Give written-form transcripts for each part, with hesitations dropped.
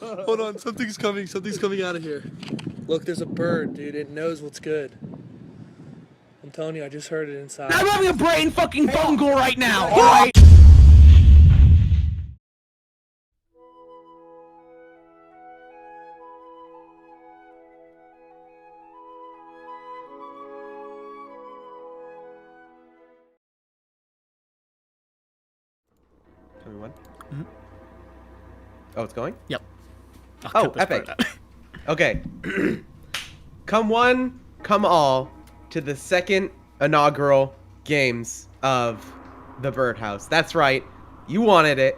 Hold on, something's coming out of here. Look, there's a bird, dude. It knows what's good. I'm telling you, I just heard it inside. I'm having a brain fucking fungal right now, alright? Everyone? Oh, it's going? Yep. Oh, epic. Okay. Come one, come all to the second inaugural games of the Birdhouse. That's right. You wanted it.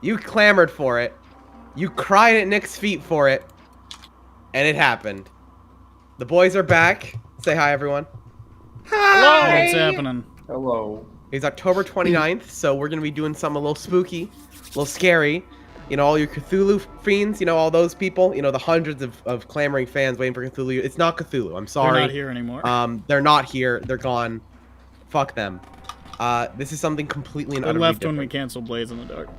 You clamored for it. You cried at Nick's feet for it. And it happened. The boys are back. Say hi, everyone. Hi! What's happening? Hello. It's October 29th, so we're going to be doing something a little spooky, a little scary. You know, all your Cthulhu fiends, you know, all those people, you know, the hundreds of clamoring fans waiting for Cthulhu. It's not Cthulhu, I'm sorry. They're not here anymore. They're not here. They're gone. Fuck them. This is something completely and They utterly left different. when we canceled Blaze in the Dark.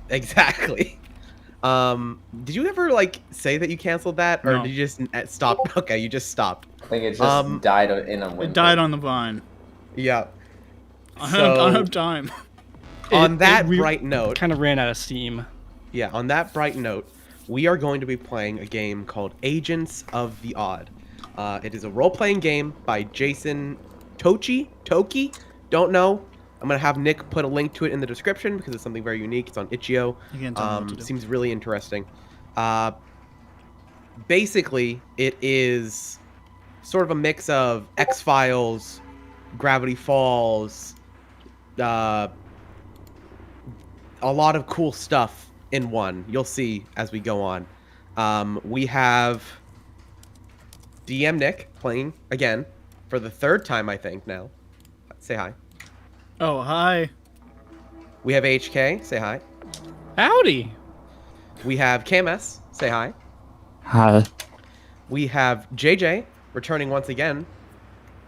Exactly. Did you ever, like, say that you canceled that? Or No. did you just stop? Okay, you just stopped. I think it just died in a window. It died on the vine. Yeah. I don't have time. On that bright note... kind of ran out of steam. Yeah, on that bright note, we are going to be playing a game called Agents of the O.D.D. It is a role-playing game by Jason Toki? Don't know. I'm going to have Nick put a link to it in the description because it's something very unique. It's on Itch.io. You can't tell me what to do. Seems really interesting. Basically, it is sort of a mix of X-Files, Gravity Falls, a lot of cool stuff in one. You'll see as we go on. We have DM Nick playing again for the third time, I think, now. Say hi. Oh, hi. We have HK. Say hi. Howdy. We have KMS. Say hi. Hi. We have JJ returning once again.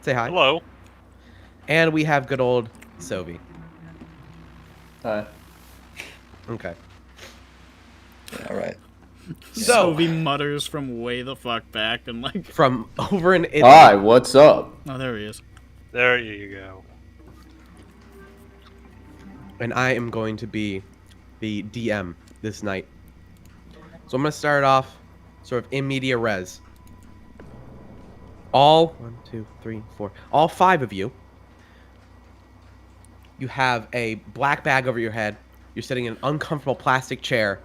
Say hi. Hello. And we have good old Sovi. Hi. Okay. All right. So he mutters from way the fuck back and like... from over in Italy. Hi, what's up? Oh, there he is. There you go. And I am going to be the DM this night. So I'm going to start off sort of in media res. All 1, 2, 3, 4, all 5 of you. You have a black bag over your head. You're sitting in an uncomfortable plastic chair,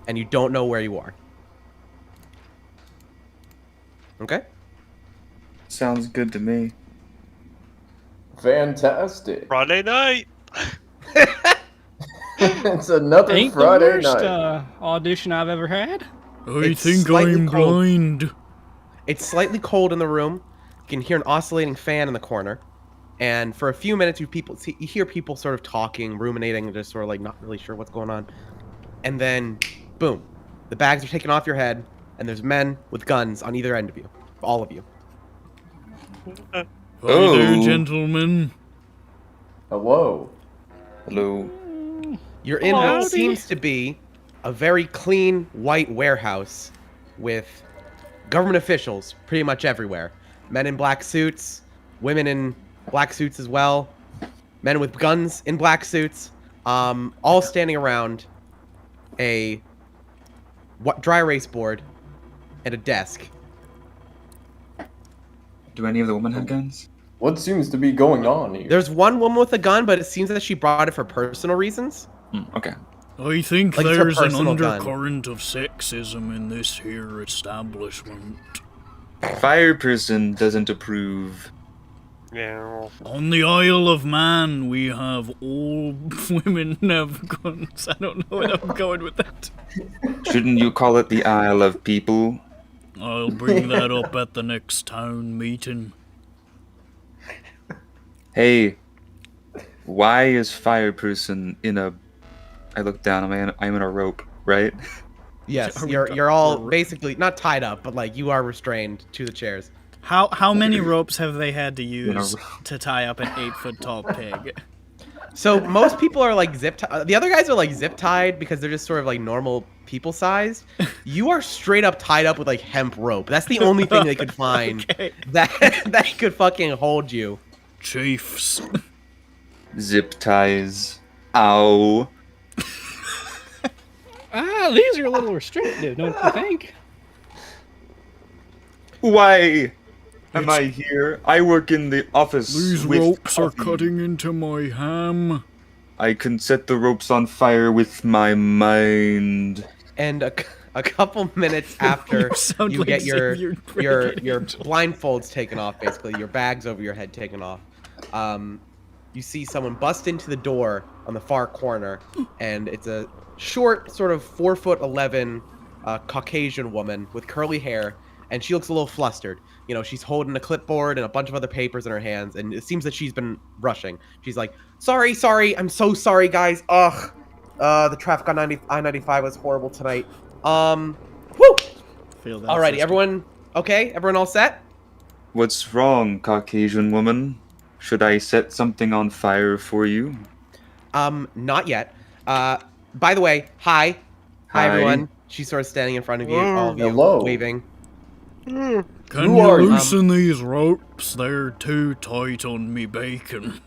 and you don't know where you are. Okay? Sounds good to me. Fantastic. Friday night. It's another Ain't Friday the worst night. audition I've ever had. It's slightly cold. blind. It's slightly cold in the room. You can hear an oscillating fan in the corner. And for a few minutes, you hear people sort of talking, ruminating, and just sort of like not really sure what's going on. And then, boom, the bags are taken off your head, and there's men with guns on either end of you, all of you. Hi there, gentlemen. Hello. Hello. You're in what Howdy. seems to be a very clean white warehouse with government officials pretty much everywhere. Men in black suits, women in black suits as well, men with guns in black suits, all standing around a dry erase board and a desk. Do any of the women have guns? What seems to be going on here? There's one woman with a gun, but it seems that she brought it for personal reasons. Okay. I think Like it's her there's an personal gun. undercurrent of sexism in this here establishment. Fire person doesn't approve. Yeah. On the Isle of Man, we have all women have guns. I don't know where I'm going with that. Shouldn't you call it the Isle of People? I'll bring that up at the next town meeting. Hey, why is fire person in a... I look down, I'm in a rope, right? Yes, Are we you're all basically not tied up, but like you are restrained to the chairs. How many ropes have they had to use row. to tie up an 8-foot tall pig? So most people are like zip tied. The other guys are like zip tied because they're just sort of like normal people sized. You are straight up tied up with like hemp rope. That's the only thing they could find Okay. that could fucking hold you. Chiefs. Zip ties. Ow. These are a little restrictive, don't you think? Why am I here? I work in the office. These with ropes are coffee. cutting into my ham. I can set the ropes on fire with my mind. And a couple minutes after You sound you like get your Xavier your Bradley. blindfolds taken off, basically your bags over your head taken off, you see someone bust into the door on the far corner, and it's a short, sort of 4'11" Caucasian woman with curly hair, and she looks a little flustered. You know, she's holding a clipboard and a bunch of other papers in her hands, and it seems that she's been rushing. She's like, sorry, I'm so sorry, guys. Ugh, the traffic on I-95 was horrible tonight. Woo! Feel that Alrighty, system. everyone okay? Everyone all set? What's wrong, Caucasian woman? Should I set something on fire for you? Not yet. By the way, hi. Hi, Hi. everyone. She's sort of standing in front of you, all of you, Hello. waving. Can Who you are you? loosen these ropes? They're too tight on me bacon.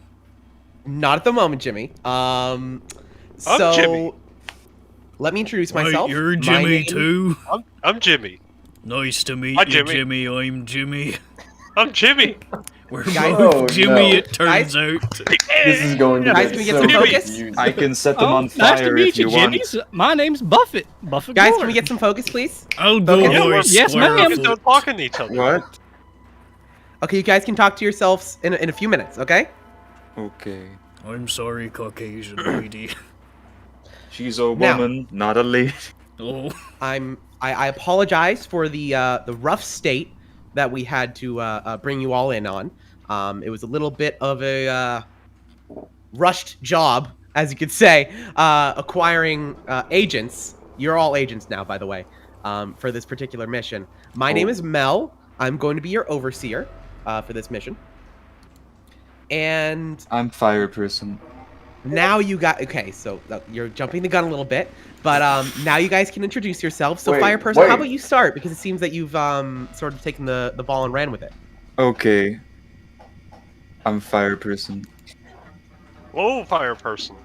Not at the moment, Jimmy. So Jimmy. let me introduce Wait, myself. you're My Jimmy name- too? I'm Jimmy. Nice to meet Hi, you, Jimmy. I'm Jimmy. I'm Jimmy. We're Guys- both Oh, Jimmy, no. it turns out. This is going to Guys, be can we get so some focus? confusing. I can set them on nice to fire meet if you, you want. Jimmy's. My name's Buffett. Buffett Guys, Gore. can we get some focus, please? I'll go Okay. by Yes, ma'am. Just Squarefoot. don't talking to each other. What? Okay, you guys can talk to yourselves in a few minutes, okay? Okay. I'm sorry, Caucasian lady. She's a Now- woman, not a lady. Oh, I apologize for the rough state that we had to bring you all in on. It was a little bit of a rushed job, as you could say, acquiring agents. You're all agents now, by the way, for this particular mission. My name is Mel. I'm going to be your overseer for this mission. And I'm fire person. now you got okay. So you're jumping the gun a little bit, but now you guys can introduce yourselves. So Wait, fire person, wait. how about you start? Because it seems that you've sort of taken the ball and ran with it. Okay. I'm fire person. Whoa, fire person.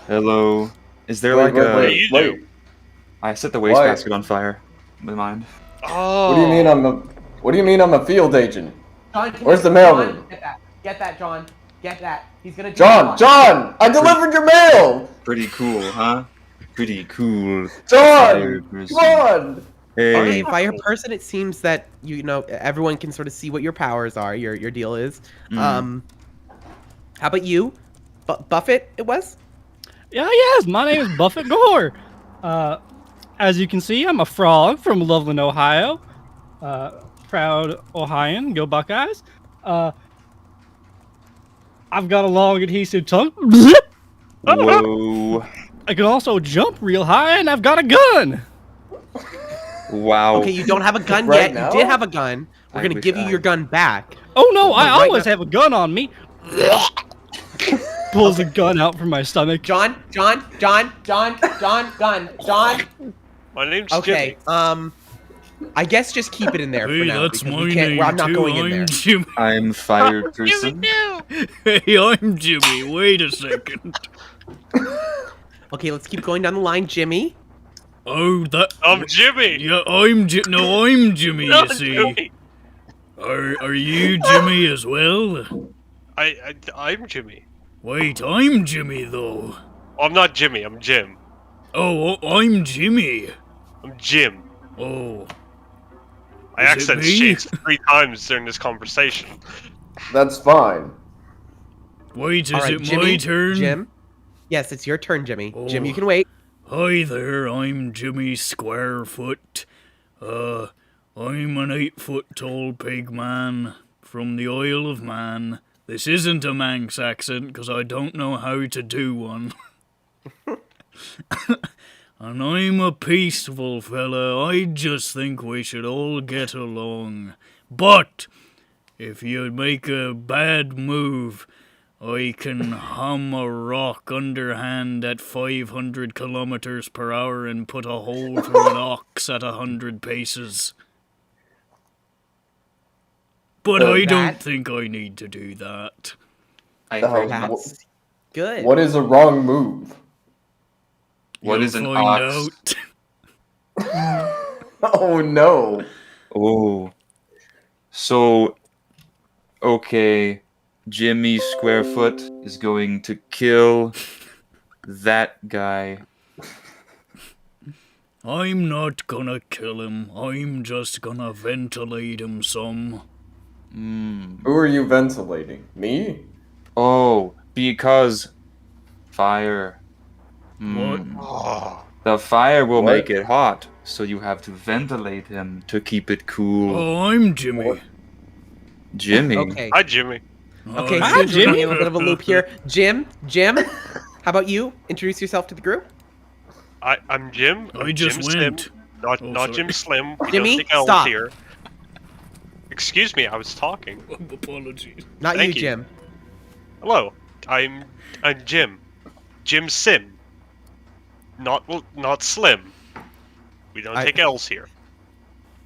Hello. Is there Wait, like a? What do you wait. do? I set the Why? wastebasket on fire. My mind. Oh. What do you mean what do you mean I'm a field agent? John, Where's the mailroom? Get that, John. Get that. He's gonna. John! I delivered your mail! Pretty cool, huh? Pretty cool. John! Fire Come person. on! Hey. Okay, fire person. It seems that you know everyone can sort of see what your powers are. Your deal is. Mm. How about you, Buffett? It was. Yeah, yes. My name is Buffett Gore. As you can see, I'm a frog from Loveland, Ohio. Proud Ohioan. Go Buckeyes. I've got a long adhesive tongue. Whoa. I can also jump real high, and I've got a gun. Wow. Okay, you don't have a gun Right yet. now? You did have a gun. We're I gonna wish give you I- your gun back. Oh no, I right always now- have a gun on me. Pulls a gun out from my stomach. John. My name's Okay. Jimmy. I guess just keep it in there for hey, now that's because my we can't. name I'm not too. going in I'm there. Jimmy. I'm fire person. Hey, I'm Jimmy. Wait a second. Okay, let's keep going down the line, Jimmy. Oh, that. I'm Jimmy. Yeah, I'm No, I'm Jimmy. No, You see. Jimmy. Are you Jimmy as well? I'm Jimmy. Wait, I'm Jimmy though. I'm not Jimmy. I'm Jim. Oh, I'm Jimmy. I'm Jim. Oh, I Is it accent me? changed 3 times during this conversation. That's fine. wait, is All right, it Jimmy. my turn? Jim. Yes, it's your turn, Jimmy. Jim, you Oh. can wait. Hi there, I'm Jimmy Squarefoot. I'm an 8-foot tall pig man from the Isle of Man. This isn't a Manx accent, because I don't know how to do one. And I'm a peaceful fella, I just think we should all get along. But, if you make a bad move, I can hum a rock underhand at 500 kilometers per hour and put a hole through an ox at 100 paces. But I don't think I need to do that. I agree. That's good. What is a wrong move? What You'll is an find ox? out. Oh no. Oh. So, okay, Jimmy Squarefoot is going to kill that guy. I'm not gonna kill him. I'm just gonna ventilate him some. Who are you ventilating? Me? Oh, because fire. What? Oh, The fire will What? make it hot, so you have to ventilate him to keep it cool. Oh, I'm Jimmy. What? Jimmy. Okay. hi, Jimmy. Okay, Oh, so we're Jimmy. going a little bit of a loop here. Jim, how about you? Introduce yourself to the group. I'm Jim. I I'm just Jim went. Slim. Not sorry. Jim Slim. We Jimmy, don't take L's stop. here. Excuse me, I was talking. Apologies. Not Thank you, you. Jim. Hello, I'm Jim. Jim Sim. Not Slim. We don't take L's here.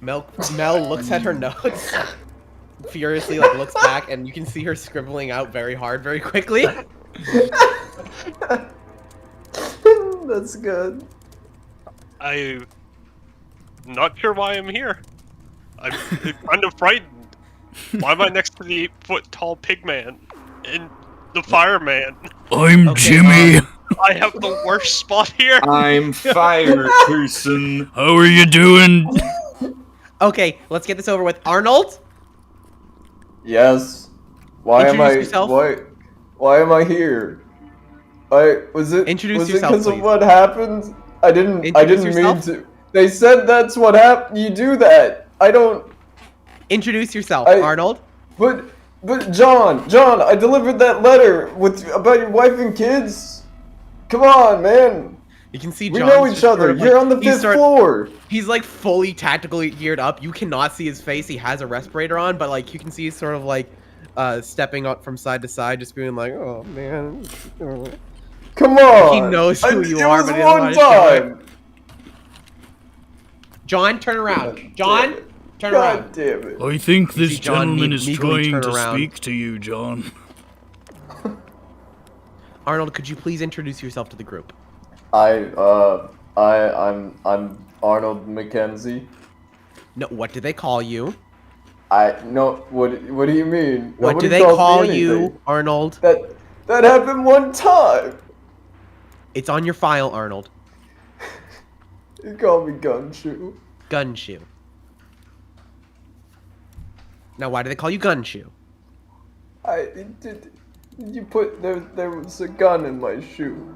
Mel looks at her notes, furiously like looks back, and you can see her scribbling out very hard, very quickly. That's good. I'm not sure why I'm here. I'm kind of frightened. Why am I next to the 8-foot-tall pigman and the fireman? I'm Okay, Jimmy. I have the worst spot here. I'm fire person. How are you doing? Okay, let's get this over with. Arnold, Yes. Why am Introduce I yourself. why am I here? Introduce was yourself, it because of please. what happened? I didn't Introduce mean yourself. to. They said that's what happened. You do that. I don't. introduce yourself. I- Arnold. But John, I delivered that letter about your wife and kids. Come on, man. You can see We John's know just each sort other. of, You're like- on the he's 5th floor. He's like fully tactically geared up. You cannot see his face. He has a respirator on, but like you can see he's sort of like stepping up from side to side, just being like, "Oh man." Come on. He knows who you it are, was but he doesn't one want to show it. time. John, turn around. John, turn God around. damn it. I think You this see John gentleman is meekly trying turn to around. speak to you, John. Arnold, could you please introduce yourself to the group? I'm Arnold Mackenzie. No, what do they call you? What do you mean? What Nobody do they calls me call anything. you, Arnold? That happened one time. It's on your file, Arnold. You call me Gumshoe. Gunshoe. Now, why do they call you Gunshoe? You put there was a gun in my shoe.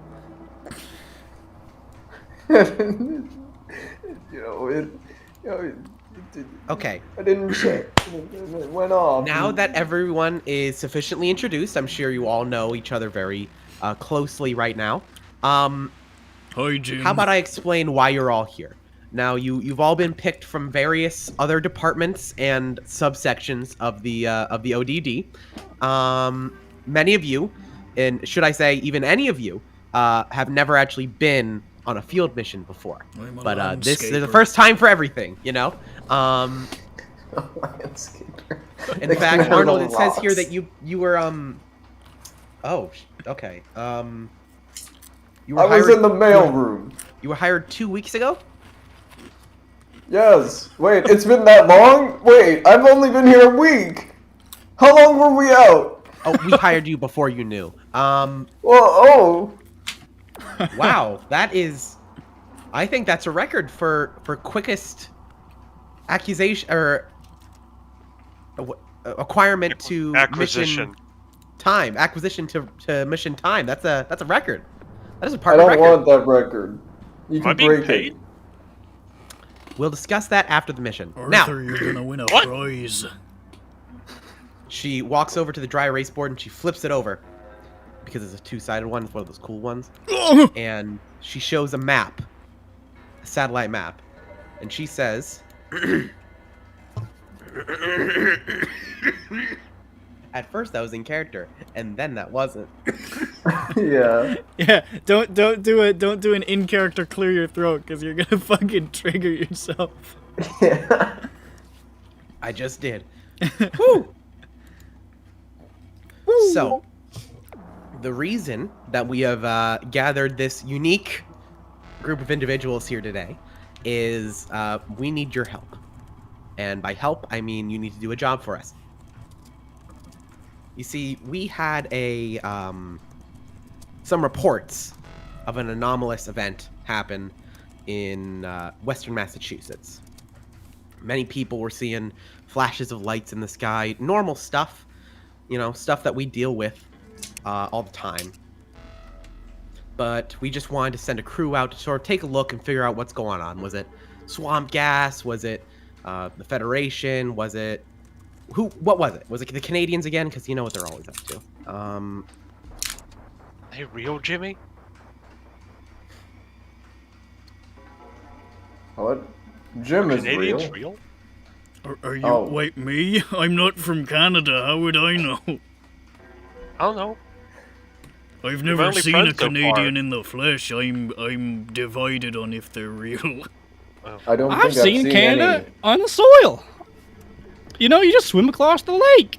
Okay. I didn't check. It went off. Now that everyone is sufficiently introduced, I'm sure you all know each other very closely right now. Hi, Jim. How about I explain why you're all here? Now, you've all been picked from various other departments and subsections of the ODD. Many of you, and should I say even any of you, have never actually been on a field mission before. I'm a But this is the landscaper. first time for everything, you know. Landscaper. In They fact, clear Arnold, the it says here rocks. that you were Oh, okay. You were I was hired, in the mail room. You were hired 2 weeks ago. Yes. Wait, it's been that long? Wait, I've only been here a week. How long were we out? Oh, we hired you before you knew. Well, oh. Wow, that is. I think that's a record for quickest accusation or acquirement to Acquisition. mission time. Acquisition to mission time. That's a record. That is a I part of the don't record. want that record. You Am I can being break paid? it. We'll discuss that after the mission. Arthur, Now, you're gonna win a What? prize. she walks over to the dry erase board and she flips it over because it's a two-sided one. It's one of those cool ones. And she shows a map, a satellite map, and she says, At first that was in character, and then that wasn't. Yeah. Yeah, don't do an in character clear your throat because you're gonna fucking trigger yourself. Yeah. I just did. Woo! So, the reason that we have gathered this unique group of individuals here today is we need your help. And by help, I mean you need to do a job for us. You see, we had a some reports of an anomalous event happen in Western Massachusetts. Many people were seeing flashes of lights in the sky, normal stuff, you know, stuff that we deal with all the time. But we just wanted to send a crew out to sort of take a look and figure out what's going on. Was it swamp gas? Was it the Federation? Was it what was it? Was it the Canadians again? Because you know what they're always up to. Hey, real Jimmy? What? Jim is Canadians real. real? Are you? Oh. Wait, me? I'm not from Canada. How would I know? I don't know. I've never only seen a friends so Canadian far. in the flesh. I'm divided on if they're real. I don't I've think seen I've seen Canada any. on the soil. You know, you just swim across the lake.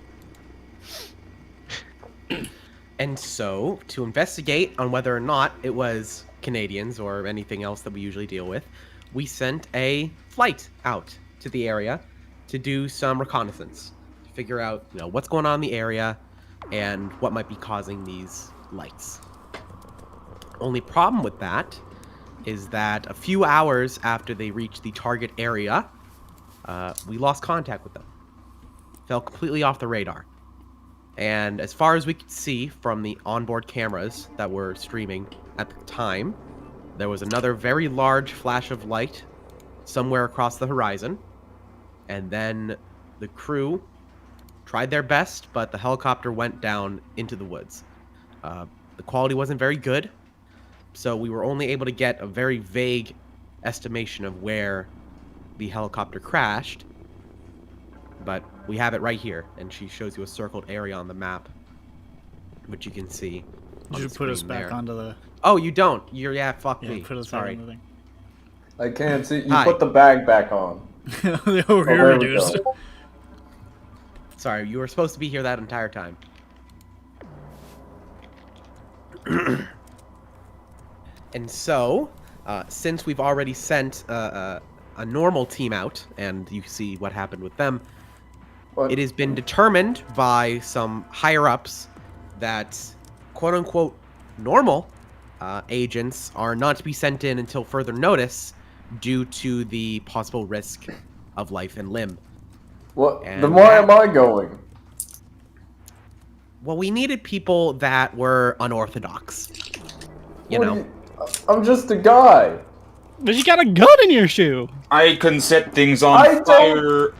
And so, to investigate on whether or not it was Canadians or anything else that we usually deal with, we sent a flight out to the area to do some reconnaissance, to figure out, you know, what's going on in the area and what might be causing these lights. Only problem with that is that a few hours after they reached the target area, we lost contact with them. Fell completely off the radar. And as far as we could see from the onboard cameras that were streaming at the time, there was another very large flash of light somewhere across the horizon. And then the crew tried their best, but the helicopter went down into the woods. The quality wasn't very good, so we were only able to get a very vague estimation of where the helicopter crashed. But we have it right here, and she shows you a circled area on the map, which you can see. on You the should put us screen back there. onto the. Oh, you don't. Yeah, fuck Yeah, me. put us Sorry. back on the thing. I can't see. You Hi. put the bag back on. Oh, Oh, here there it we is. go. Sorry, you were supposed to be here that entire time. And so, since we've already sent a normal team out, and you see what happened with them, What? it has been determined by some higher-ups that quote-unquote normal agents are not to be sent in until further notice due to the possible risk of life and limb. What? And Then why am I going? Well, we needed people that were unorthodox. You What know? do you- I'm just a guy. But you got a gun in your shoe. I can set things on I don't- fire.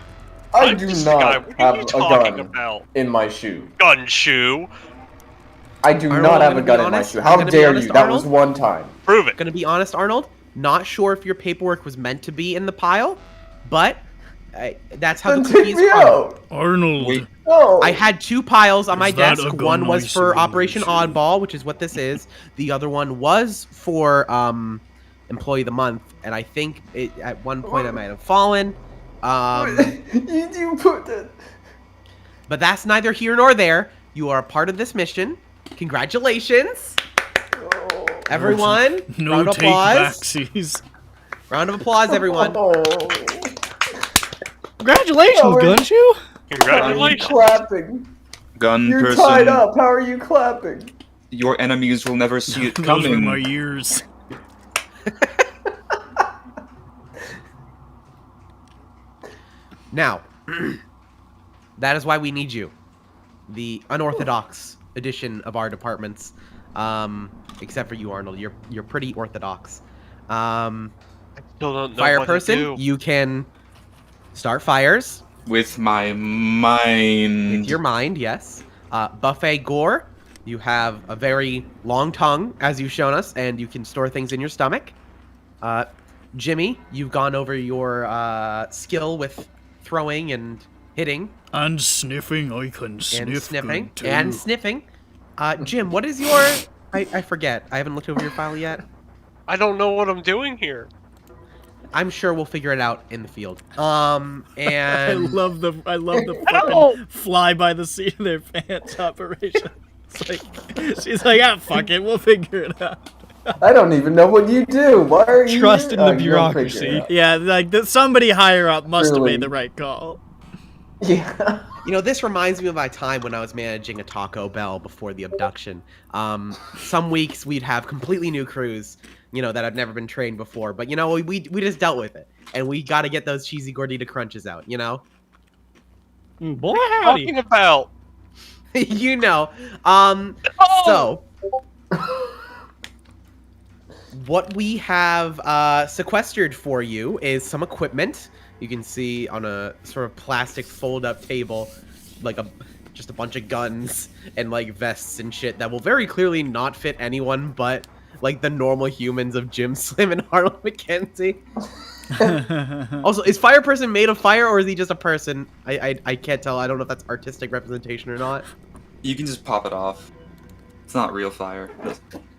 I I'm do just a guy. not What have are you a talking gun about? in my shoe. Gun shoe. I do Arnold, not I'm have a gonna be gun in my honest. shoe. I'm How gonna be dare honest, you? That was Arnold. one time. Prove it. Gonna be honest, Arnold, not sure if your paperwork was meant to be in the pile, but that's how Then the take cookies me crumble. out. Arnold. Wait. No. I had 2 piles on my Is that desk. a gun One was nice for and Operation loose? Oddball, which is what this is. The other one was for Employee of the Month, and I think at one point I might have fallen. You put that. But that's neither here nor there. You are a part of this mission. Congratulations, Oh. everyone. No Round of take applause. backsies. Round of applause, everyone. Oh. Congratulations, Oh, we're- Gunshoe. How are you Congratulations. clapping? Gun You're person. tied up. How are you clapping? Your enemies will never see it Those were coming. my ears. Now, that is why we need you. The unorthodox edition of our departments, except for you, Arnold. You're pretty orthodox. Still don't know Fire what person, to do. you can start fires With my mind. with your mind. Yes. Buffet Gore, you have a very long tongue, as you've shown us, and you can store things in your stomach. Jimmy, you've gone over your skill with throwing and hitting, And sniffing. I can sniff and sniffing, good too. and sniffing. Jim, what is your... I forget. I haven't looked over your file yet. I don't know what I'm doing here. I'm sure we'll figure it out in the field. I And... love the fucking fly by the seat of their pants operation. It's like, she's like, ah, fuck it, we'll figure it out. I don't even know what you do. Why are you Trust here? in the Oh, you'll figure it bureaucracy. out. Yeah, like somebody higher up must have Truly. made the right call. Yeah. You know, this reminds me of my time when I was managing a Taco Bell before the abduction. Some weeks we'd have completely new crews, you know, that had never been trained before. But, you know, we just dealt with it. And we got to get those cheesy gordita crunches out, you know? Boy, Talking howdy. about. You know. So, what we have sequestered for you is some equipment. You can see on a sort of plastic fold-up table, like just a bunch of guns and like vests and shit that will very clearly not fit anyone but like the normal humans of Jim Slim and Harlan McKenzie. Also, is Fire Person made of fire or is he just a person? I can't tell. I don't know if that's artistic representation or not. You can just pop it off. It's not real fire.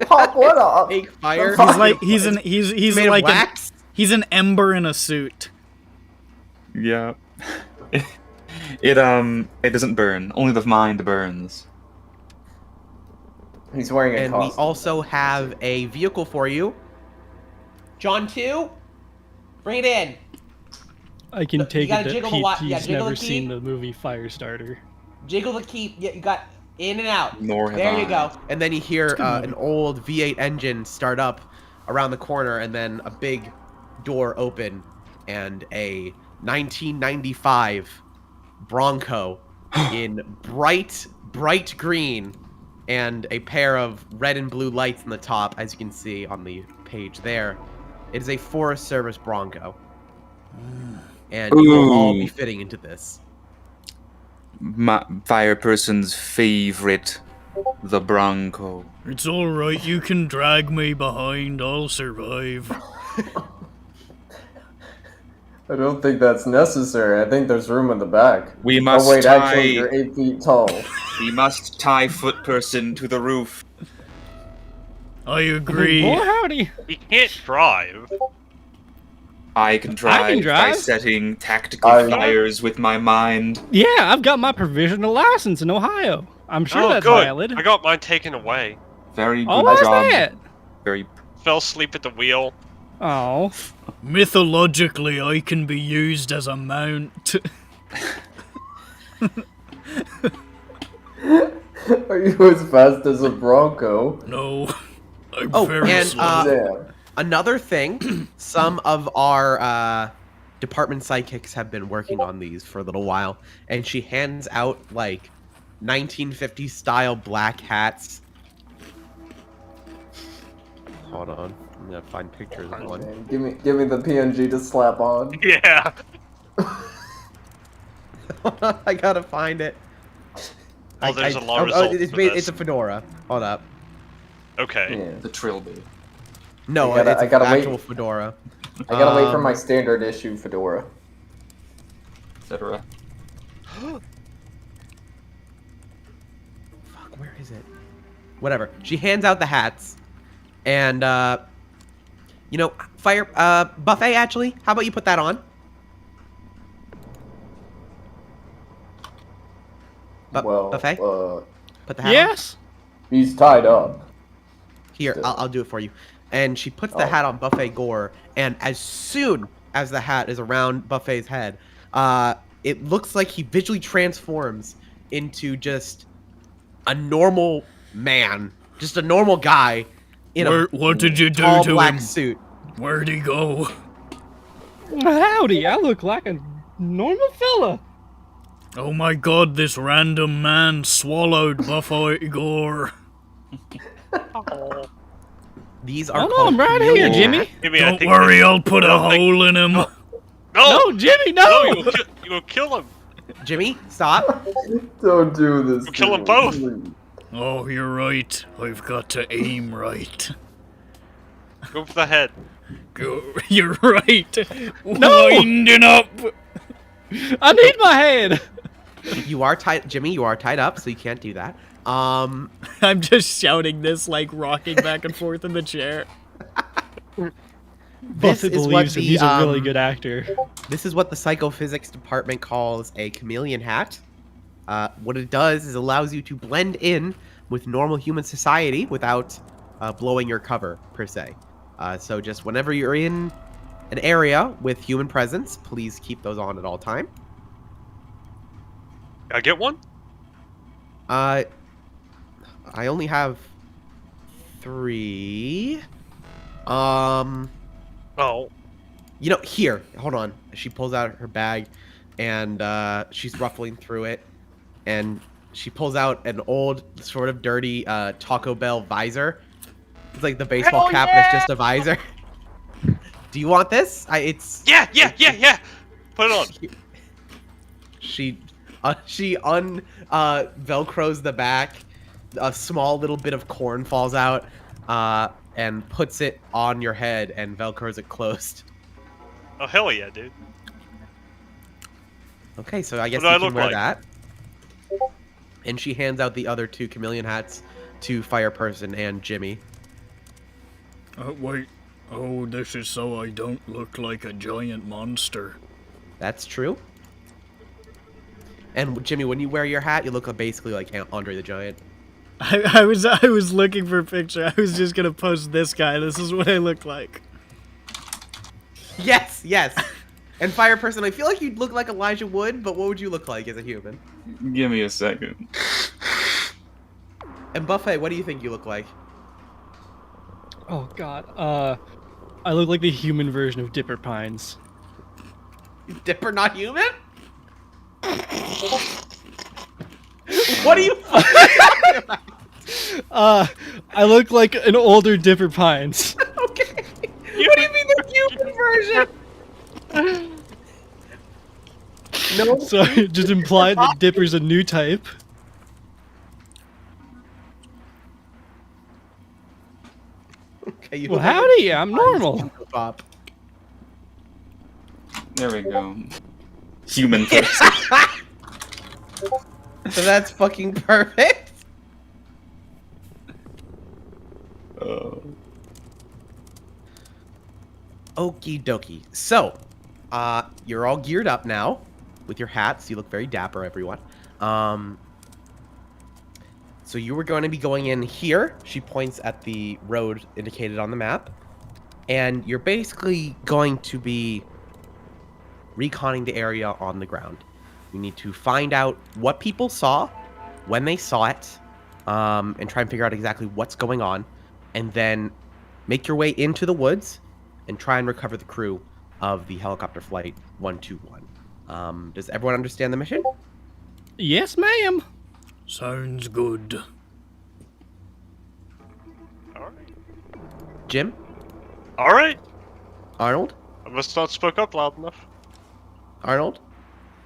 Pop what off? Fake fire. He's like he's made like of wax. he's an ember in a suit. Yeah. It doesn't burn. Only the mind burns. He's wearing a And we costume. also have a vehicle for you. John 2, bring it in. I can You take gotta it jiggle that the wa- He's yeah, jiggle never the key. seen the movie Firestarter. Jiggle the key. Yeah, you got in and out. Nor have There you I. go. And then you hear good movie. an old V8 engine start up around the corner, and then a big door open, and a 1995 Bronco in bright green, and a pair of red and blue lights on the top, as you can see on the page there. It is a Forest Service Bronco. And you will all be Ooh. fitting into this. My fire person's favorite, the Bronco. It's alright, you can drag me behind, I'll survive. I don't think that's necessary. I think there's room in the back. We must Oh wait, tie. actually, you're 8 feet tall. We must tie foot person to the roof. I agree. Boy, howdy. He can't drive. I can drive, by drive. setting tactical I- fires with my mind. Yeah, I've got my provisional license in Ohio. I'm sure Oh, that's good. valid. I got mine taken away. Very Oh, good what's job. that? Very. Fell asleep at the wheel. Oh, Mythologically, I can be used as a mount. Are you as fast as a Bronco? No, I'm Oh, very and, slow. Damn. Another thing, some of our department sidekicks have been working on these for a little while, and she hands out like 1950s style black hats. Hold on, I'm gonna find pictures of one. Okay, give me the PNG to slap on. Yeah. I gotta find it. Oh, there's a lot of oh, results it's, for made, this. it's a fedora. Hold up. Okay. Yeah. The trilby. No, I gotta it's an wait. actual fedora. I gotta wait for my standard issue fedora. Etc. Fuck, where is it? Whatever. She hands out the hats, and you know, buffet. Actually, how about you put that on? Well, buffet. Put the hat on. yes. he's tied up. Here, Still. I'll do it for you. And she puts the Oh. hat on Buffet Gore, and as soon as the hat is around Buffet's head, it looks like he visually transforms into just a normal man, just a normal guy in What did you do tall to black him? suit. Where'd he go? Howdy, I look like a normal fella. Oh my god, this random man swallowed Buffalo Gore. These are Oh no, called I'm right here, chameleon Jimmy. hats. Jimmy, I Don't think worry, this- I'll put a I don't think- hole in him. No! No, Jimmy, No, no. you will kill him. Jimmy, stop. Don't do this. We'll kill to them me, both. please. Oh, you're right. I've got to aim right. Go for the head. Go. You're right. Winding up. I need my hand. You are tied, Jimmy. You are tied up, so you can't do that. I'm just shouting this, like rocking back and forth in the chair. This Buffett is what believes him. the, He's a really good actor. This is what the psychophysics department calls a chameleon hat. What it does is allows you to blend in with normal human society without blowing your cover, per se. So just whenever you're in an area with human presence, please keep those on at all time. I get one? I only have 3. Oh. You know, here, hold on. She pulls out her bag, and she's ruffling through it, and she pulls out an old, sort of dirty Taco Bell visor. It's like the baseball cap, and it's just a visor. Do you want this? It's Yeah. Put it on. She velcros the back. A small little bit of corn falls out, and puts it on your head and velcros it closed. Oh hell yeah, dude. Okay, so I guess What do I you can look wear like? that. And she hands out the other 2 chameleon hats to Fireperson and Jimmy. Wait. Oh, this is so I don't look like a giant monster. That's true. And Jimmy, when you wear your hat, you look basically like Andre the Giant. I was looking for a picture. I was just gonna post this guy. This is what I look like. Yes. And Fireperson, I feel like you'd look like Elijah Wood, but what would you look like as a human? Give me a second. And Buffet, what do you think you look like? Oh God. I look like the human version of Dipper Pines. Dipper not human? What are you I look like an older Dipper Pines. Okay. What do you mean the human version? No. So just implied that Dipper's a new type. Okay, you Well, look like a howdy, I'm normal. Funko Pop. There we go. Human person. So that's fucking perfect. Okie dokie. So, you're all geared up now with your hats. You look very dapper, everyone. So you were going to be going in here. She points at the road indicated on the map. And you're basically going to be reconning the area on the ground. You need to find out what people saw, when they saw it, and try and figure out exactly what's going on. And then make your way into the woods and try and recover the crew of the helicopter flight 121. Does everyone understand the mission? Yes, ma'am. Sounds good. Jim? Alright. Arnold? I must not spoke up loud enough. Arnold?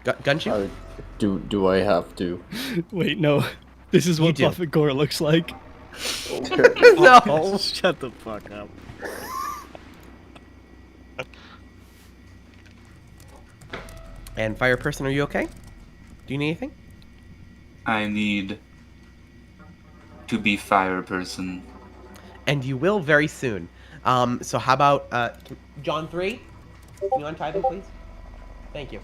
Gunchu? Do I have to? Wait, no. This is what do. Buffett Gore looks like. No. Shut the fuck up. And Fireperson, are you okay? Do you need anything? I need to be fire person. And you will very soon. So how about John 3? Can you untie them, please? Thank you.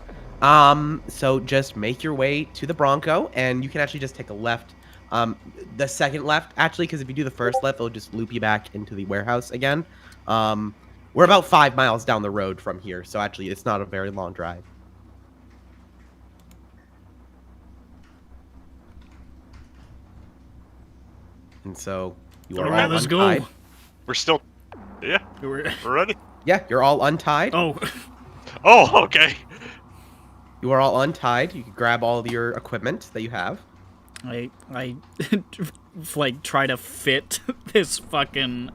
So just make your way to the Bronco, and you can actually just take a left. The second left, actually, because if you do the first left, it'll just loop you back into the warehouse again. We're about 5 miles down the road from here, so actually it's not a very long drive. And so you are Alright, all let's untied. go. We're still... Yeah, We're- we're ready. Yeah, you're all untied. Oh, Oh, okay. You are all untied. You can grab all of your equipment that you have. I like try to fit this fucking.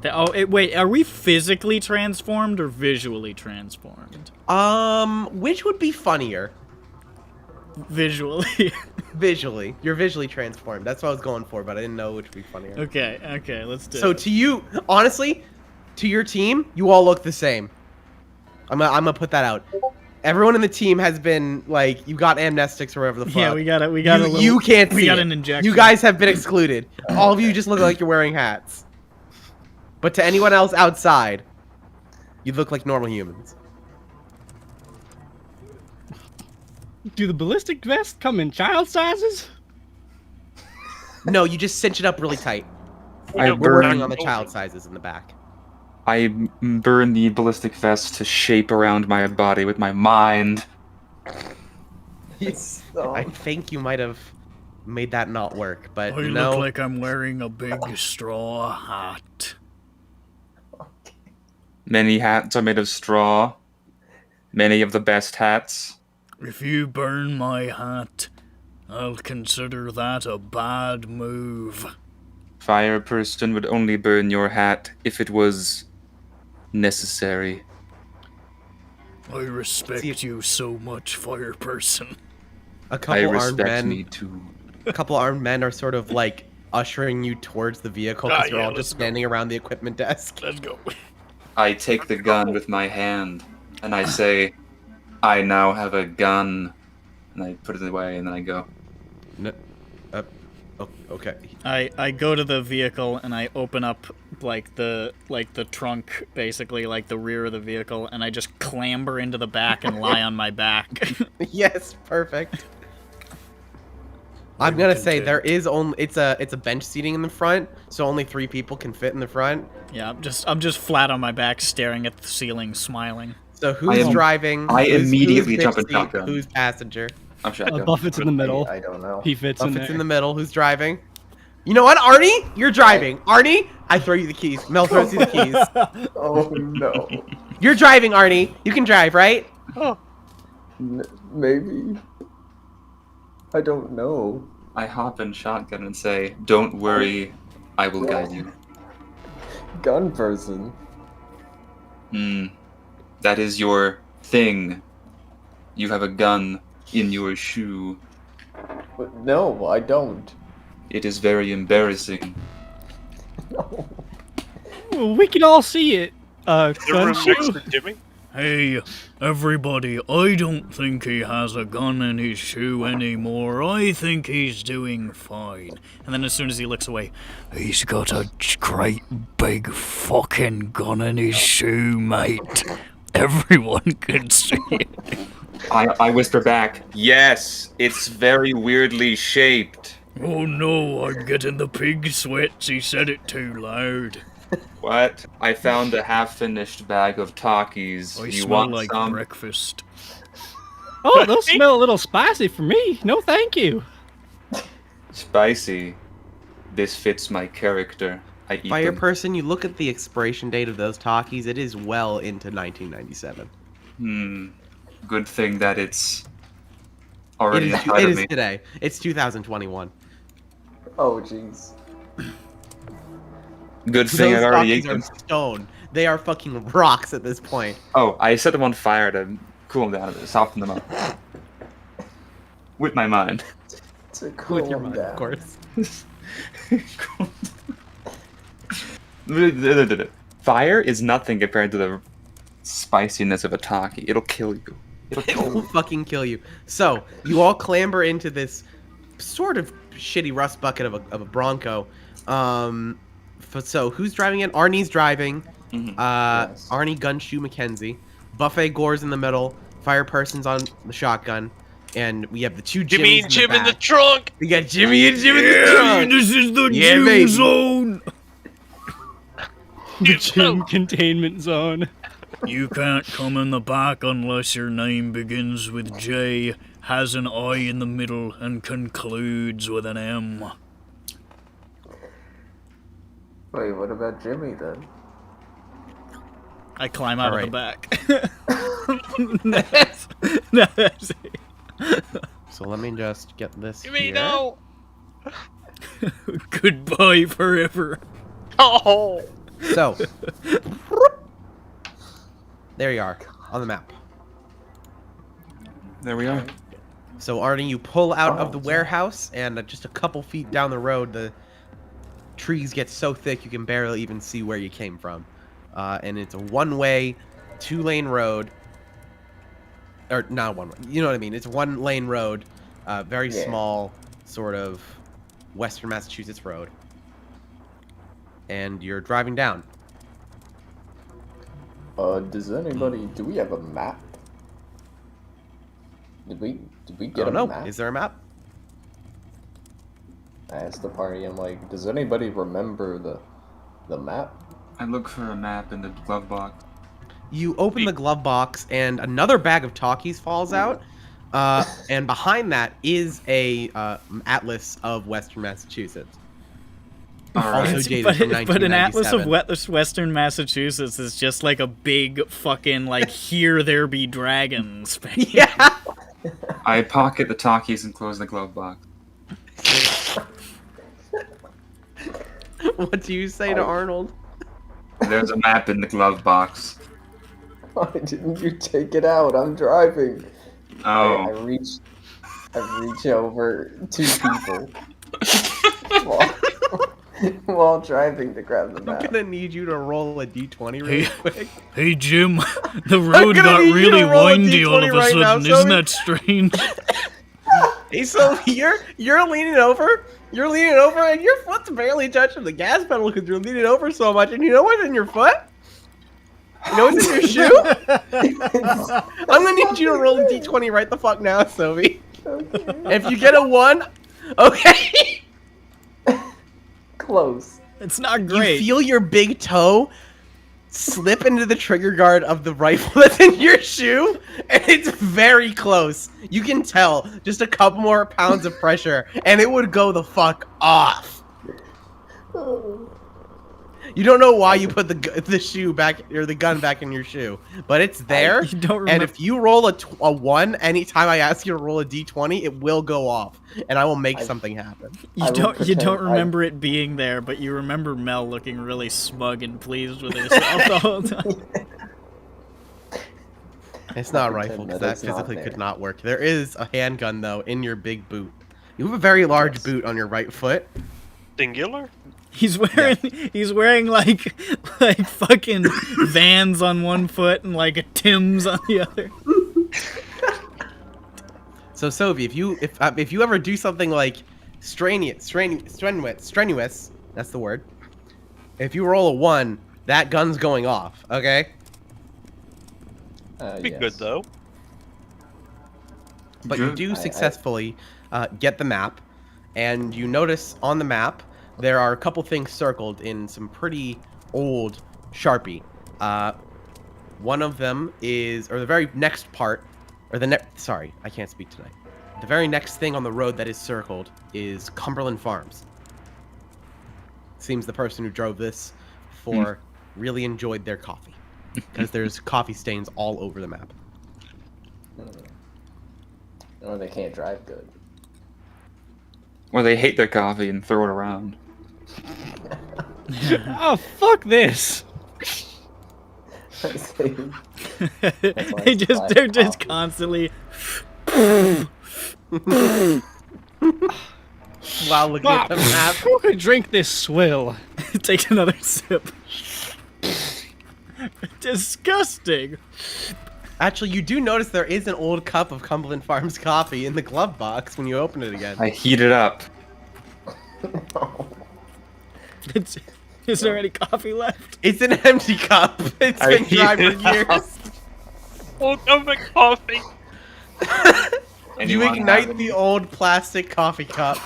Wait, are we physically transformed or visually transformed? Which would be funnier? Visually. Visually. You're visually transformed. That's what I was going for, but I didn't know which would be funnier. Okay, let's do So it. to you, honestly, to your team, you all look the same. I'm gonna put that out. Everyone in the team has been like, you got amnestics or whatever the fuck. Yeah, we got a little. You can't see We got it. an injection. You guys have been excluded. All of you just look like you're wearing hats. But to anyone else outside, you look like normal humans. Do the ballistic vests come in child sizes? No, you just cinch it up really tight. I We're working burn. on the child sizes in the back. I burn the ballistic vest to shape around my body with my mind. I think you might have made that not work, but I no. look like I'm wearing a big straw hat. Many hats are made of straw. Many of the best hats. If you burn my hat, I'll consider that a bad move. Fire person would only burn your hat if it was necessary. I respect you so much, fire person. A I couple armed respect men. me too. A couple armed men are sort of like ushering you towards the vehicle because you're all just standing around the equipment desk. Let's go. I take the gun with my hand and I say, I now have a gun. And I put it away and then I go. No, okay. I go to the vehicle and I open up like the trunk, basically like the rear of the vehicle, and I just clamber into the back and lie on my back. Yes, perfect. I'm gonna say there is only it's a bench seating in the front, so only 3 people can fit in the front. Yeah, I'm just flat on my back, staring at the ceiling, smiling. So who's driving? I Who's immediately bench jump in seat? shotgun. Who's passenger? I'm shotgun. Buffett's in the middle. I don't know. He fits in Buffett's there. in the middle. Who's driving? You know what, Arnie? You're driving. Arnie, I throw you the keys. Mel throws you the keys. Oh no. You're driving, Arnie. You can drive, right? Maybe. I don't know. I hop in shotgun and say, don't worry, I will guide you. Gun person. That is your thing. You have a gun in your shoe. But no, I don't. It is very embarrassing. No. Well, we can all see it. The room Gun next shoe. to Jimmy? Hey, everybody, I don't think he has a gun in his shoe anymore. I think he's doing fine. And then as soon as he looks away, He's got a great big fucking gun in his shoe, mate. Everyone can see it. I whisper back, yes, it's very weirdly shaped. Oh no, I'm getting the pig sweats. He said it too loud. What? I found a half-finished bag of Takis. I You smell want like some? breakfast. oh, those smell a little spicy for me. No, thank you. Spicy. This fits my character. I eat Fire them. person, you look at the expiration date of those Takis. It is well into 1997. Good thing that it's It already is, inside it of is me. today. It's 2021. Oh jeez. Good thing Those I've already ate Takis them. are stone. They are fucking rocks at this point. Oh, I set them on fire to cool them down a bit, soften them up. With my mind. To cool With your him mind, down. of course. Fire is nothing compared to the spiciness of a Taki. It'll kill you. It'll It kill will you. fucking kill you. So, you all clamber into this sort of shitty rust bucket of a Bronco. So, who's driving it? Arnie's driving. Yes. Arnie, Gunshoe, Mackenzie. Buffet Gore's in the middle. Fire person's on the shotgun. And we have the two Jimmy Jimmys and Jim in the back. trunk! We got Jimmy and Jim in the Yeah, trunk. this is the Yeah, Jim baby. zone. The gym containment zone. You can't come in the back unless your name begins with J, has an I in the middle, and concludes with an M. Wait, what about Jimmy then? I climb out All of the back. That's it. So let me just get this Jimmy, here. no! Goodbye forever. Oh! So, there you are, on the map. There we are. So Arnie, you pull out of the warehouse, and just a couple feet down the road, the trees get so thick you can barely even see where you came from. And it's a one-way, 2-lane road. or not one way. You know what I mean? It's one lane road, very small, sort of Western Massachusetts road, and you're driving down. Does anybody? Do we have a map? Did we get a No, map? is there a map? I asked the party. I'm like, does anybody remember the map? I look for a map in the glove box. You open the glove box, and another bag of talkies falls out. And behind that is a atlas of Western Massachusetts. Also dated from But an atlas of 1997. Western Massachusetts is just like a big fucking like here there be dragons. Yeah. I pocket the talkies and close the glove box. What do you say to Arnold? There's a map in the glove box. Why didn't you take it out? I'm driving. Oh. I reach over to people while driving to grab the I'm map. gonna need you to roll a d20 real quick. Hey Jim, the road gonna got need you really to roll a windy all of D20 a right now, sudden. Isn't Sophie. that strange? Hey, so you're leaning over. You're leaning over, and your foot's barely touching the gas pedal because you're leaning over so much. And you know what's in your foot? You know what's in your shoe? I'm gonna need you to roll a d20 right the fuck now, Sophie. Okay. If you get a 1, okay. Close. It's not You great. feel your big toe slip into the trigger guard of the rifle that's in your shoe, and it's very close. You can tell just a couple more pounds of pressure, and it would go the fuck off. You don't know why you put the shoe back or the gun back in your shoe, but it's there. You don't And remember- if you roll a 1, anytime I ask you to roll a d20, it will go off, and I will make something happen. You I will don't pretend remember it being there, but you remember Mel looking really smug and pleased with herself the whole time. It's not a I'll rifle pretend because that that it's not physically there. could not work. There is a handgun though in your big boot. You have a very large boot on your right foot. Singular? He's wearing like fucking Vans on one foot and like a Tim's on the other. So Sophie, if you ever do something like strenuous, that's the word. If you roll a 1, that gun's going off. Okay. Be good though. But you Good. do successfully get the map, and you notice on the map there are a couple things circled in some pretty old Sharpie. One of them is, or the very next part, or sorry, I can't speak tonight. The very next thing on the road that is circled is Cumberland Farms. Seems the person who drove this really enjoyed their coffee, because there's coffee stains all over the map. Or they can't drive good. Or they hate their coffee and throw it around. Oh, fuck this. They're just constantly While looking at the map. Who could drink this swill? take another sip. Disgusting. Actually, you do notice there is an old cup of Cumberland Farms coffee in the glove box when you open it again. I heat it up. Is there any coffee left? It's an empty cup. It's I been dry for heat it up. years. Old over coffee. You Anyone ignite have the any- old plastic coffee cup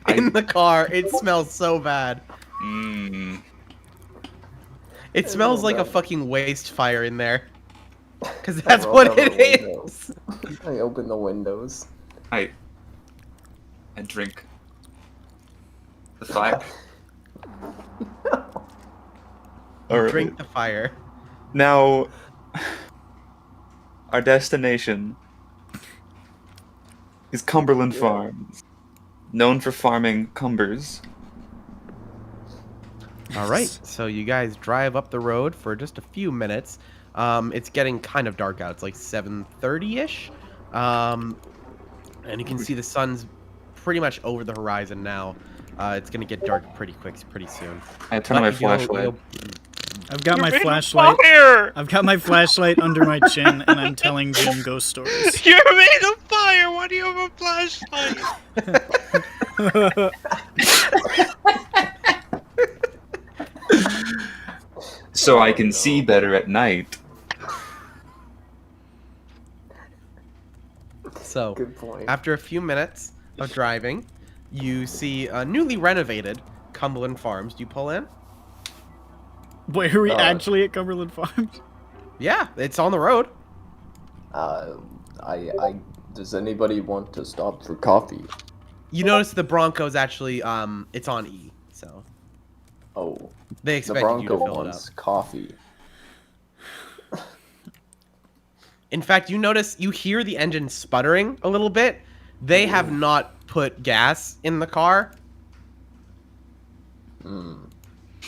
in the car. It smells so bad. Mmm. It smells like a bad. fucking waste fire in there. Because that's what it is. I open the windows. I drink the fire. Alright. Drink the fire. Now, our destination is Cumberland Farms, known for farming cumbers. All right, so you guys drive up the road for just a few minutes. It's getting kind of dark out. It's like 7:30-ish. And you can see the sun's pretty much over the horizon now. It's going to get dark pretty quick, pretty soon. I turn on my But you'll- flashlight. I've got my You're made of flashlight. Fire! I've got my flashlight under my chin, and I'm telling Jim ghost stories. You're made of fire! Why do you have a flashlight? So I can see better at night. So, Good point. after a few minutes of driving, you see a newly renovated Cumberland Farms. Do you pull in? Wait, are we Uh, actually at Cumberland Farms? Yeah, it's on the road. Does anybody want to stop for coffee? You notice the Bronco's actually, it's on E, so Oh, they the expected you Bronco to fill it up. wants coffee. In fact, you hear the engine sputtering a little bit. They have not put gas in the car, and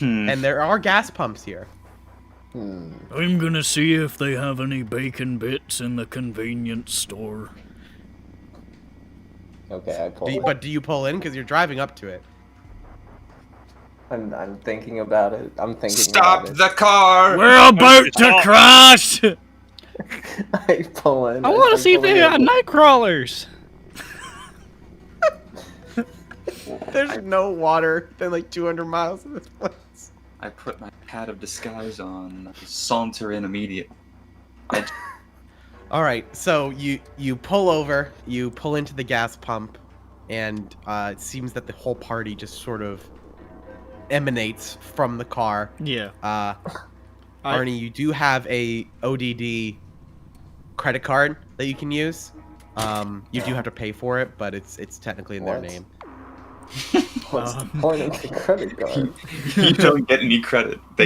there are gas pumps here. I'm gonna see if they have any bacon bits in the convenience store. Okay, I pull. But do you pull in because you're driving up to it? I'm thinking about it. I'm thinking Stop about the car! We're about to Stop. crash! it. I pull in. I want to I'm see if they pulling got in. night crawlers. There's no water than like 200 miles in this place. I put my hat of disguise on. I saunter in immediately. All right, so you pull over, you pull into the gas pump, and it seems that the whole party just sort of emanates from the car. Yeah. Arnie, you do have a ODD credit card that you can use. You do have to pay for it, but it's technically in their What? name. What's the point of the credit card? You don't get any credit. They,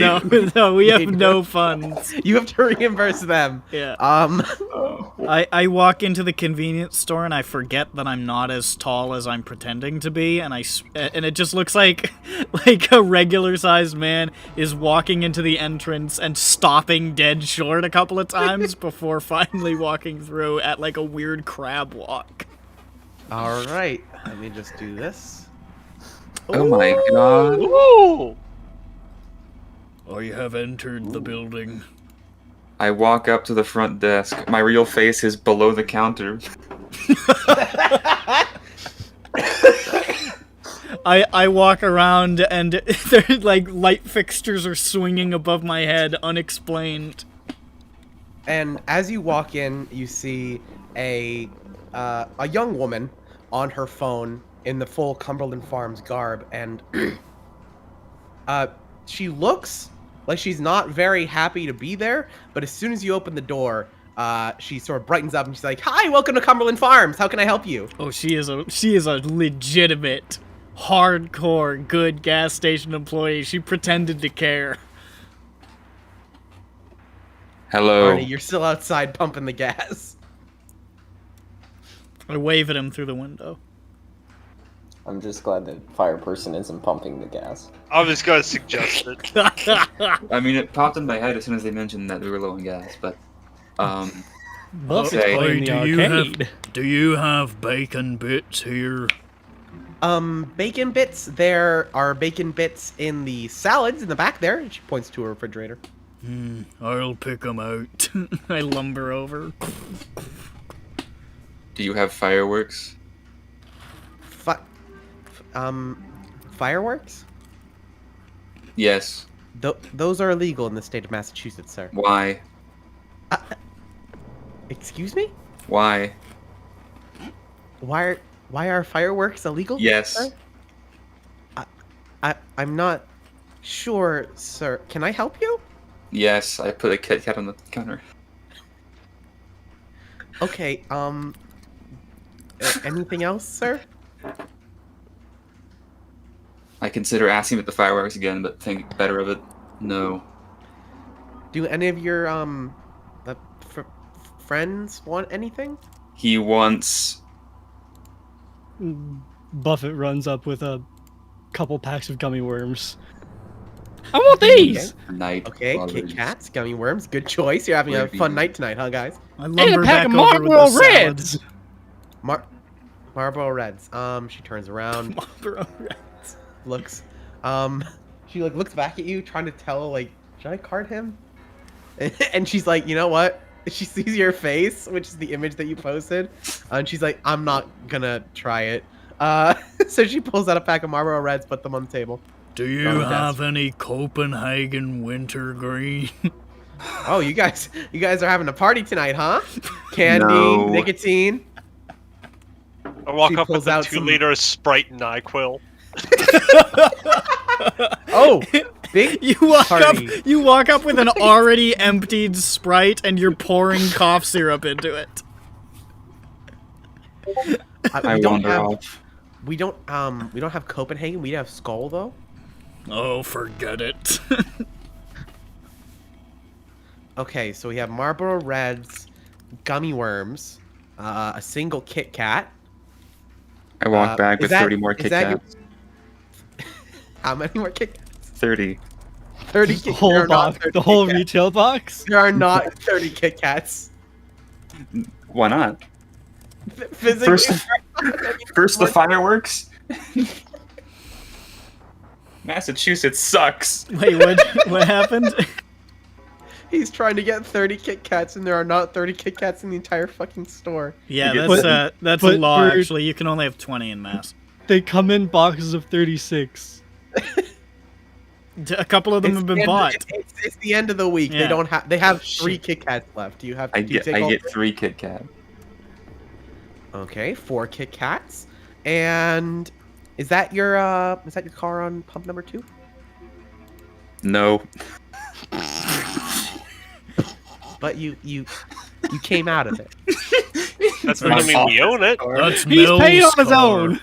No, we have They no funds. You have to reimburse them. Yeah. Oh. I walk into the convenience store and I forget that I'm not as tall as I'm pretending to be, and and it just looks like a regular sized man is walking into the entrance and stopping dead short a couple of times before finally walking through at like a weird crab walk. All right, let me just do this. oh my god. Ooh! I have entered the building. I walk up to the front desk. My real face is below the counter. I walk around and there like light fixtures are swinging above my head unexplained. And as you walk in, you see a young woman on her phone in the full Cumberland Farms garb, and she looks like she's not very happy to be there. But as soon as you open the door, she sort of brightens up and she's like, "Hi, welcome to Cumberland Farms. How can I help you?" Oh, she is a legitimate, hardcore, good gas station employee. She pretended to care. Hello. Arnie, you're still outside pumping the gas. I wave at him through the window. I'm just glad the fire person isn't pumping the gas. I was gonna suggest it. I mean, it popped in my head as soon as they mentioned that we were low on gas, but Buffett's Okay. playing the arcade. Do you have bacon bits here? Bacon bits. There are bacon bits in the salads in the back there. And she points to her refrigerator. I'll pick them out. I lumber over. do you have fireworks? Fireworks? Yes. Those are illegal in the state of Massachusetts, sir. Why? Excuse me? Why? Why are fireworks illegal? Yes. sir? I'm not sure, sir. Can I help you? Yes, I put a Kit Kat on the counter. Okay, anything else, sir? I consider asking about the fireworks again, but think better of it. No. Do any of your friends want anything? He wants... Buffett runs up with a couple packs of gummy worms. I want these! night. Okay, lovers. Kit Kats, gummy worms, good choice. You're having a fun night tonight, huh, guys? I And a lumber pack back of over with the Marlboro salads. Reds! Marlboro Reds. She turns around, Marlboro Reds. looks, she like looks back at you, trying to tell like should I card him? And she's like, you know what? She sees your face, which is the image that you posted, and she's like, I'm not gonna try it. So she pulls out a pack of Marlboro Reds, put them on the table. Do you On the have desk. any Copenhagen wintergreen? Oh, you guys are having a party tonight, huh? Candy, No. nicotine. I walk She up pulls with a out 2-liter Sprite and NyQuil. Oh, big party. You walk up with an already emptied Sprite and you're pouring cough syrup into it. I wander off. We don't have Copenhagen. We have Skull though. Oh, forget it. Okay, so we have Marlboro Reds, gummy worms, a single Kit Kat. I walk back is with that- 30 more is Kit that your- Kats. How many more Kit Kats? 30. 30 The Kit whole there are not box, 30 the whole Kit Kats. retail box. There are not 30 Kit Kats. Why not? Physically. First the fireworks. Massachusetts sucks. Wait, what happened? He's trying to get 30 Kit Kats, and there are not 30 Kit Kats in the entire fucking store. Yeah, You that's get a law Bird- actually. You can only have 20 in Mass. They come in boxes of 36. A couple of them have been bought. It's the end of the week. Yeah. They don't have. They have 3 Kit Kats left. Do you have? I do you get take all 3 Kit Kat. Okay, 4 Kit Kats. And is that your car on pump number 2? No. But you came out of it. That's not mean we own it. That's He's Mill's paid on his car. own.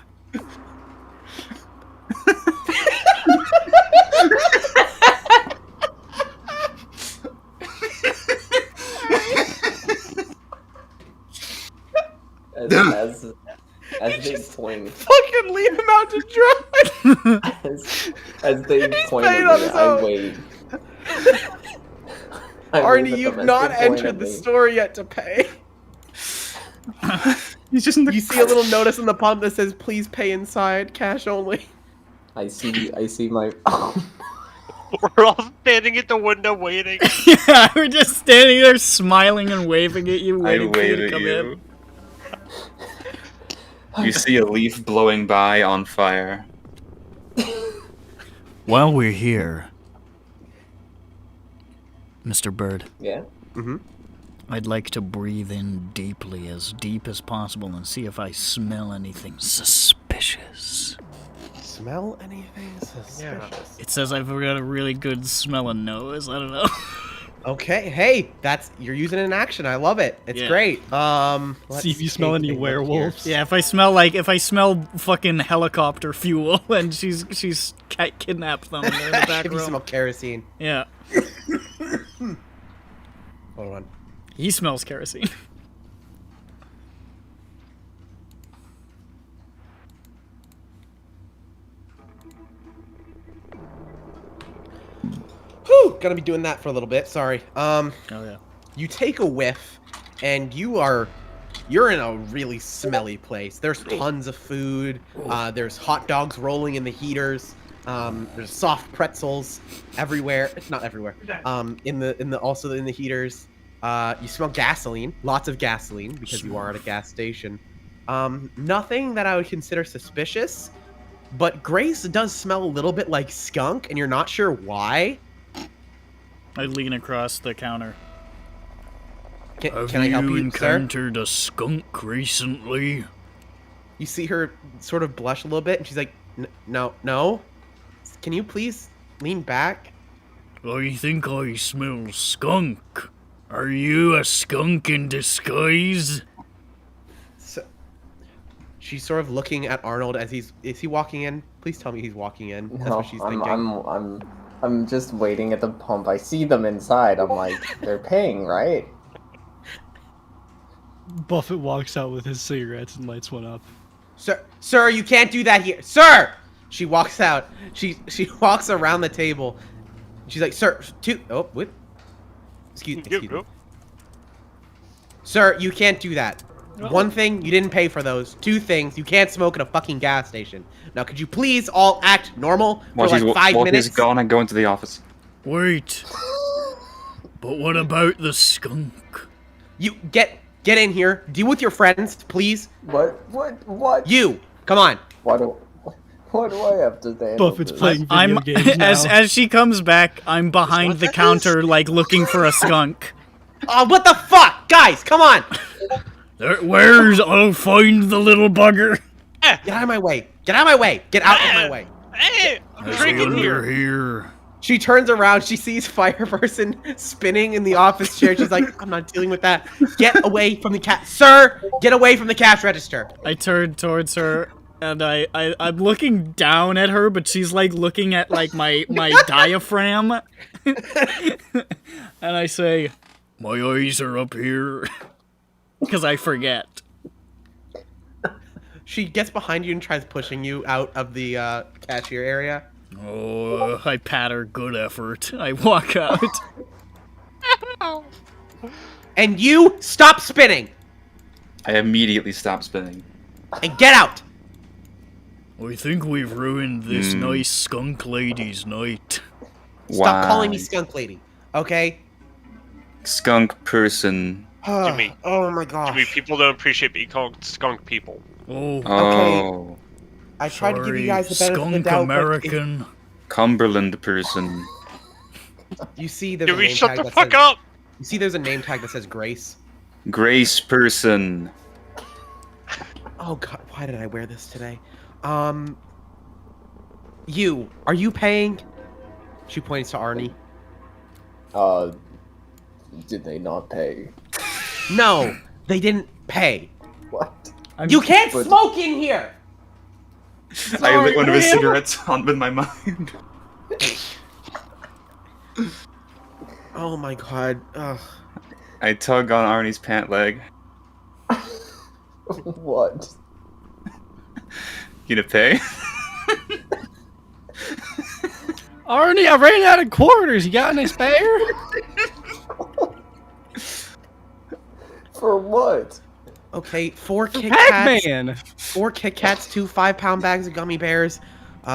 As they point, Fucking leave him out to dry. as they point paid at on me, his I own. wait. Arnie, you've not entered the store yet to pay. He's just in the You see a little notice on the pump that says, "Please pay inside, cash only." I see my. We're all standing at the window waiting. Yeah, we're just standing there smiling and waving at you, I waiting for you wait to at come you. in. You see a leaf blowing by on fire. While we're here, Mr. Bird, Yeah. I'd like to breathe in deeply, as deep as possible, and see if I smell anything suspicious. Smell anything suspicious? It says I've got a really good smelling nose. I don't know. Okay, hey, you're using it in action. I love it. It's Yeah. great. See if you smell any werewolves. Yeah, if I smell fucking helicopter fuel, and she's kidnapped them. And they're in the back If you room. smell kerosene. Yeah, Hold on. he smells kerosene. Whew, gonna be doing that for a little bit. Sorry. Oh yeah. You take a whiff, and you're in a really smelly place. There's tons of food. There's hot dogs rolling in the heaters. There's soft pretzels everywhere. Not everywhere. Also in the heaters. You smell gasoline. Lots of gasoline because you are at a gas station. Nothing that I would consider suspicious, but Grace does smell a little bit like skunk, and you're not sure why. I lean across the counter. Can Have I help you you, sir? encountered a skunk recently? You see her sort of blush a little bit, and she's like, no. Can you please lean back? I think I smell skunk. Are you a skunk in disguise? So, she's sort of looking at Arnold as is he walking in? Please tell me he's walking in. That's No, what she's thinking. I'm just waiting at the pump. I see them inside. I'm like, they're paying, right? Buffett walks out with his cigarettes and lights one up. Sir, you can't do that here. Sir! She walks out. She walks around the table. She's like, sir, what? Excuse me. Sir, you can't do that. One thing, you didn't pay for those. 2 things, you can't smoke at a fucking gas station. Now, could you please all act normal for like 5 While minutes? he's gone, I go into the office. Wait. But what about the skunk? You get in here. Deal with your friends, please. What? You, come on. Why do I have to stand? Buffett's playing video I'm games now. as she comes back, I'm behind the counter, like looking for a skunk. Oh, what the fuck, guys? Come on. Where's I'll find the little bugger. Get out of my way. Get out of my way. Get out of my way. Hey, I'm Is he drinking under here. here? She turns around. She sees fire person spinning in the office chair. She's like, I'm not dealing with that. Get away from the cat, sir. Get away from the cash register. I turn towards her and I'm looking down at her, but she's like looking at like my diaphragm. And I say, my eyes are up here. Because I forget. She gets behind you and tries pushing you out of the cashier area. Oh, I pat her. Good effort. I walk out. And you stop spinning I immediately stop spinning. and get out. I think we've ruined this nice skunk lady's night. Stop calling me Why? skunk lady, okay? Skunk person. Jimmy. Oh my gosh. Jimmy, people don't appreciate being called skunk people. Oh, Oh. I tried to give you sorry, guys the benefit of the skunk doubt, but American. Cumberland person. you see there's a Jimmy, name shut tag the that fuck says, up! You see there's a name tag that says Grace. Grace person. Oh god, why did I wear this today? Are you paying? She points to Arnie. Did they not pay? No, they didn't pay. What? You can't But- smoke in here! I lit one of his ma'am. cigarettes on with my mind. Oh my god. Ugh. I tug on Arnie's pant leg. What? You gonna pay? Arnie, I ran out of quarters. You got any spare? For what? Okay, 4 Kit Kats. Pac-Man. 4 Kit Kats, 2 5-pound bags of gummy bears,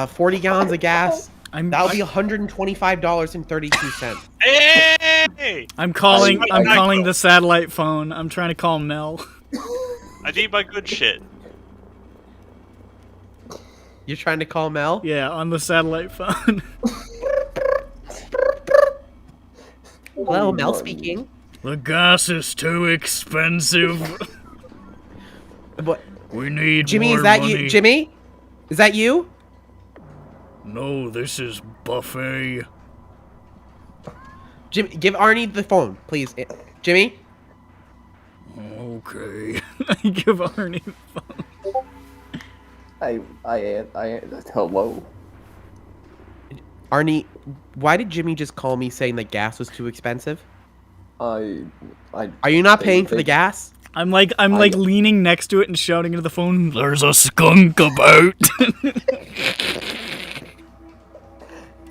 40 gallons of gas. That'll be $125.32. Hey! I'm calling I- the satellite phone. I'm trying to call Mel. I need my good shit. You're trying to call Mel? Yeah, on the satellite phone. Hello, Mel speaking. The gas is too expensive. What? We need Jimmy, more is that money. you? Jimmy? Is that you? No, this is Buffet. Jimmy, give Arnie the phone, please. Jimmy? Okay. I give Arnie the phone. Hello. Arnie, why did Jimmy just call me saying that gas was too expensive? Are you not paying for the gas? I'm like leaning next to it and shouting into the phone, "There's a skunk about."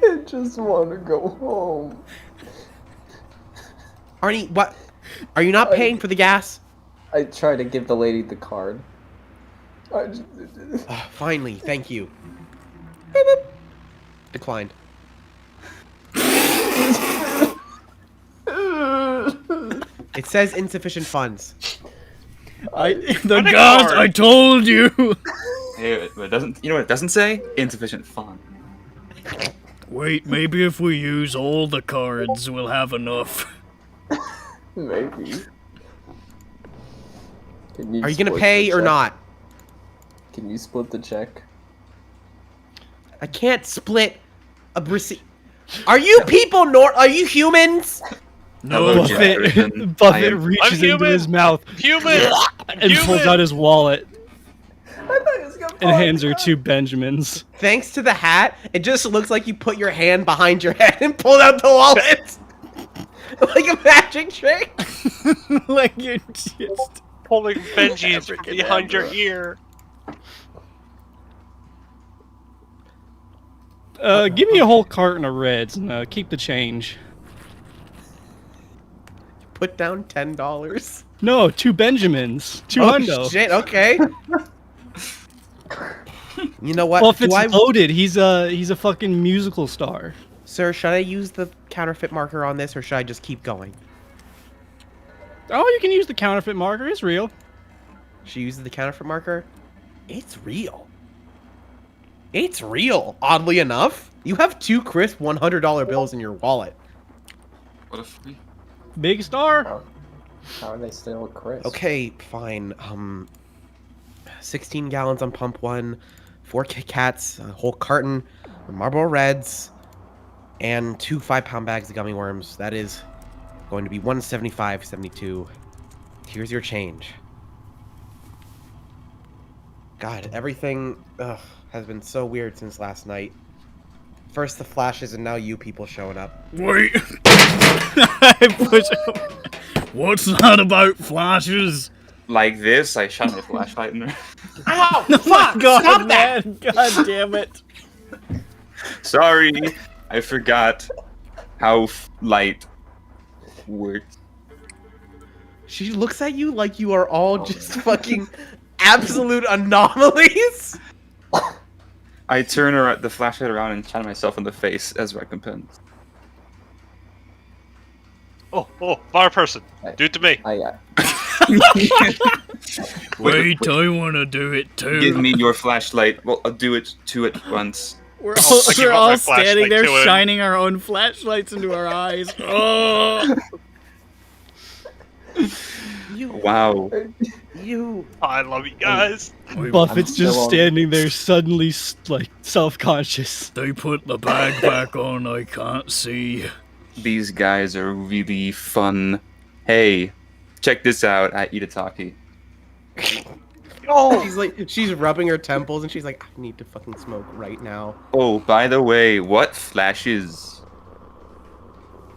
I just want to go home. Arnie, what? Are you not paying for the gas? I try to give the lady the card. Finally, thank you. Declined. It says insufficient funds. The gods, I told you. Hey, it doesn't. You know what it doesn't say? Insufficient fun. Wait, maybe if we use all the cards, we'll have enough. Maybe. Are you gonna pay or not? Can you split the check? I can't split a receipt. Are you people Are you humans? No, Hello, Buffett, Jefferson. Buffett I'm reaches into human. his mouth Human! and pulls out his wallet I thought he was gonna and hands her 2 Benjamins. Thanks to the hat, it just looks like you put your hand behind your head and pulled out the wallet. Like a magic trick. like you're just. Pulling Benji's from Abracadabra. behind your ear. Give me a whole carton of Reds and keep the change. Put down $10. No, 2 Benjamins. 2 Oh hundo. shit, okay. You know what? Buffett's Do I- loaded. He's a fucking musical star. Sir, should I use the counterfeit marker on this, or should I just keep going? Oh, you can use the counterfeit marker. It's real. She uses the counterfeit marker. It's real. It's real. Oddly enough, you have 2 crisp $100 bills in your wallet. What a freak. Big star. How are they still crisp? Okay, fine. 16 gallons on pump 1, 4 Kit Kats, a whole carton of Marlboro Reds, and 2 5-pound bags of gummy worms. That is going to be $175.72. Here's your change. God, everything has been so weird since last night. First the flashes, and now you people showing up. Wait. I push. What's that about flashes? Like this, I shine my flashlight in her. Ow! Oh my god, Stop that! man! God damn it! Sorry, I forgot how light works. She looks at you like you are all just fucking absolute anomalies. I turn the flashlight around and shine myself in the face as recompense. Oh, fire person. Do it to me. Wait, I wanna do it too. Give me your flashlight. Well, I'll do it two at once. We're I all, give we're up all my standing flashlight there to him. shining our own flashlights into our eyes. Oh! Wow. I love you guys. Buffett's I'm just still on- standing there, suddenly like self-conscious. They put the bag back on, I can't see. These guys are really fun. Hey, check this out at Itataki. Oh, she's rubbing her temples, and she's like, I need to fucking smoke right now. Oh, by the way, what flashes?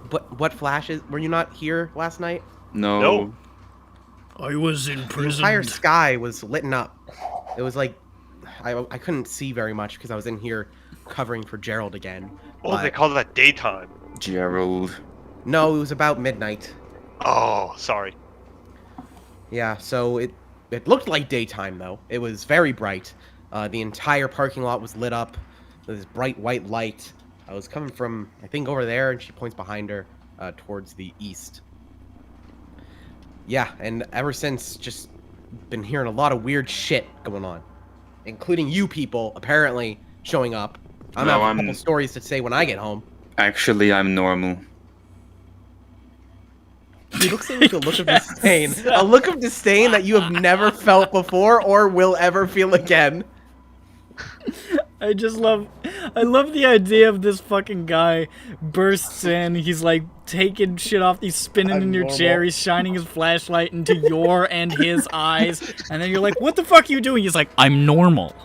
But what flashes? Were you not here last night? No. No. I was The entire imprisoned. sky was lit up. It was like I couldn't see very much because I was in here covering for Gerald again. Oh, they but- call that daytime. Gerald. No, it was about midnight. Oh, sorry. Yeah, so it looked like daytime though. It was very bright. The entire parking lot was lit up with this bright white light. I was coming from, I think, over there, and she points behind her towards the east. Yeah, and ever since, just been hearing a lot of weird shit going on, including you people apparently showing up. I'm No, gonna have a I'm- couple stories to say when I get home. Actually, I'm normal. He looks at me with a look of disdain. A look of disdain that you have never felt before or will ever feel again. I love the idea of this fucking guy bursts in, he's like taking shit off, he's spinning I'm in your normal. chair, he's shining his flashlight into your and his eyes, and then you're like, what the fuck are you doing? He's like, I'm normal.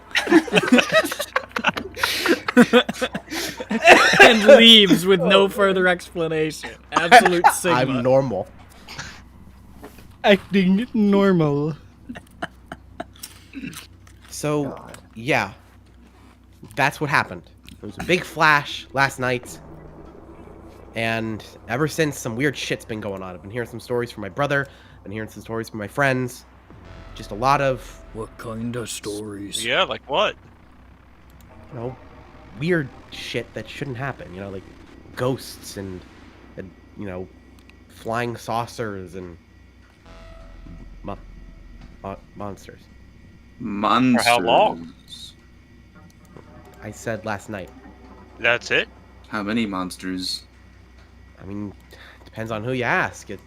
And leaves with no further explanation. Absolute Sigma. I'm normal. Acting normal. So, God. yeah. That's what happened. There was a big flash last night. And ever since, some weird shit's been going on. I've been hearing some stories from my brother. Been hearing some stories from my friends. Just a lot of, What kind of stories? Yeah, like what? you know, weird shit that shouldn't happen. You know, like ghosts and you know, flying saucers and monsters. Monsters. For how long? I said last night. That's it? How many monsters? I mean, depends on who you ask. It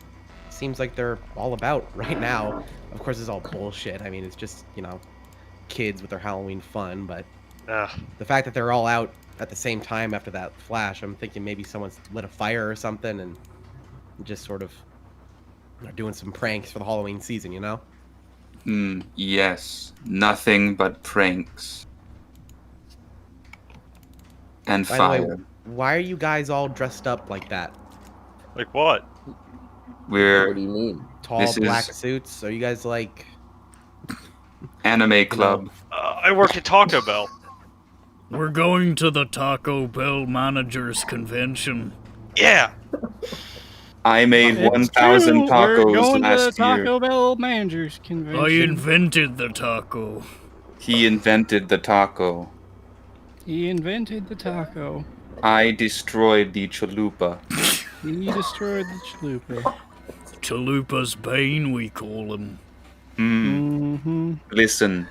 seems like they're all about right now. Of course, it's all bullshit. I mean, it's just, you know, kids with their Halloween fun. But the fact that they're all out at the same time after that flash, I'm thinking maybe someone's lit a fire or something and just sort of are doing some pranks for the Halloween season, you know? Yes. Nothing but pranks. And By fire. the way, why are you guys all dressed up like that? Like what? What We're do you mean? Tall This black is- suits? Are you guys like... anime club. I work at Taco Bell. We're going to the Taco Bell Managers Convention. Yeah. I made It's 1,000 true, we're tacos going to the last year. Taco Bell Managers Convention. I invented the taco. He invented the taco. He invented the taco. I destroyed the chalupa. He destroyed the chalupa. Chalupa's Bane, we call him. Mm-hmm. Listen,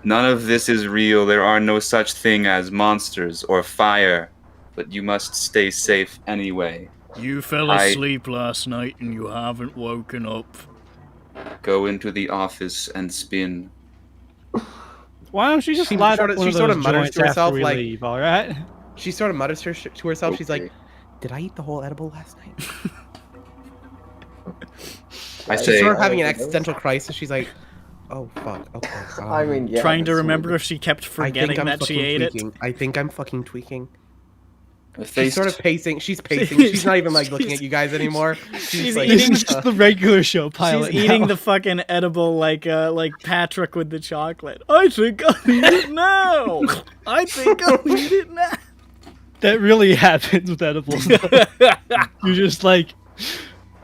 none of this is real. There are no such thing as monsters or fire, but you must stay safe anyway. You fell asleep last night and you haven't woken up. Go into the office and spin. Why don't you just She light sort up of- one she of sort those of mutters joints to herself, after we like- leave, all right? She sort of mutters to herself. She's like, Okay. "Did I eat the whole edible last night?" I She's say, sort of having an existential crisis. She's like, "Oh fuck, okay." I mean, yeah. Trying to that's remember weird. if she kept I think forgetting I'm that she fucking ate it. tweaking. I think I'm fucking tweaking. I She's faced, sort of pacing. She's pacing. She's not even like looking at you guys anymore. She's like, This eating- is just the regular show pilot. She's eating now. the fucking edible like Patrick with the chocolate. I think I'll eat it now. I think I'll eat it now. That really happens with edibles. You're just like,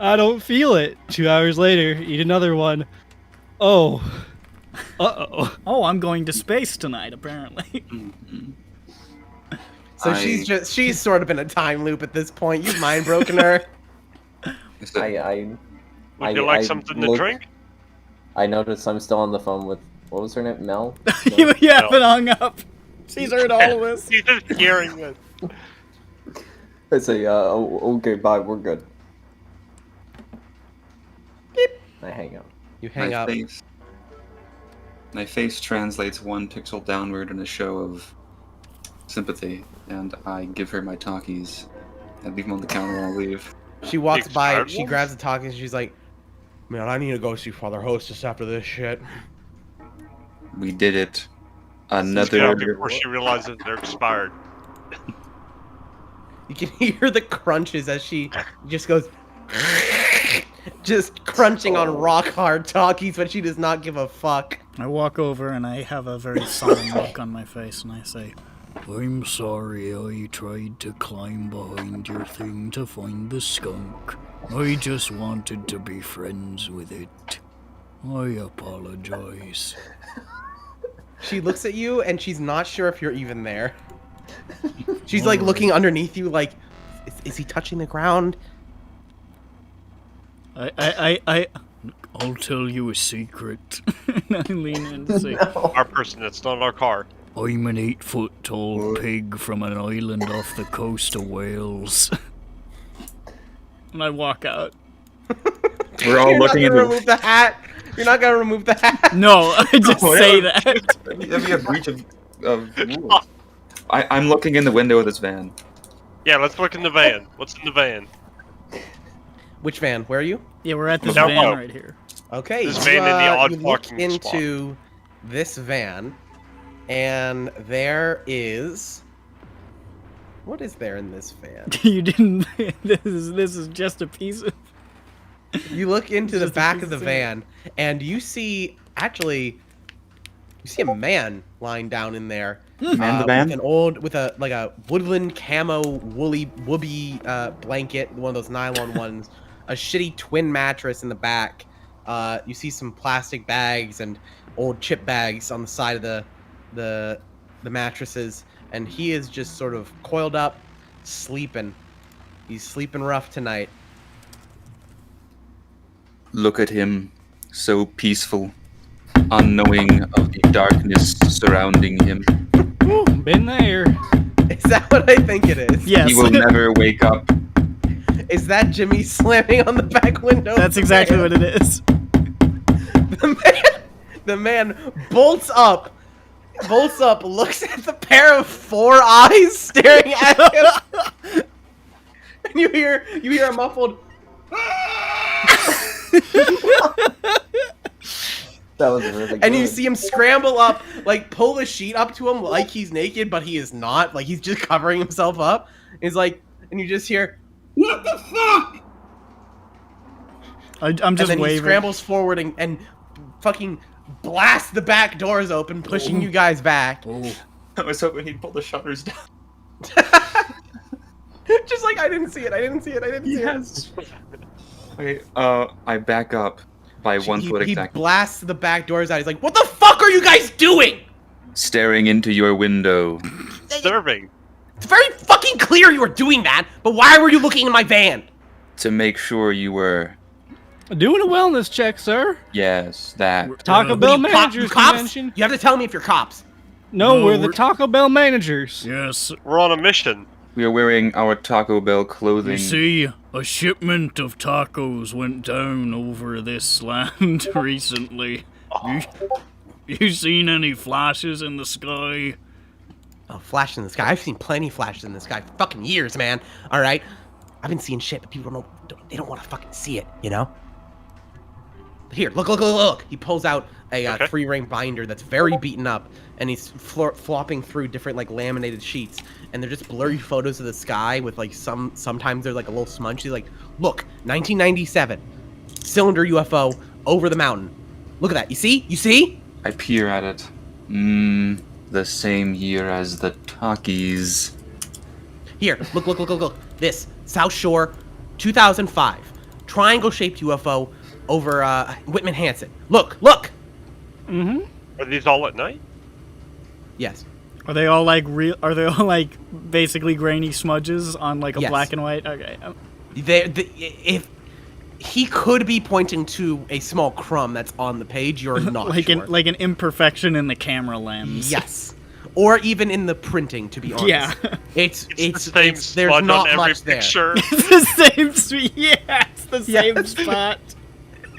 I don't feel it. 2 hours later, eat another one. Oh. Uh-oh. Oh, I'm going to space tonight, apparently. So she's sort of in a time loop at this point. You've mind broken her. I Would you like something to looked- drink? I noticed I'm still on the phone with, what was her name? Mel? you haven't hung up. She's heard all of this. He's just hearing this. I say, okay, bye, we're good. Beep. I hang up. You hang up. My face translates one pixel downward in a show of sympathy, and I give her my talkies. I leave them on the counter and I leave. She walks by. Expired She ones? grabs the talkie and she's like, "Man, I need to go see Father Hostess after this shit." We did it. Yeah, Another. before she realizes they're expired. You can hear the crunches as she just goes, just crunching on rock hard talkies, but she does not give a fuck. I walk over and I have a very solemn look on my face and I say, I'm sorry I tried to climb behind your thing to find the skunk. I just wanted to be friends with it. I apologize. She looks at you and she's not sure if you're even there. She's like looking underneath you like, is he touching the ground? I'll tell you a secret. And I lean in and say, Our person that's not our car. I'm an 8-foot-tall pig from an island off the coast of Wales. And I walk out. We're all You're not looking gonna into. remove the hat. You're not gonna remove the hat. No, I just Oh, say yeah. that. That'd be a breach of rules. I'm looking in the window of this van. Yeah, let's look in the van. What's in the van? Which van? Where are you? Yeah, we're at this Down van low. right here. Okay, This van in the odd you look parking into this van, and there is. What is there in this van? You didn't. This is just a piece of. You look into the Just a back piece of the of van, and you see you see a man lying down in there. Man the van? With an old, with a woodland camo woolly blanket, one of those nylon ones, a shitty twin mattress in the back. You see some plastic bags and old chip bags on the side of the mattresses, and he is just sort of coiled up, sleeping. He's sleeping rough tonight. Look at him, so peaceful, unknowing of the darkness surrounding him. Ooh, been there. Is that what I think it is? Yes. He will never wake up. Is that Jimmy slamming on the back window? That's exactly what it is. The man bolts up, looks at the pair of 4 eyes staring at him, and you hear a muffled. That was really good. And you see him scramble up, like pull the sheet up to him like he's naked, but he is not. Like he's just covering himself up. He's like, and you just hear, "What the fuck?" I'm And just then he waving. scrambles forward and fucking blasts the back doors open, pushing you guys back. Oh. I was hoping he'd pull the shutters down. Just like I didn't see it. Yes. Okay, I back up by 1 foot He exactly, blasts the back doors out. He's like, "What the fuck are you guys doing?" staring into your window. Serving. It's very fucking clear you were doing that, but why were you looking in my van? To make sure you were. Doing a wellness check, sir. Yes, that. Taco Bell You managers cops? convention. You have to tell me if you're cops. No, No, we're the we're- Taco Bell managers. Yes. We're on a mission. We are wearing our Taco Bell clothing. You see, a shipment of tacos went down over this land recently. You seen any flashes in the sky? Oh, flash in the sky. I've seen plenty of flashes in the sky for fucking years, man. All right? I've been seeing shit, but people they don't want to fucking see it, you know? Here, look. He pulls out a Okay. 3-ring binder that's very beaten up, and he's flopping through different, like, laminated sheets, and they're just blurry photos of the sky with, like, sometimes they're, like, a little smudgy. Like, look, 1997, cylinder UFO over the mountain. Look at that. You see? You see? I peer at it. The same year as the Takis. Here, look. This, South Shore, 2005. Triangle-shaped UFO over Whitman Hanson. Look! Are these all at night? Yes. Are they all like real? Are they all like basically grainy smudges on like a Yes. black and white? Okay. If he could be pointing to a small crumb that's on the page, you're not like sure. an imperfection in the camera lens. Yes. Or even in the printing, to be honest. Yeah. It's the same there's smudge not on every much there. picture. It's the same. Yeah, it's the same Yes. spot.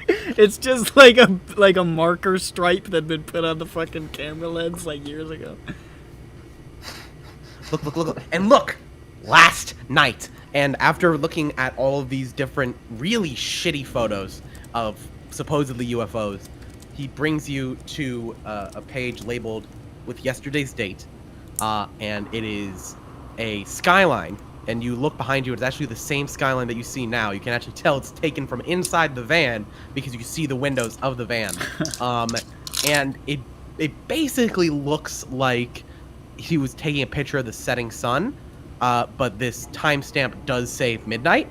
It's just like a marker stripe that'd been put on the fucking camera lens like years ago. Look. And look! Last night. And after looking at all of these different really shitty photos of supposedly UFOs, he brings you to a page labeled with yesterday's date. And it is a skyline. And you look behind you, it's actually the same skyline that you see now. You can actually tell it's taken from inside the van because you can see the windows of the van. And it basically looks like he was taking a picture of the setting sun, but this timestamp does say midnight.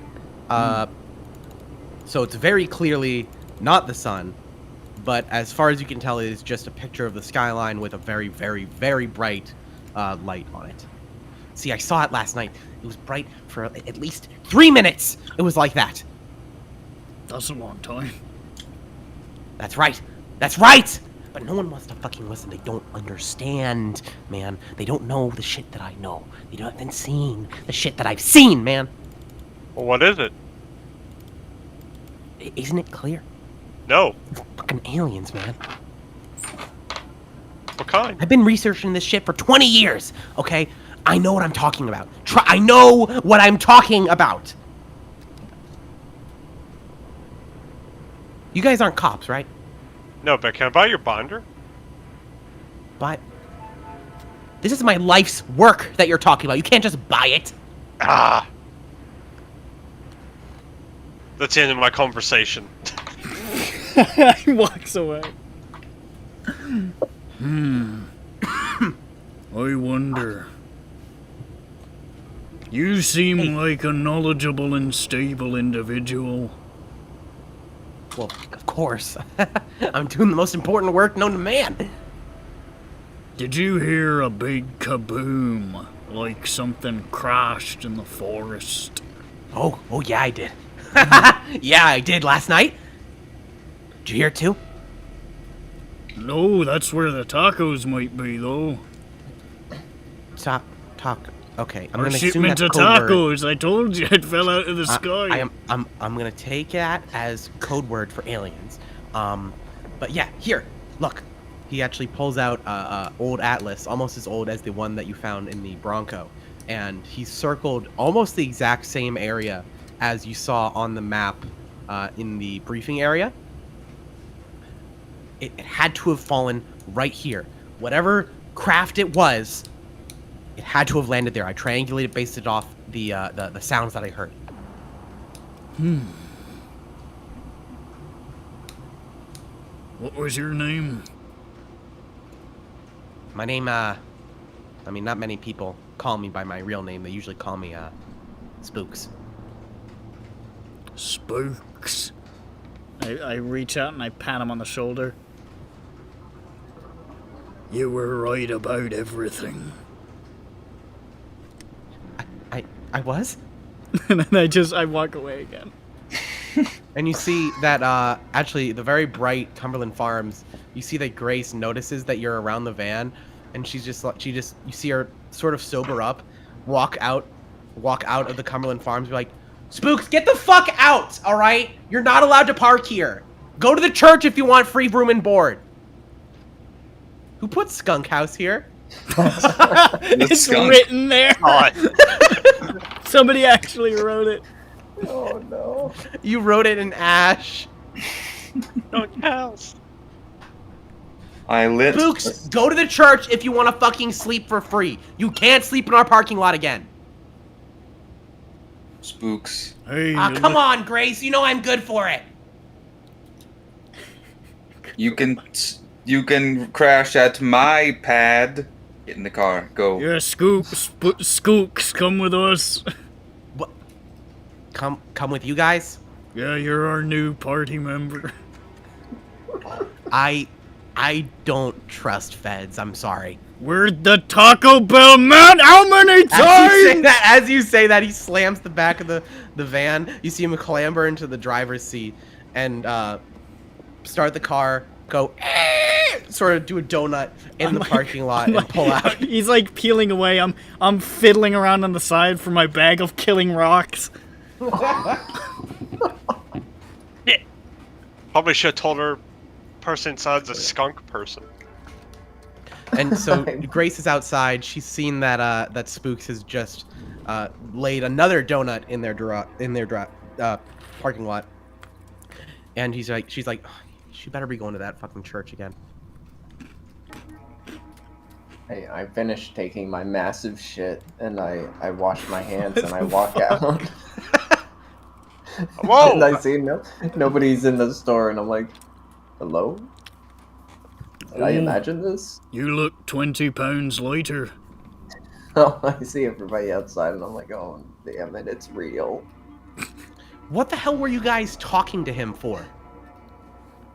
So it's very clearly not the sun, but as far as you can tell, it is just a picture of the skyline with a very, very, very bright light on it. See, I saw it last night. It was bright for at least 3 minutes. It was like that. That's a long time. That's right. That's right! But no one wants to fucking listen. They don't understand, man. They don't know the shit that I know. They haven't seen the shit that I've seen, man. Well, what is it? Isn't it clear? No. Fucking aliens, man. What kind? I've been researching this shit for 20 years, okay? I know what I'm talking about. I know what I'm talking about. You guys aren't cops, right? No, but can I buy your binder? But this is my life's work that you're talking about. You can't just buy it. Ah. That's the end of my conversation. He walks away. I wonder. You seem like a knowledgeable and stable individual. Well, of course. I'm doing the most important work known to man. Did you hear a big kaboom? Like something crashed in the forest? Oh yeah, I did. Yeah, I did last night. Did you hear it too? No, that's where the tacos might be, though. Talk. Okay, I'm Our gonna assume shipment that's of code word. tacos. I told you it fell out of the sky. I'm gonna take that as code word for aliens. But yeah, here, look. He actually pulls out old atlas, almost as old as the one that you found in the Bronco, and he circled almost the exact same area as you saw on the map in the briefing area. It had to have fallen right here. Whatever craft it was, it had to have landed there. I triangulated based it off the sounds that I heard. What was your name? My name, I mean, not many people call me by my real name. They usually call me, Spooks. Spooks. I reach out and I pat him on the shoulder. You were right about everything. I was? And then I walk away again. And you see that, actually, the very bright Cumberland Farms, you see that Grace notices that you're around the van, and you see her sort of sober up, walk out of the Cumberland Farms, be like, Spooks, get the fuck out, alright? You're not allowed to park here. Go to the church if you want free room and board. Who put Skunk House here? It's skunk. written there. God. Somebody actually wrote it. Oh no. You wrote it in ash. Skunk House. I lit. Spooks, go to the church if you want to fucking sleep for free. You can't sleep in our parking lot again. Spooks. Hey, Come on, Grace. You know I'm good for it. You can crash at my pad. Get in the car. Go. Yeah, Skooks, come with us. What? Come with you guys? Yeah, you're our new party member. I don't trust feds. I'm sorry. We're the Taco Bell man. How many times? As you say that, he slams the back of the van. You see him clamber into the driver's seat and start the car, go sort of do a donut in the parking lot and pull out. He's like peeling away. I'm fiddling around on the side for my bag of killing rocks. Yeah. Probably should have told her person inside's a skunk person. And so Grace is outside. She's seen that that Spooks has just laid another donut in their parking lot. And she's like, oh, she better be going to that fucking church again. Hey, I finished taking my massive shit, and I wash my hands, and I walk out. Whoa! And I see nobody's in the store, and I'm like, hello? Did I imagine this? You look 20 pounds lighter. Oh, I see everybody outside, and I'm like, oh, damn it, it's real. What the hell were you guys talking to him for?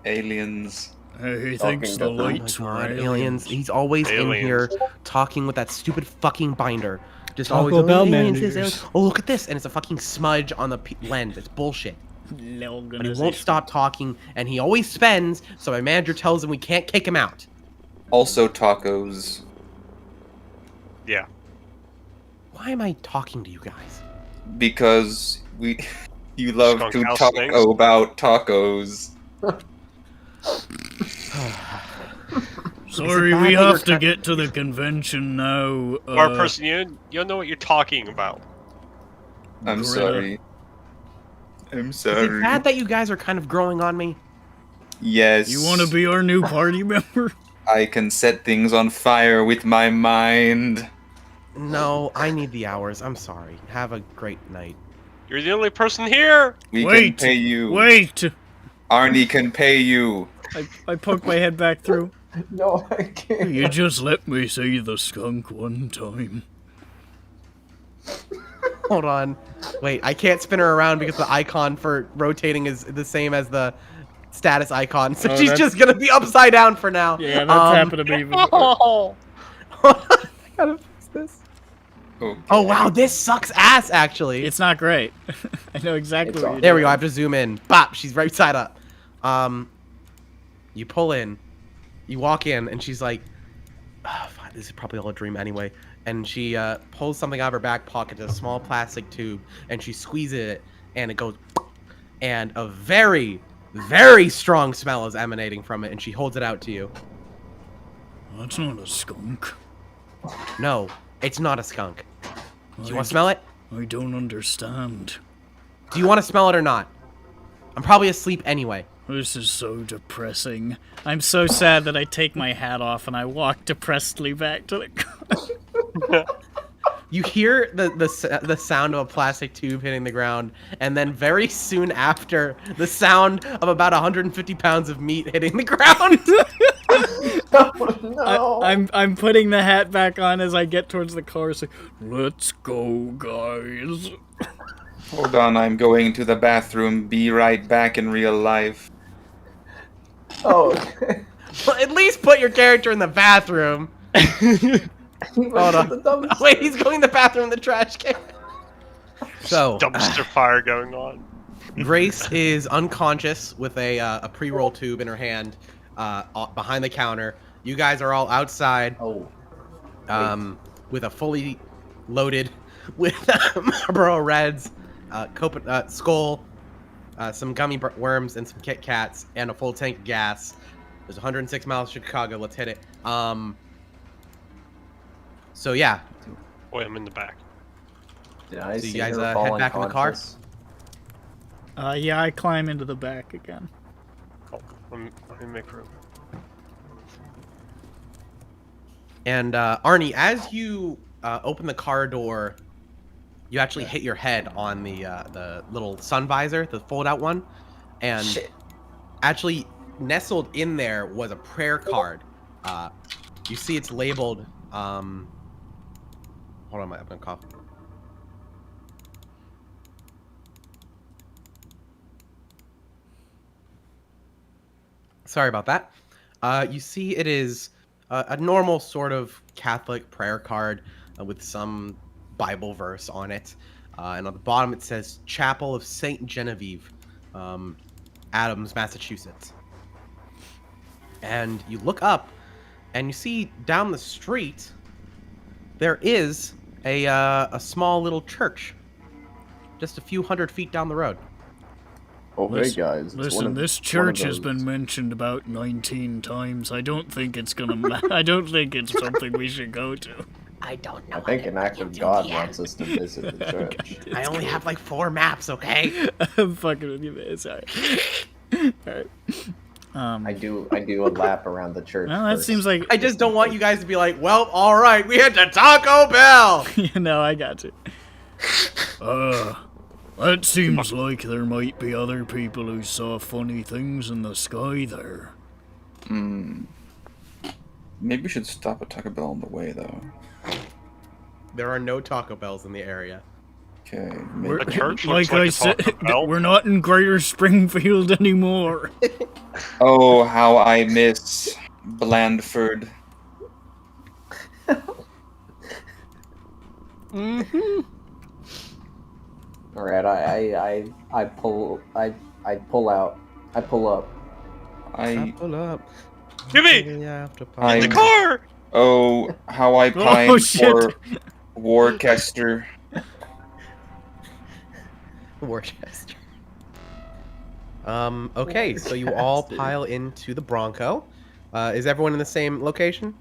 Aliens. He thinks the to them. lights were aliens. He's always in here talking with that stupid fucking binder. Just Taco always, Bell aliens, managers. aliens. Oh, look at this. And it's a fucking smudge on the lens. It's bullshit. But he won't stop talking, and he always spends, so my manager tells him we can't kick him out. Also tacos. Yeah. Why am I talking to you guys? Because you love Skunk to house talk things. about tacos. Sorry, we have to get to the convention now. Or person, you don't know what you're talking about. I'm Greta. sorry. I'm Is it sorry. bad that you guys are kind of growing on me? Yes. You want to be our new party member? I can set things on fire with my mind. No, I need the hours. I'm sorry. Have a great night. You're the only person here. We Wait, can pay you. Wait! Arnie can pay you. I poke my head back through. No, I can't. You just let me see the skunk one time. Hold on. Wait, I can't spin her around because the icon for rotating is the same as the status icon. So Oh, she's that's- just gonna be upside down for now. Yeah, that's happened to me before. I gotta fix this. Okay. Oh wow, this sucks ass actually. It's not great. I know exactly It's what all- you're There we doing. go. I have to zoom in. Bop. She's right side up. You pull in. You walk in, and she's like, oh, fuck, "This is probably all a dream anyway." And she pulls something out of her back pocket, a small plastic tube, and she squeezes it, and it goes, and a very, very strong smell is emanating from it, and she holds it out to you. That's not a skunk. No, it's not a skunk. Do you want to smell it? I don't understand. Do you want to smell it or not? I'm probably asleep anyway. This is so depressing. I'm so sad that I take my hat off and I walk depressedly back to the car. You hear the sound of a plastic tube hitting the ground, and then very soon after, the sound of about 150 pounds of meat hitting the ground. Oh, no. I'm putting the hat back on as I get towards the car. So, let's go, guys. Hold on, I'm going to the bathroom. Be right back in real life. Oh, okay. Well, at least put your character in the bathroom. He went Hold to on. the dumpster. Wait, he's going to the bathroom in the trash can. So Dumpster fire going on. Grace is unconscious with a pre-roll tube in her hand, behind the counter. You guys are all outside, Oh. with a fully loaded with Marlboro Reds, Skull, some gummy worms, and some Kit Kats, and a full tank of gas. There's 106 miles to Chicago. Let's hit it. So yeah, Boy, I'm in the back. Did I So you see guys, her head fall back in the car? unconscious? Yeah, I climb into the back again. Oh, let me make room. and Arnie, as you open the car door, you actually hit your head on the little sun visor, the fold-out one, and Shit. actually nestled in there was a prayer card. You see it's labeled. Hold on, I'm gonna cough. Sorry about that. You see it is a normal sort of Catholic prayer card with some Bible verse on it. And on the bottom it says Chapel of St. Genevieve, Adams, Massachusetts. And you look up and you see down the street there is a small little church just a few hundred feet down the road. Oh, hey Listen- guys. it's one Listen, of- this one of church has been those- mentioned about 19 times. I don't think it's gonna. I don't think it's something we should go to. I don't know. I think an act of God wants us to visit the church. I only have like 4 maps, okay? I'm fucking with you, man. Sorry. Alright. I do a lap around the church. Well, that first. seems like. I just don't want you guys to be like, well, all right, we had to Taco Bell. You know, I got you. That seems like there might be other people who saw funny things in the sky there. Maybe we should stop at Taco Bell on the way, though. There are no Taco Bells in the area. Okay. We're, A church like looks like I a said, Taco Bell. we're not in Greater Springfield anymore. Oh, how I miss Blandford. All right, I pull out. I pull up. I Pull up. Jimmy! In I- The car! oh how I pine Oh, shit. for Worcester. Worcester. Okay, so you all pile into the Bronco. Is everyone in the same location?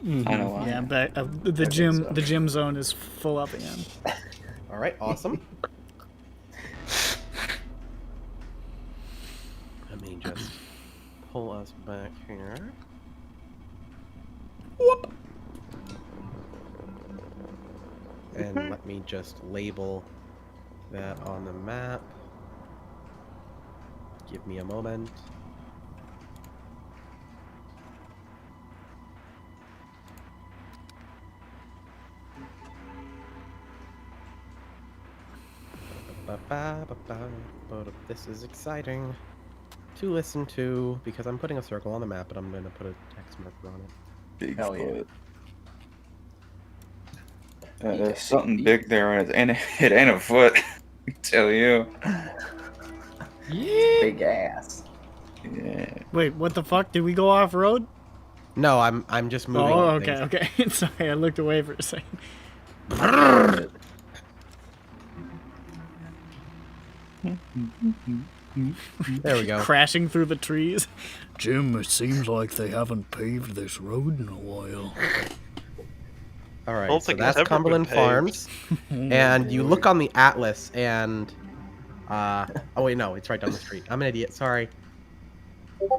I know why. Yeah, but the gym zone is full up again. All right, awesome. Let me just pull us back here. Whoop. And let me just label that on the map. Give me a moment. This is exciting to listen to because I'm putting a circle on the map, but I'm going to put a text marker on it. Bigfoot. Hell yeah. There's something big there, and it ain't a foot. I tell you. Big ass. Yeah. Wait, what the fuck? Did we go off road? No, I'm just moving. Oh, okay, things. okay. Sorry, I looked away for a second. There we go. Crashing through the trees. Jim, it seems like they haven't paved this road in a while. All I right, don't so think it's that's ever been Cumberland paved. Farms, and you look on the atlas, and oh wait, no, it's right down the street. I'm an idiot. Sorry.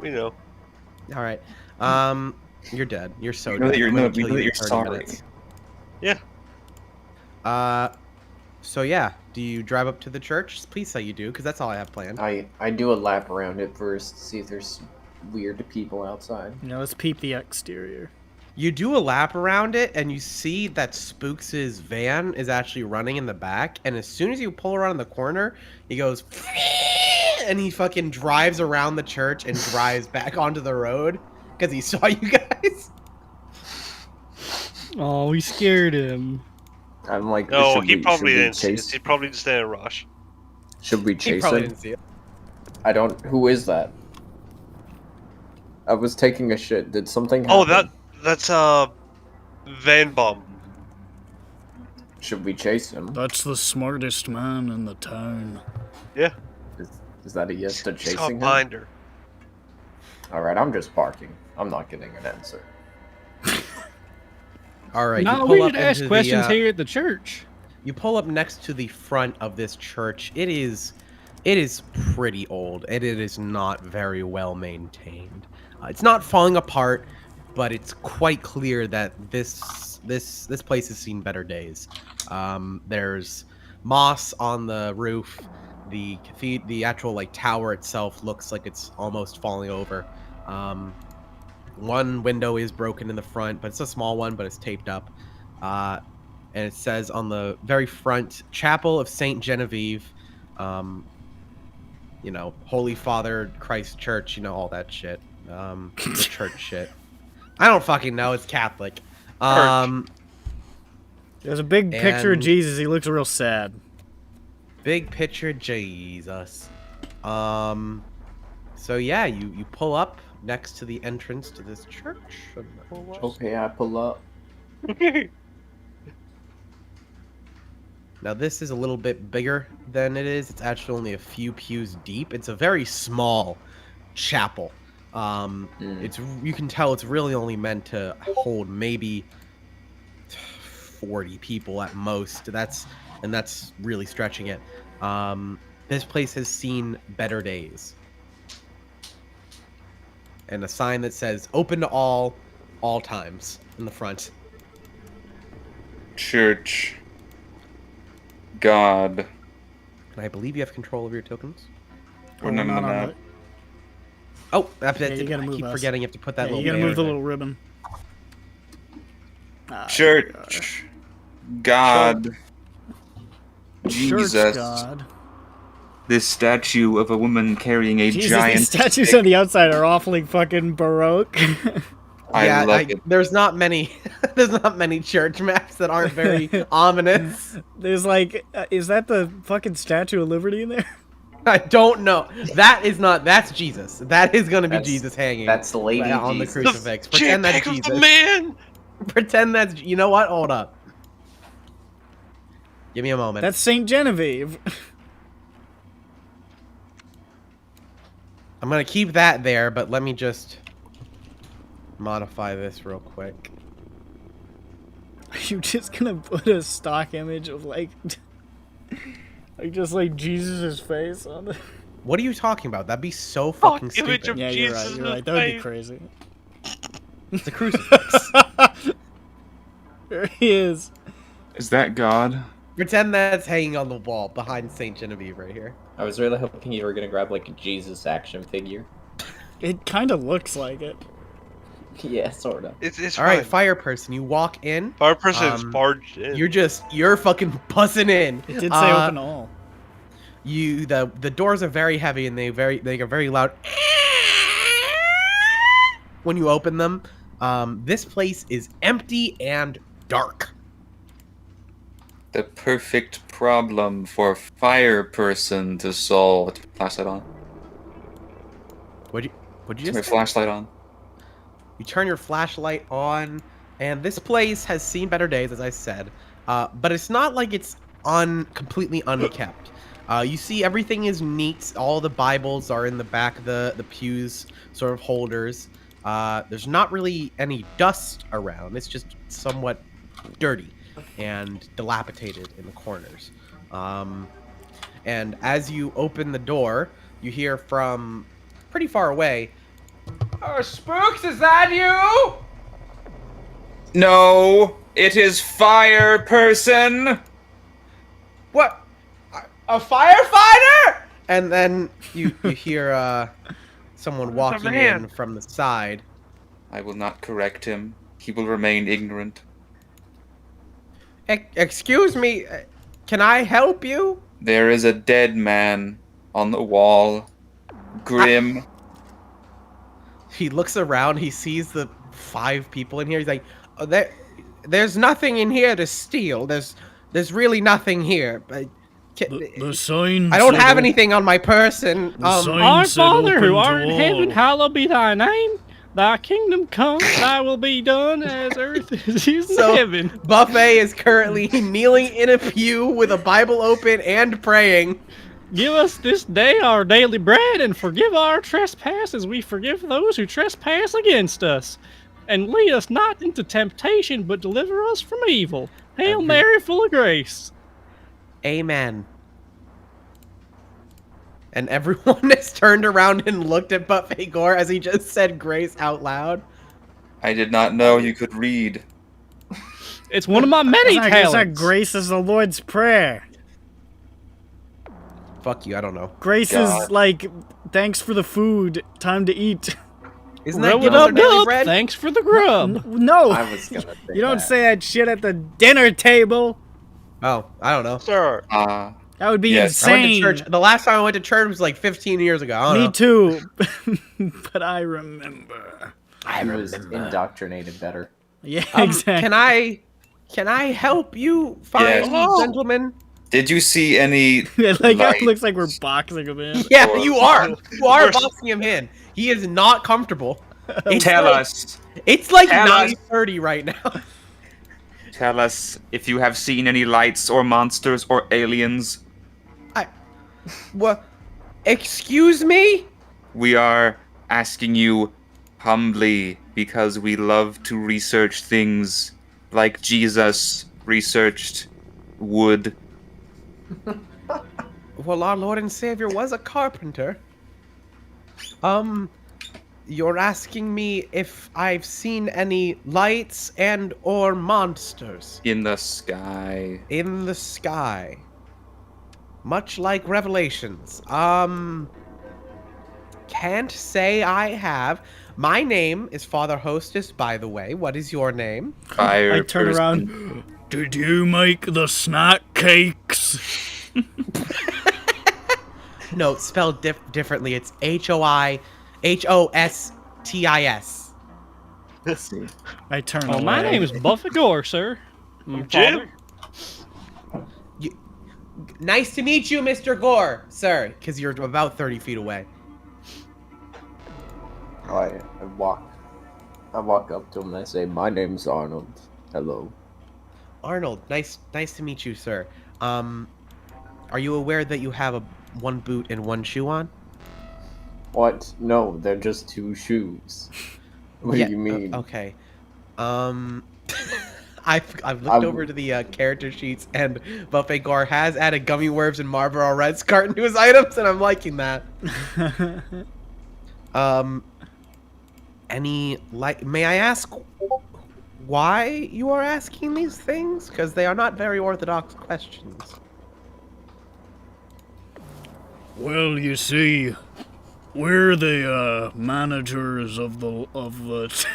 We know. All right, you're dead. You're so We know dead. that you're I'm gonna no, we kill know you that you're in 30 sorry. minutes. Yeah. So yeah, do you drive up to the church? Please say you do, because that's all I have planned. I do a lap around it first, see if there's weird people outside. Now let's peep the exterior. You do a lap around it, and you see that Spooks' van is actually running in the back. And as soon as you pull around the corner, he goes, and he fucking drives around the church and drives back onto the road because he saw you guys. Oh, we scared him. I'm like, No, should he we, probably should we didn't see it. chase? He probably just didn't rush. Should we He chase probably him? didn't see it. I don't. Who is that? I was taking a shit. Did something happen? Oh, that's Van Bum. Should we chase him? That's the smartest man in the town. Yeah, Is that a yes to he's got chasing him? binder. All right, I'm just barking. I'm not getting an answer. All right. No, you we pull should up ask into questions the, here at the church. You pull up next to the front of this church. It is pretty old, and it is not very well maintained. It's not falling apart, but it's quite clear that this place has seen better days. There's moss on the roof. The actual like tower itself looks like it's almost falling over. One window is broken in the front, but it's a small one, but it's taped up. And it says on the very front, Chapel of Saint Genevieve. You know, Holy Father Christ Church. You know, all that shit. The church shit. I don't fucking know. It's Catholic. There's a big picture of And- Jesus. He looks real sad. Big picture Jesus. So yeah, you pull up next to the entrance to this church. Okay, I pull up. Now this is a little bit bigger than it is. It's actually only a few pews deep. It's a very small chapel. It's you can tell it's really only meant to hold maybe 40 people at most. That's really stretching it. This place has seen better days. And a sign that says open to all times in the front. Church. God. And I believe you have control of your tokens. Or none not of on that. it. Oh, I you gotta move keep us. forgetting you have to put that Yeah, little you gotta move the banner little ribbon. Ah, Church. God. Jesus. Church God. This statue of a woman carrying a Jesus, giant these statues stick. on the outside are awfully fucking baroque. I love it. There's not many church maps that aren't very ominous. There's like, is that the fucking Statue of Liberty in there? I don't know. That's Jesus. That is going to be That's- Jesus hanging. That's Lady right on the Jesus. crucifix. Pretend that's JPEG of Jesus. the man. Pretend that's. You know what? Hold up. Give me a moment. That's Saint Genevieve. I'm gonna keep that there, but let me just modify this real quick. Are you just gonna put a stock image of like just like Jesus' face on it? What are you talking about? That'd be so fucking Fuck, image stupid. of- Yeah, you're right. Jesus' You're right. That would be face. crazy. It's a crucifix. There he is. Is that God? Pretend that's hanging on the wall behind Saint Genevieve right here. I was really hoping you were gonna grab like a Jesus action figure. It kind of looks like it. Yeah, sort of. It's All right, fine. fire person, you walk in. Fire person is um, barged in. You're fucking bussing in. It did say open all. The doors are very heavy and they are very loud when you open them. This place is empty and dark. The perfect problem for a fire person to solve. Flashlight on. What'd you My just say? flashlight on. You turn your flashlight on, and this place has seen better days, as I said. But it's not like it's completely unkept. You see everything is neat. All the Bibles are in the back of the pews, sort of holders. There's not really any dust around. It's just somewhat dirty and dilapidated in the corners. And as you open the door, you hear from pretty far away, "Oh, Spooks, is that you?" No, it is fire person. "What? A firefighter?" And then you hear someone walking man. in from the side. I will not correct him. He will remain ignorant. Excuse me, can I help you?" There is a dead man on the wall. Grim. He looks around. He sees the 5 people in here. He's like, "Oh, there's nothing in here to steal. There's There's really nothing here, but The sign. I don't said have op- anything on my person. The sign Our said Father open who to art in heaven, all. hallowed be thy name. Thy kingdom come, thy will be done as earth is in So- heaven. Buffet is currently kneeling in a pew with a Bible open and praying. Give us this day our daily bread, and forgive our trespasses. We forgive those who trespass against us. And lead us not into temptation, but deliver us from evil. Hail Mary, full of grace. Amen. And everyone has turned around and looked at Buffet Gore as he just said grace out loud. I did not know you could read. It's one of my many I guess talents. grace is the Lord's Prayer. Fuck you, I don't know. Grace is God. like, thanks for the food, time to eat. Isn't that Rub give it us our up, daily dub. bread? Thanks for the grub. No, I was gonna say you don't that. say that shit at the dinner table. Oh, I don't know. Sir. That would be Yes. I went to insane. church. The last time I went to church was like 15 years ago. I don't Me know. too, but I remember. He was indoctrinated better. Yeah, exactly. Can I help you, fine Yes. gentlemen? Did you see any Like how it light? looks like we're boxing him in. Yeah, Or- you are. You are Or- boxing him in. He is not comfortable. It's Tell like, us. It's like Tell us. 9:30 right now. Tell us if you have seen any lights or monsters or aliens. What? Excuse me? We are asking you humbly because we love to research things like Jesus researched wood. Well, our Lord and Savior was a carpenter. You're asking me if I've seen any lights and or monsters in the sky? in the sky. Much like Revelations. Can't say I have. My name is Father Hostess, by the way. What is your name? Fire I turn person. around. Did you make the snack cakes? No, it's spelled differently. It's Hoistis. I turn Oh, away. my name is Buffett Gore, sir. Jim? Nice to meet you, Mr. Gore, sir, because you're about 30 feet away. I walk up to him and I say, "My name's Arnold. Hello." Arnold, nice to meet you, sir. Are you aware that you have one boot and one shoe on? What? No, they're just two shoes. What do you mean? Okay. I've looked over to the character sheets, and Buffet Gore has added gummy worms and Marlboro Reds carton to his items, and I'm liking that. May I ask why you are asking these things? Because they are not very orthodox questions. Well, you see, we're the managers of the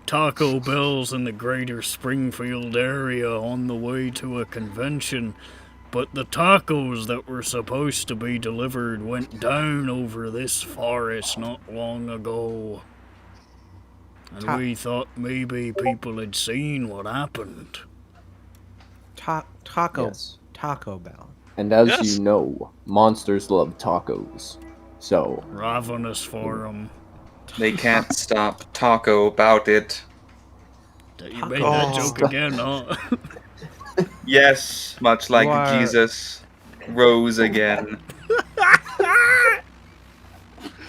Taco Bells in the greater Springfield area on the way to a convention, but the tacos that were supposed to be delivered went down over this forest not long ago. And we thought maybe people had seen what happened. Taco Yes. Bell. And as Yes. you know, monsters love tacos. So, Ravenous for 'em. They can't stop taco about it. You made that joke again, huh? Yes, much like You are- Jesus rose again.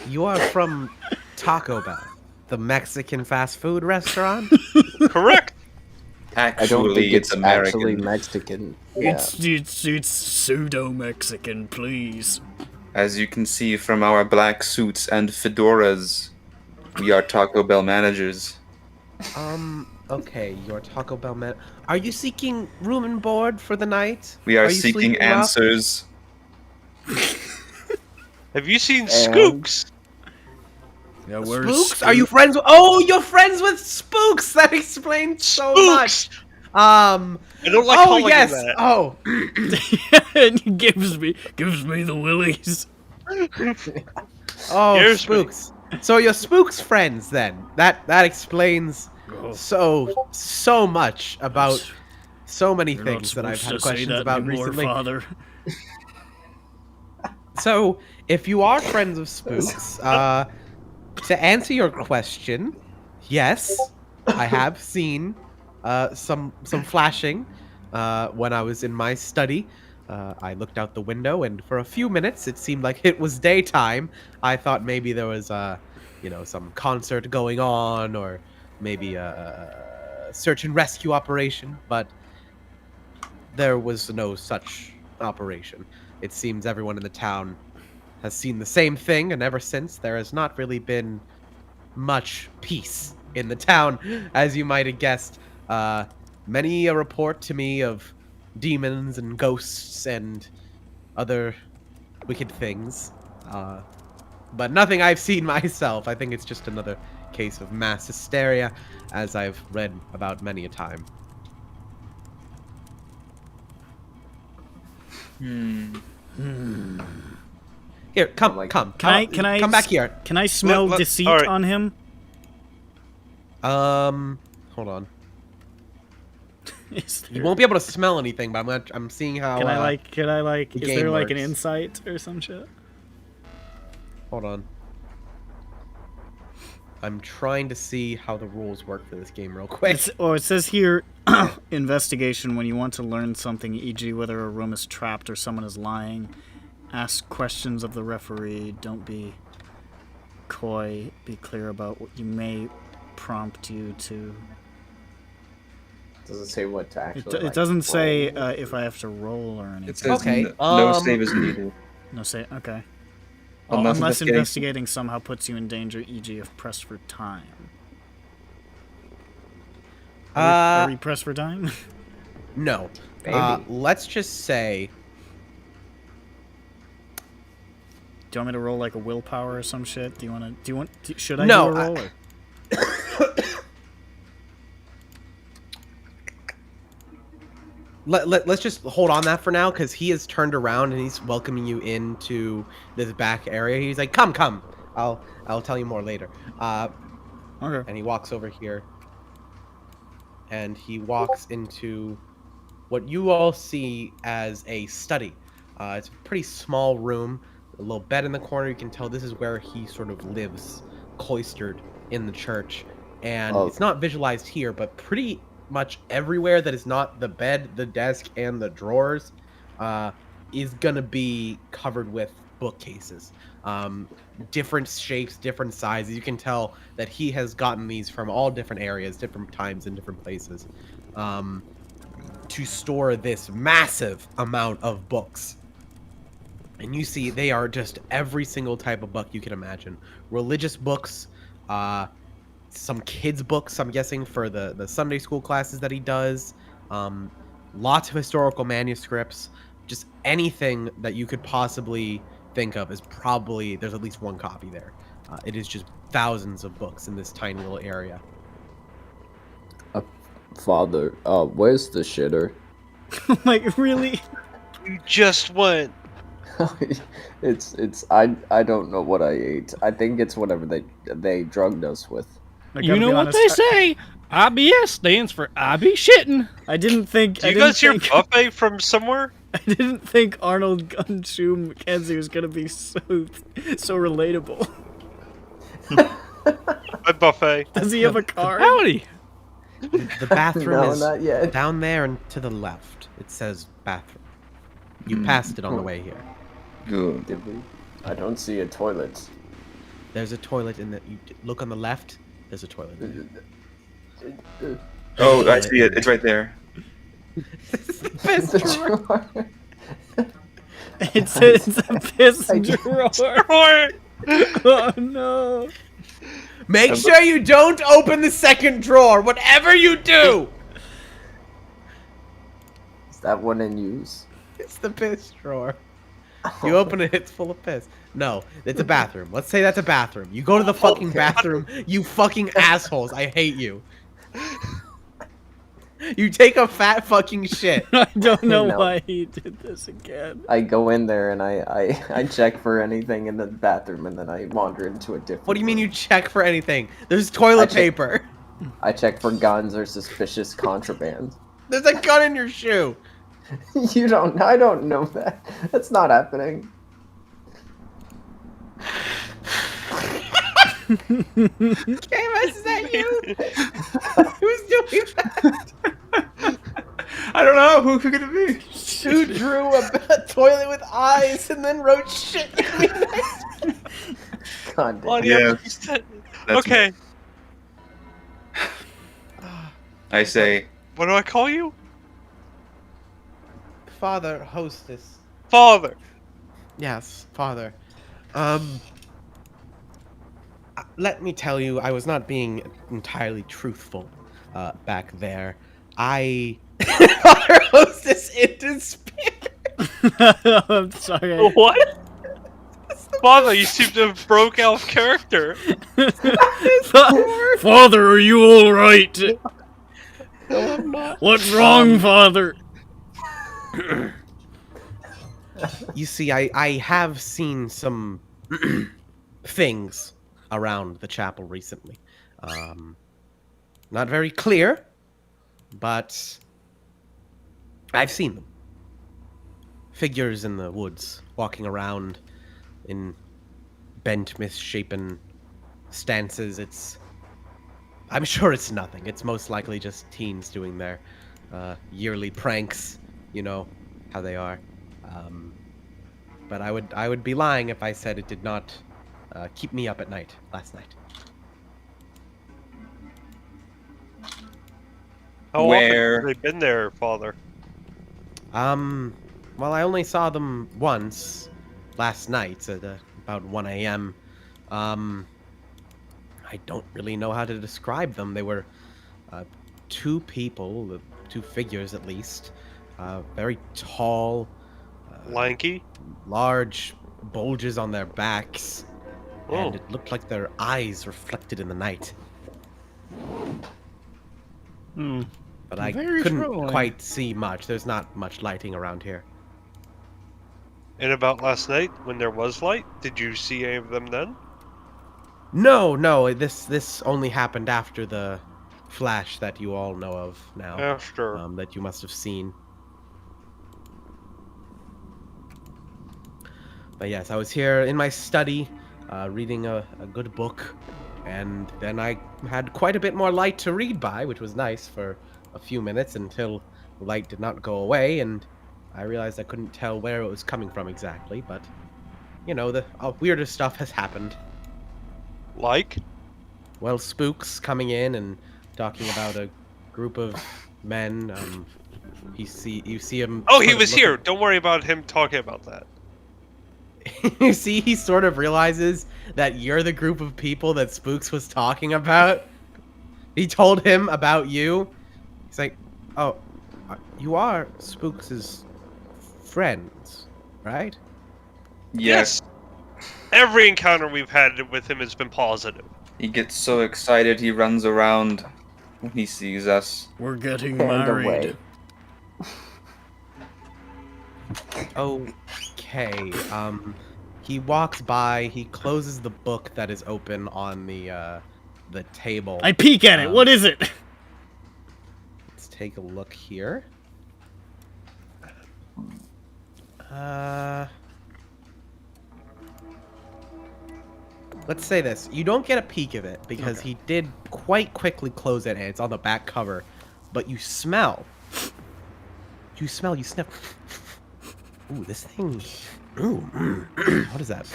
You are from Taco Bell, the Mexican fast food restaurant? Correct. I don't Actually, think it's it's American. actually Mexican. Yeah. It's pseudo-Mexican, please. As you can see from our black suits and fedoras, we are Taco Bell managers. Okay, your Taco Bell man. Are you seeking room and board for the night? We are you seeking sleeping rough? answers. Have you seen Skooks? Yeah, we're Spooks? Are you friends with? Oh, you're friends with Spooks. That explains so much. I don't like Oh calling yes. him that. Oh, And he gives me the willies. oh, Here's Spooks. So you're Spooks friends then? That explains Oh. so much about so many You're not things that I've supposed had to say questions that about anymore, recently. Father. So, if you are friends of spooks, to answer your question, yes, I have seen some flashing when I was in my study. I looked out the window, and for a few minutes, it seemed like it was daytime. I thought maybe there was some concert going on, or maybe a search and rescue operation, but there was no such operation. It seems everyone in the town has seen the same thing, and ever since, there has not really been much peace in the town, as you might have guessed. Many a report to me of demons and ghosts and other wicked things. But nothing I've seen myself. I think it's just another case of mass hysteria, as I've read about many a time. Here, come. Can I come back here? Can I smell deceit alright. on him? Hold on. You won't be able to smell anything, but I'm seeing how. Can I the is game there like an works. insight or some shit? Hold on. I'm trying to see how the rules work for this game real quick. It says here, investigation, when you want to learn something, e.g. whether a room is trapped or someone is lying. Ask questions of the referee. Don't be coy. Be clear about what you may prompt you to. Does it say what to actually? It doesn't say if I have to roll or anything. It says Okay, no save is needed. No say. Okay. Unless Unless investigating- investigating somehow puts you in danger, e.g. if pressed for time. Are we pressed for time? No. Maybe. Let's just say. Do you want me to roll like a willpower or some shit? Should I No, do a roll? Or? Let's just hold on that for now, because he has turned around and he's welcoming you into this back area. He's like, come. I'll tell you more later. Okay. And he walks over here. And he walks into what you all see as a study. It's a pretty small room, a little bed in the corner. You can tell this is where he sort of lives, cloistered in the church. And it's not visualized here, but pretty much everywhere that is not the bed, the desk, and the drawers is gonna be covered with bookcases. Different shapes, different sizes. You can tell that he has gotten these from all different areas, different times, and different places to store this massive amount of books. And you see they are just every single type of book you can imagine. Religious books, some kids' books, I'm guessing, for the Sunday school classes that he does. Lots of historical manuscripts. Just anything that you could possibly think of is probably, there's at least one copy there. It is just thousands of books in this tiny little area. Father, where's the shitter? Like, really? You just went. I don't know what I ate. I think it's whatever they drugged us with. You know what they say? IBS stands for I be shitting. I didn't think. Do you guys hear buffet from somewhere? I didn't think Arnold Gunshoe Mackenzie was gonna be so relatable. Hi, buffet. Does he have a car? Howdy. The bathroom No, is not yet. down there and to the left. It says bathroom. You passed it on the way here. Good. Did we? I don't see a toilet. There's a toilet in the. You look on the left. There's a toilet. There. Oh, I see it. It's right there. Piss drawer. It's a piss drawer. Oh no! Make sure you don't open the second drawer, whatever you do. Is that one in use? It's the piss drawer. You open it, it's full of piss. No, it's a bathroom. Let's say that's a bathroom. You go to the fucking bathroom, you fucking assholes. I hate you. You take a fat fucking shit. I don't know No. why he did this again. I go in there and I check for anything in the bathroom and then I wander into a different. What do you mean room. you check for anything? There's toilet paper. I check for guns or suspicious contraband. There's a gun in your shoe. I don't know that. That's not happening. KMS, is that you? Who's doing that? I don't know. Who could it be? Who drew a toilet with eyes and then wrote shit? God damn. Audio, Yeah. you said- That's okay, I say, what do I call you? Father, hostess. Father. Yes, father. Let me tell you, I was not being entirely truthful back there. Father, hostess in despair. I'm sorry. What? Father, you seem to have broke out of character. Father, are you all right? No, I'm not. What's wrong, Father? You see, I have seen some things around the chapel recently. Not very clear, but I've seen them. Figures in the woods, walking around in bent, misshapen stances. I'm sure it's nothing. It's most likely just teens doing their yearly pranks. You know how they are. But I would be lying if I said it did not keep me up at night last night. How Where- often have they been there, Father? Well, I only saw them once last night at about 1 a.m. I don't really know how to describe them. They were two people, two figures at least, very tall, Lanky? large bulges on their backs, Oh. and it looked like their eyes reflected in the night. Hmm. But I Very couldn't troubling. quite see much. There's not much lighting around here. And about last night, when there was light, did you see any of them then? No, this only happened after the flash that you all know of now. After. That you must have seen. But yes, I was here in my study, reading a good book, and then I had quite a bit more light to read by, which was nice for a few minutes until the light did not go away, and I realized I couldn't tell where it was coming from exactly, but, you know, the weirder stuff has happened. Like? Well, spooks coming in and talking about a group of men. You see him. Oh, sort he of was looking- here! Don't worry about him talking about that. You see, he sort of realizes that you're the group of people that Spooks was talking about. He told him about you. He's like, "Oh, you are Spooks' friends, right?" Yes! Every encounter we've had with him has been positive. He gets so excited he runs around when he sees us. We're getting And married. away. Okay. He walks by. He closes the book that is open on the table. I peek at it. What is it? Let's take a look here. Let's say this. You don't get a peek of it because he did quite quickly close it and it's on the back cover. But you smell. You sniff. Ooh, this thing. Ooh. What is that?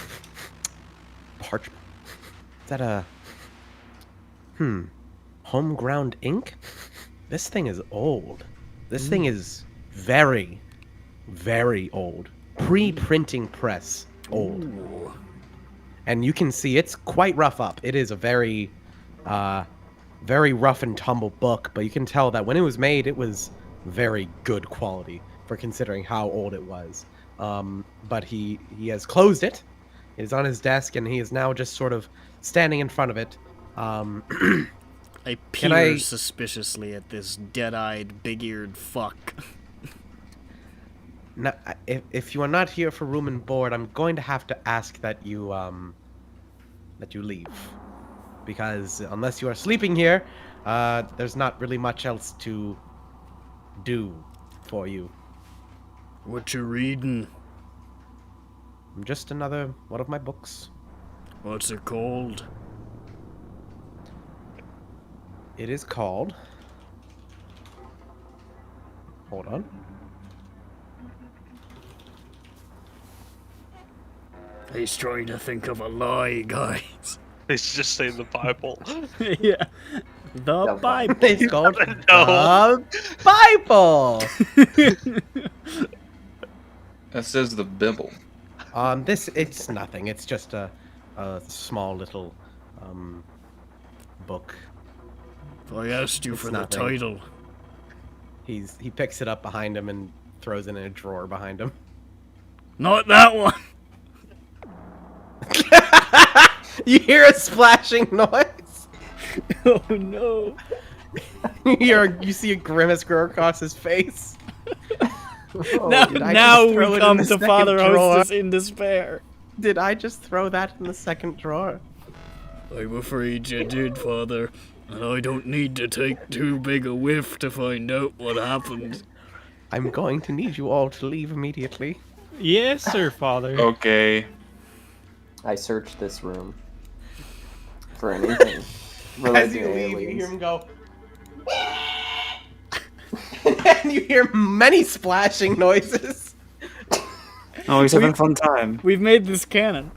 Parchment. Is that a... home ground ink? This thing is old. This thing is very, very old. Pre-printing press old. Ooh. And you can see it's quite rough up. It is a very, very rough and tumble book, but you can tell that when it was made, it was very good quality for considering how old it was. But he has closed it. It is on his desk, and he is now just sort of standing in front of it. I Can peer I- suspiciously at this dead-eyed, big-eared fuck. Now, if you are not here for room and board, I'm going to have to ask that you leave, because unless you are sleeping here, there's not really much else to do for you? What you reading? Just another one of my books. What's it called? It is called... Hold on. He's trying to think of a lie, guys. He's just saying the Bible. Yeah. The Bible. It's called No. the Bible. That says the Bible. It's nothing. It's just a small little book. I asked you It's for nothing. the title. He picks it up behind him and throws it in a drawer behind him. Not that one. You hear a splashing noise. Oh no. You see a grimace grow across his face. Now, Did I now just throw we it in come the to second Father drawer? Hostess in despair. Did I just throw that in the second drawer? I'm afraid you did, Father. And I don't need to take too big a whiff to find out what happened. I'm going to need you all to leave immediately. Yes, sir, Father. Okay. I searched this room for anything As related you to leave, you aliens. hear him go. And you hear many splashing noises. Oh, he's having a fun time. We've made this canon.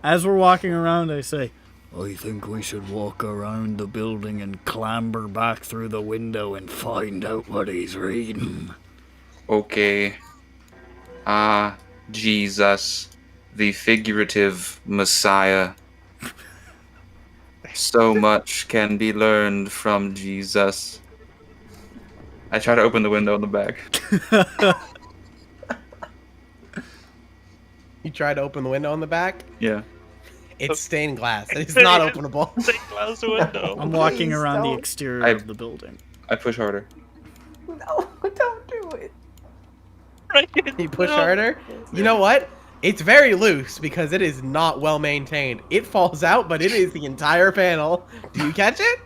As we're walking around, I say, I think we should walk around the building and clamber back through the window and find out what he's reading. Okay. Jesus, the figurative Messiah. So much can be learned from Jesus. I try to open the window in the back. You try to open the window in the back. Yeah. It's stained glass. It's not openable. Take glass window. I'm walking Please around the don't. exterior I- of the building. I push harder. No, don't do it. You push harder. You know what? It's very loose because it is not well maintained. It falls out, but it is the entire panel. Do you catch it?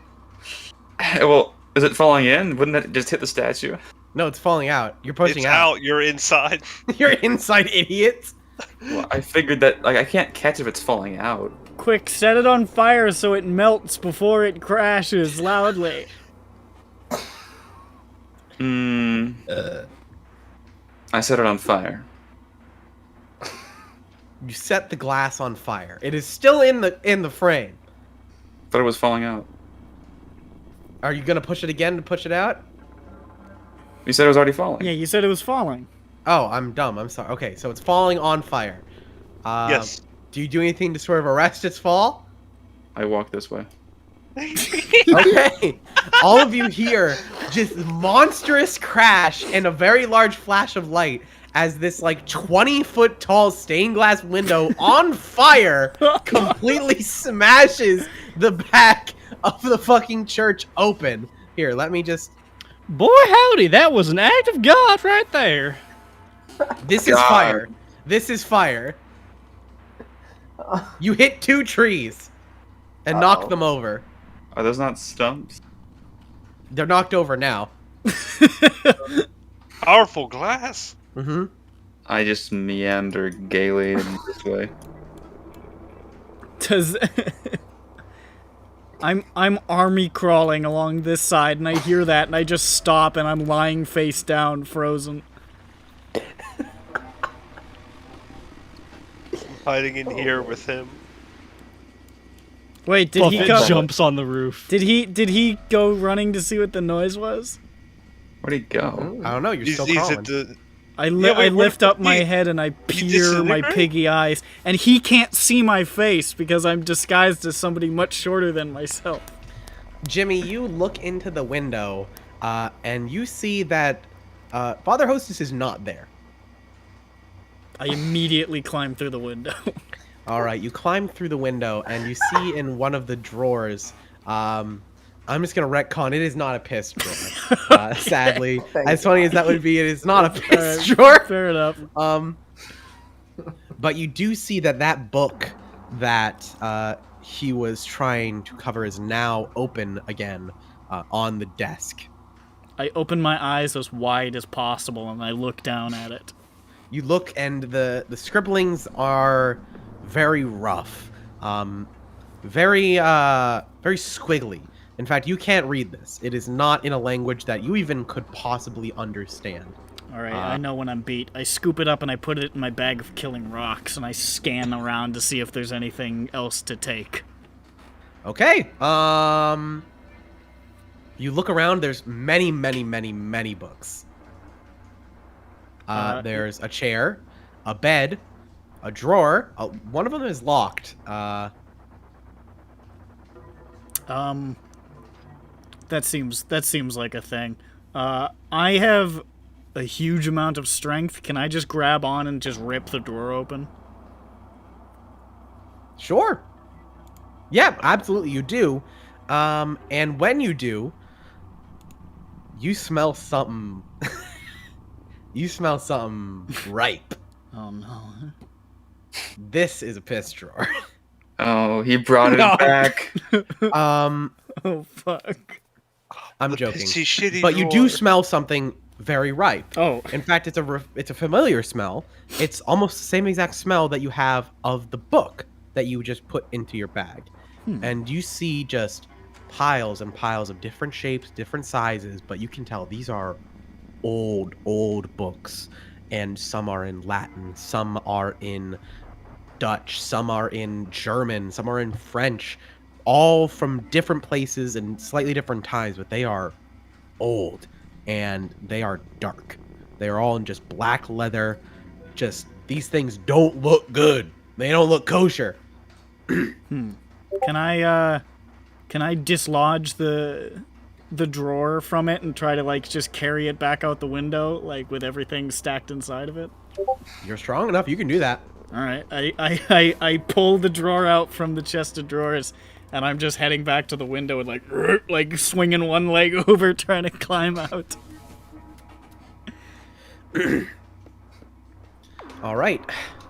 Well, is it falling in? Wouldn't that just hit the statue? No, it's falling out. You're pushing It's out. out. You're inside. You're inside, idiot. Well, I figured that, like, I can't catch if it's falling out. Quick, set it on fire so it melts before it crashes loudly. I set it on fire. You set the glass on fire. It is still in the frame. Thought it was falling out. Are you gonna push it again to push it out? You said it was already falling. Yeah, you said it was falling. Oh, I'm dumb. I'm sorry. Okay, so it's falling on fire. Yes. Do you do anything to sort of arrest its fall? I walk this way. Okay. All of you hear just monstrous crash and a very large flash of light as this like 20-foot tall stained glass window on fire completely smashes the back of the fucking church open. Here, let me just... Boy, howdy, that was an act of God right there. This is God. fire. This is fire. You hit 2 trees and knocked them over. Are those not stumps? They're knocked over now. Powerful glass. Mm-hmm. I just meander gaily in this way. Does I'm army crawling along this side and I hear that and I just stop and I'm lying face down, frozen. Hiding in here with him. Wait, did he Buffett go? jumps on the roof. Did he go running to see what the noise was? Where'd he go? I don't know. You're He's still at crawling. the. I Yeah, wait, lift what- up my wait, head and I peer my disintegrate? piggy eyes, and he can't see my face because I'm disguised as somebody much shorter than myself. Jimmy, you look into the window, and you see that Father Hostess is not there. I immediately climb through the window. All right, you climb through the window, and you see in one of the drawers. I'm just gonna retcon. It is not a piss drawer. Sadly, as funny as that would be, it is not a piss drawer. Fair enough. But you do see that book that he was trying to cover is now open again. on the desk. I open my eyes as wide as possible and I look down at it. You look, and the scribblings are very rough, very squiggly. In fact, you can't read this. It is not in a language that you even could possibly understand. All right, I know when I'm beat. I scoop it up and I put it in my bag of killing rocks, and I scan around to see if there's anything else to take. Okay. You look around. There's many, many, many, many books. There's a chair, a bed, a drawer. One of them is locked. That seems like a thing. I have a huge amount of strength. Can I just grab on and just rip the door open? Sure. Yeah, absolutely you do. And when you do, you smell something. You smell something ripe. Oh no. This is a piss drawer. Oh, he brought it back. Oh fuck. I'm joking. Pissy shitty But you drawer. do smell something very ripe. Oh. In fact, it's a familiar smell. It's almost the same exact smell that you have of the book that you just put into your bag. And you see just piles and piles of different shapes, different sizes, but you can tell these are old books. And some are in Latin, some are in Dutch, some are in German, some are in French, all from different places and slightly different times, but they are old and they are dark. They are all in just black leather. Just, these things don't look good. They don't look kosher. Can I dislodge the drawer from it and try to like just carry it back out the window, like with everything stacked inside of it? You're strong enough, you can do that. All right, I pull the drawer out from the chest of drawers, and I'm just heading back to the window and like swinging one leg over, trying to climb out. All right.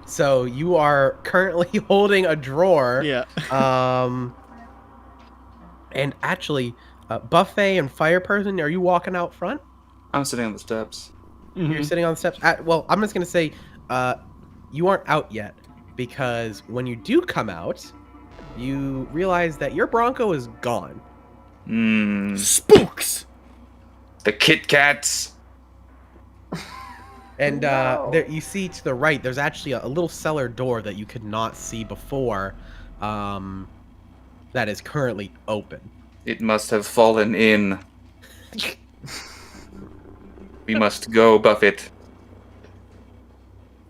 So you are currently holding a drawer. Yeah. And actually, Buffet and Fire Person, are you walking out front? I'm sitting on the steps. You're sitting on the steps. Well, I'm just gonna say, you aren't out yet, because when you do come out, you realize that your Bronco is gone. Spooks. The Kit Kats. And No. there, you see to the right, there's actually a little cellar door that you could not see before, that is currently open. It must have fallen in. We must go, Buffett.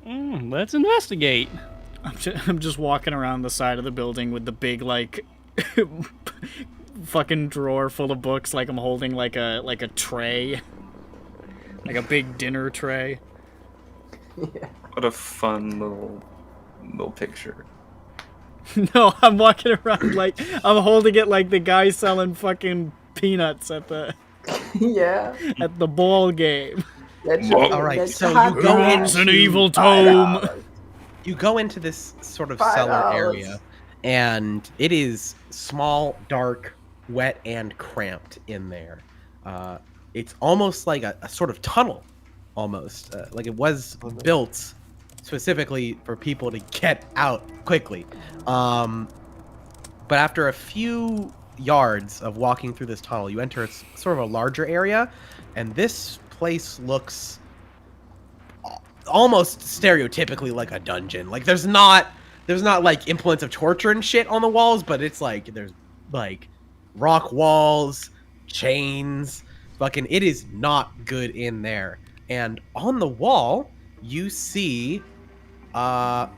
Let's investigate. I'm just walking around the side of the building with the big like fucking drawer full of books, like I'm holding like a tray, like a big dinner tray. What a fun little picture. No, I'm walking around like I'm holding it like the guy selling fucking peanuts at the Yeah. at the ball game. That's All right, so you go It's an into evil tome. you go into this sort of $5. cellar area, and it is small, dark, wet, and cramped in there. It's almost like a sort of tunnel, almost like it was built specifically for people to get out quickly. But after a few yards of walking through this tunnel, you enter sort of a larger area, and this place looks almost stereotypically like a dungeon. Like there's not like implements of torture and shit on the walls, but it's like there's like rock walls, chains, fucking it is not good in there. And on the wall, you see I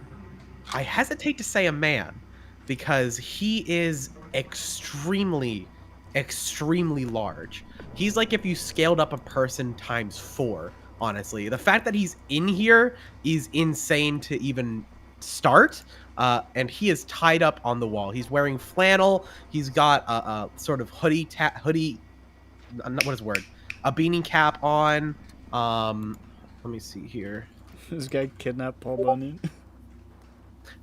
hesitate to say a man, because he is extremely large. He's like if you scaled up a person times 4, honestly. The fact that he's in here is insane to even start. And he is tied up on the wall. He's wearing flannel. He's got a sort of hoodie, what is the word? A beanie cap on. Let me see here. This guy kidnapped Paul Bunyan.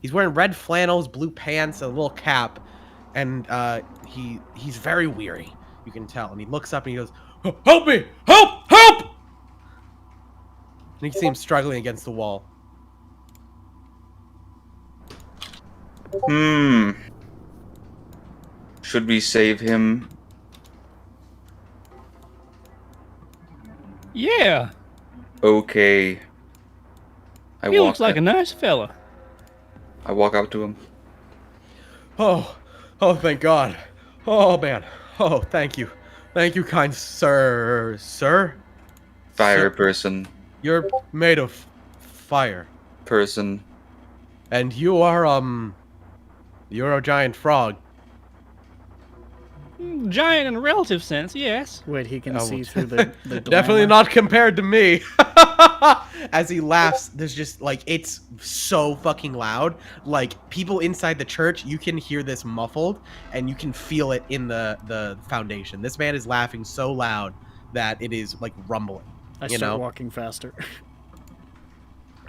He's wearing red flannels, blue pants, a little cap, and he's very weary. You can tell. And he looks up and he goes, "Help me! Help! Help!" And you can see him struggling against the wall. Should we save him? Yeah, Okay. he looks like a nice fella. I walk up to him. Oh, thank God. Oh, man. Oh, thank you. Thank you, kind sir. Sir? Fire Sir, person. you're made of fire. Person. And you are, you're a giant frog. Giant in a relative sense, yes. Wait, he can Oh, see through the Definitely glamour? not compared to me. As he laughs, there's just, like, it's so fucking loud. Like, people inside the church, you can hear this muffled, and you can feel it in the foundation. This man is laughing so loud that it is, like, rumbling. I you start know? walking faster.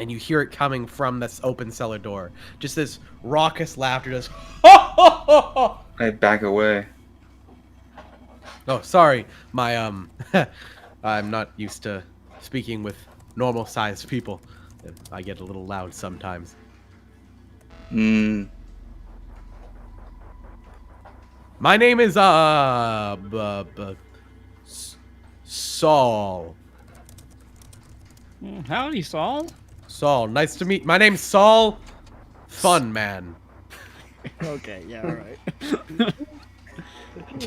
And you hear it coming from this open cellar door. Just this raucous laughter, just, oh, I back away. sorry. My, I'm not used to speaking with normal-sized people. I get a little loud sometimes. My name is, Saul. Howdy, Saul. Saul, nice to meet. My name's Saul Funman. Okay, yeah, alright.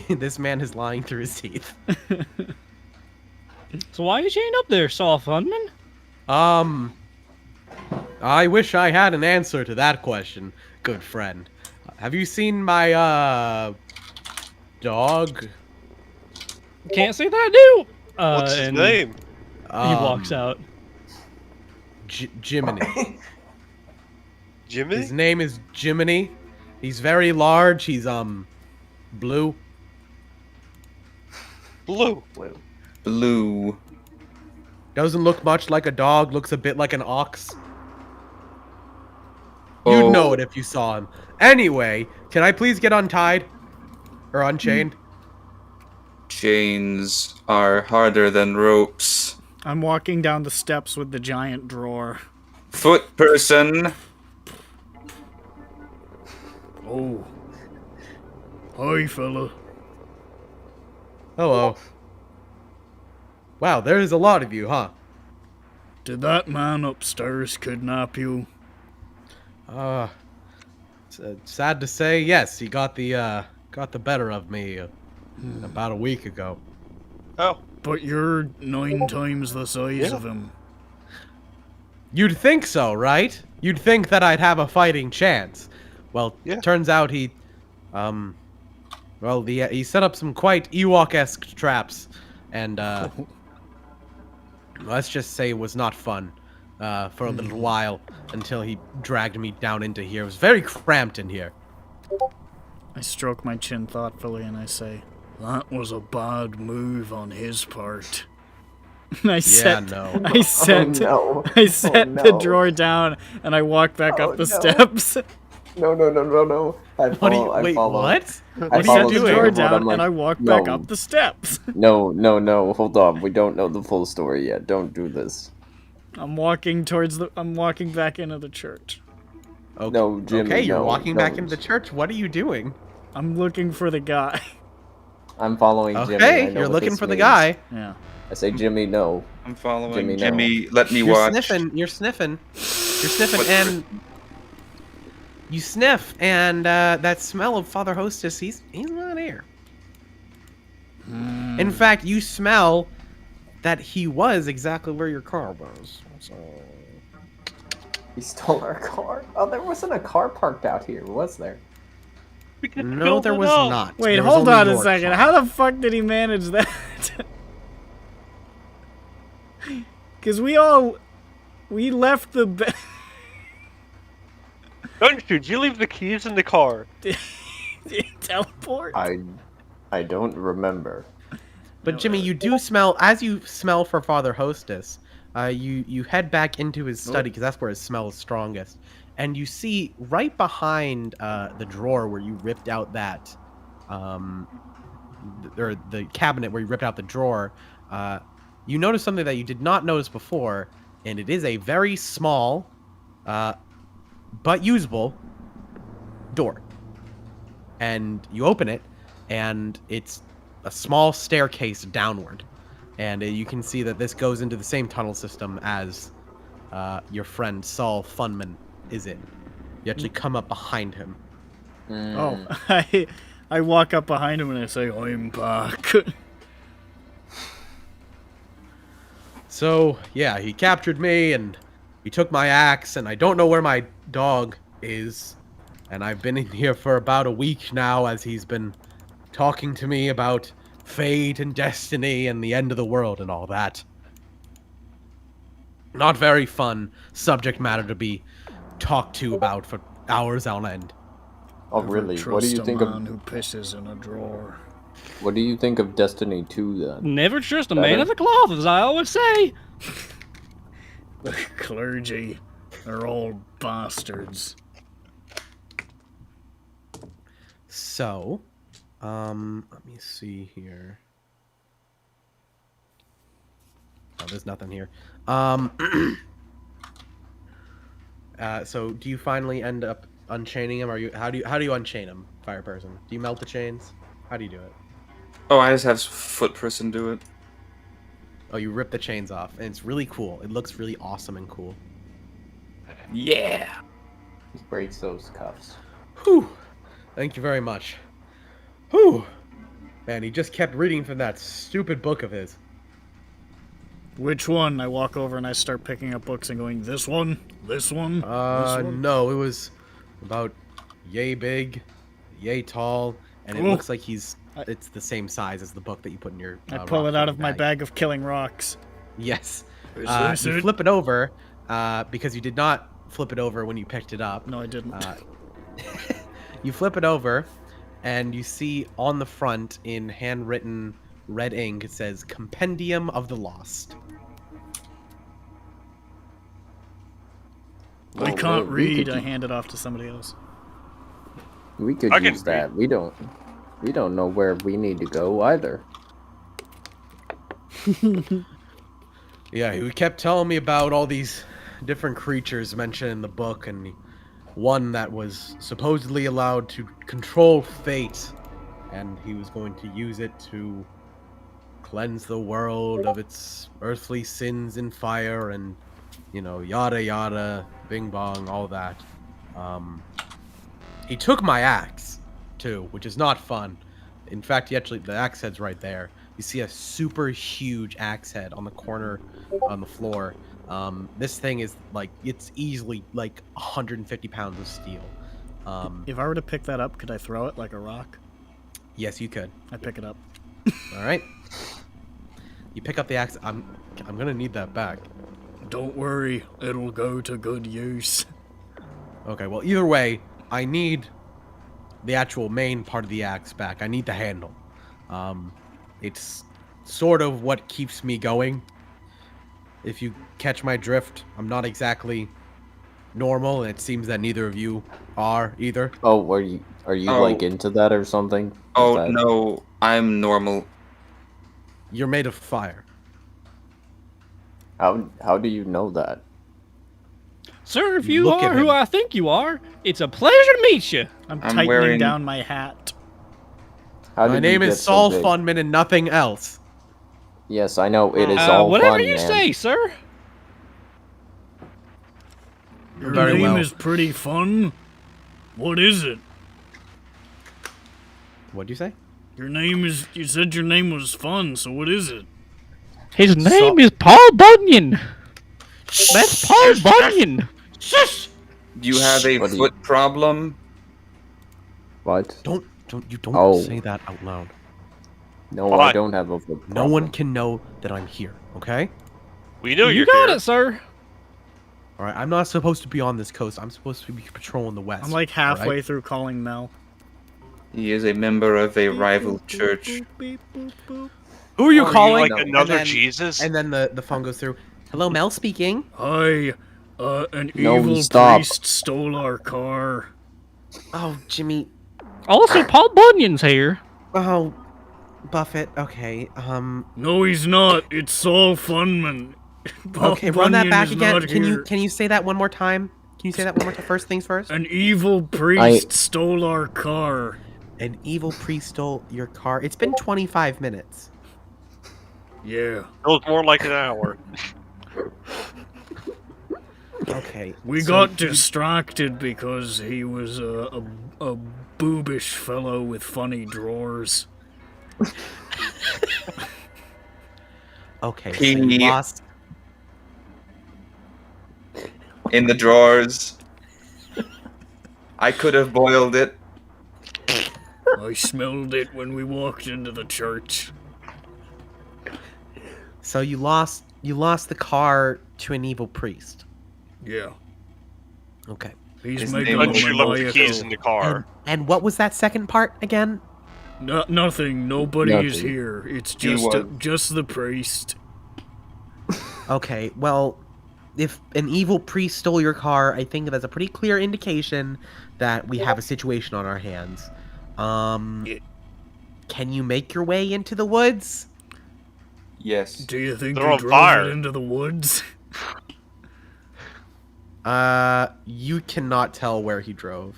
This man is lying through his teeth. So why you chained up there, Saul Funman? I wish I had an answer to that question, good friend. Have you seen my, dog? Can't say that I do. What's his and name? He walks out. Jiminy. Jimmy? His name is Jiminy. He's very large. He's, blue. Blue. Blue. Doesn't look much like a dog. Looks a bit like an ox. Oh. You'd know it if you saw him. Anyway, can I please get untied? Or unchained? Chains are harder than ropes. I'm walking down the steps with the giant drawer. Foot person. Oh. Hi, fella. Hello. Wow, there's a lot of you, huh? Did that man upstairs kidnap you? Sad to say, yes, he got the better of me about a week ago. Oh. But you're 9 times the size of him. You'd think so, right? You'd think that I'd have a fighting chance. Well, Yeah. turns out he set up some quite Ewok-esque traps, and, let's just say it was not fun, for a little while, until he dragged me down into here. It was very cramped in here. I stroke my chin thoughtfully and I say, that was a bad move on his part. And I set no. Oh, no. I set Oh, the no. drawer down and I walk back Oh, up the no. steps. No. I follow. I Wait, follow. what? I I follow set the doing? drawer Jacob, down I'm like, and I walk back no. up the steps. No. Hold on. We don't know the full story yet. Don't do this. I'm walking back into the church. Okay. No, Jimmy. Okay, you're no, walking no. back into the church. What are you doing? I'm looking for the guy. I'm following Jimmy. I Okay, know you're what looking this for the means. guy. Yeah. I say, Jimmy, no. I'm following Jimmy, no. Jimmy. Let me You're watch. sniffing. You're sniffing, and you sniff, and that smell of Father Hostess, he's not here. In fact, you smell that he was exactly where your car was. So He stole our car. Oh, there wasn't a car parked out here, was there? We can no, build there it was up. not. Wait, There was hold only on a your second. car. How the fuck did he manage that? Because we left the Don't you? Did you leave the keys in the car? teleport? I don't remember. But Jimmy, you do smell, as you smell for Father Hostess, you head back into his study, because that's where his smell is strongest. And you see right behind the drawer where you ripped out that or the cabinet where you ripped out the drawer, you notice something that you did not notice before, and it is a very small, but usable door. And you open it, and it's a small staircase downward. And you can see that this goes into the same tunnel system as your friend Saul Funman is in. You actually come up behind him. Oh, I walk up behind him and I say, I'm back. So, yeah, he captured me, and he took my axe, and I don't know where my dog is. And I've been in here for about a week now as he's been talking to me about fate and destiny and the end of the world and all that. Not very fun subject matter to be talked to about for hours on end. Oh, really? What do you think man of who pisses in a drawer? What do you think of Destiny 2 then? Never trust a man of the cloth, as I always say. The clergy are all bastards. So, let me see here. Oh, there's nothing here. So do you finally end up unchaining him? Or how do you unchain him, fire person? Do you melt the chains? How do you do it? Oh, I just have foot person do it. Oh, you rip the chains off, and it's really cool. It looks really awesome and cool. Yeah. He breaks those cuffs. Whew. Thank you very much. Whew. Man, he just kept reading from that stupid book of his. Which one? I walk over and I start picking up books and going, this one? This one? This one? No, it was about yay big, yay tall, and it Ooh. looks like it's the same size as the book that you put in your I pull it out of my bag of killing rocks. Yes. Is this You it? flip it over, because you did not flip it over when you picked it up. No, I didn't. You flip it over, and you see on the front in handwritten red ink, it says Compendium of the Lost. I Oh, can't we read. could I keep- hand it off to somebody else. We could I can use that. We don't know where we need to go either. Yeah, he kept telling me about all these different creatures mentioned in the book, and one that was supposedly allowed to control fate, and he was going to use it to cleanse the world of its earthly sins in fire, and, you know, yada yada, bing bong, all that. He took my axe, too, which is not fun. In fact, the axe head's right there. You see a super huge axe head on the corner on the floor. This thing is like, it's easily like 150 pounds of steel. If I were to pick that up, could I throw it like a rock? Yes, you could. I pick it up. All right. You pick up the axe. I'm gonna need that back. Don't worry, it'll go to good use. Okay. Well, either way, I need the actual main part of the axe back. I need the handle. It's sort of what keeps me going. If you catch my drift, I'm not exactly normal, and it seems that neither of you are either. Oh, are you Oh. like into that or something? Is Oh, that- no, I'm normal. You're made of fire. How do you know that? Sir, if you Look at are who him. I think you are, it's a pleasure to meet you. I'm I'm tightening wearing- down my hat. How My did you name get is so Saul big? Funman and nothing else. Yes, I know it is all whatever fun, you man. say, sir. Your Very name well. is pretty fun. What is it? What'd you say? You said your name was fun, so what is it? His name is Paul Bunyan. That's Paul Bunyan. Do you have a What do you- foot problem? What? Don't Oh. say that out loud. No, I What? don't have a foot No problem. one can know that I'm here, okay? We know You you're got here. it, sir. All right, I'm not supposed to be on this coast. I'm supposed to be patrolling the west. I'm like halfway alright? through calling Mel. He is a member of a rival church. Who are you Are you calling? like another and then, Jesus? And then the phone goes through. Hello, Mel speaking. Hi, an No, evil stop. priest stole our car. Oh, Jimmy. Also, Paul Bunyan's here. Oh, Buffett. Okay. No, he's not. It's Saul Funman. Okay, run that Bunyan back is again. not here. Can you say that one more time? Can you say that one more time? First things first. An evil priest stole our car. An evil priest stole your car. It's been 25 minutes. Yeah. It was more like an hour. Okay. We got distracted because he was a boobish fellow with funny drawers. Okay, so you lost. In the drawers. I could have boiled it. I smelled it when we walked into the church. So you lost the car to an evil priest. Yeah. Okay. He's His making name But you left the keys in maniacal. the car. And what was that second part again? Nothing. Nobody is Nothing. here. It's He was. just the priest. Okay, well, if an evil priest stole your car, I think that's a pretty clear indication that we have a situation on our hands. Can you make your way into the woods? Yes. Do you think They're he on drove fire. it into the woods? You cannot tell where he drove.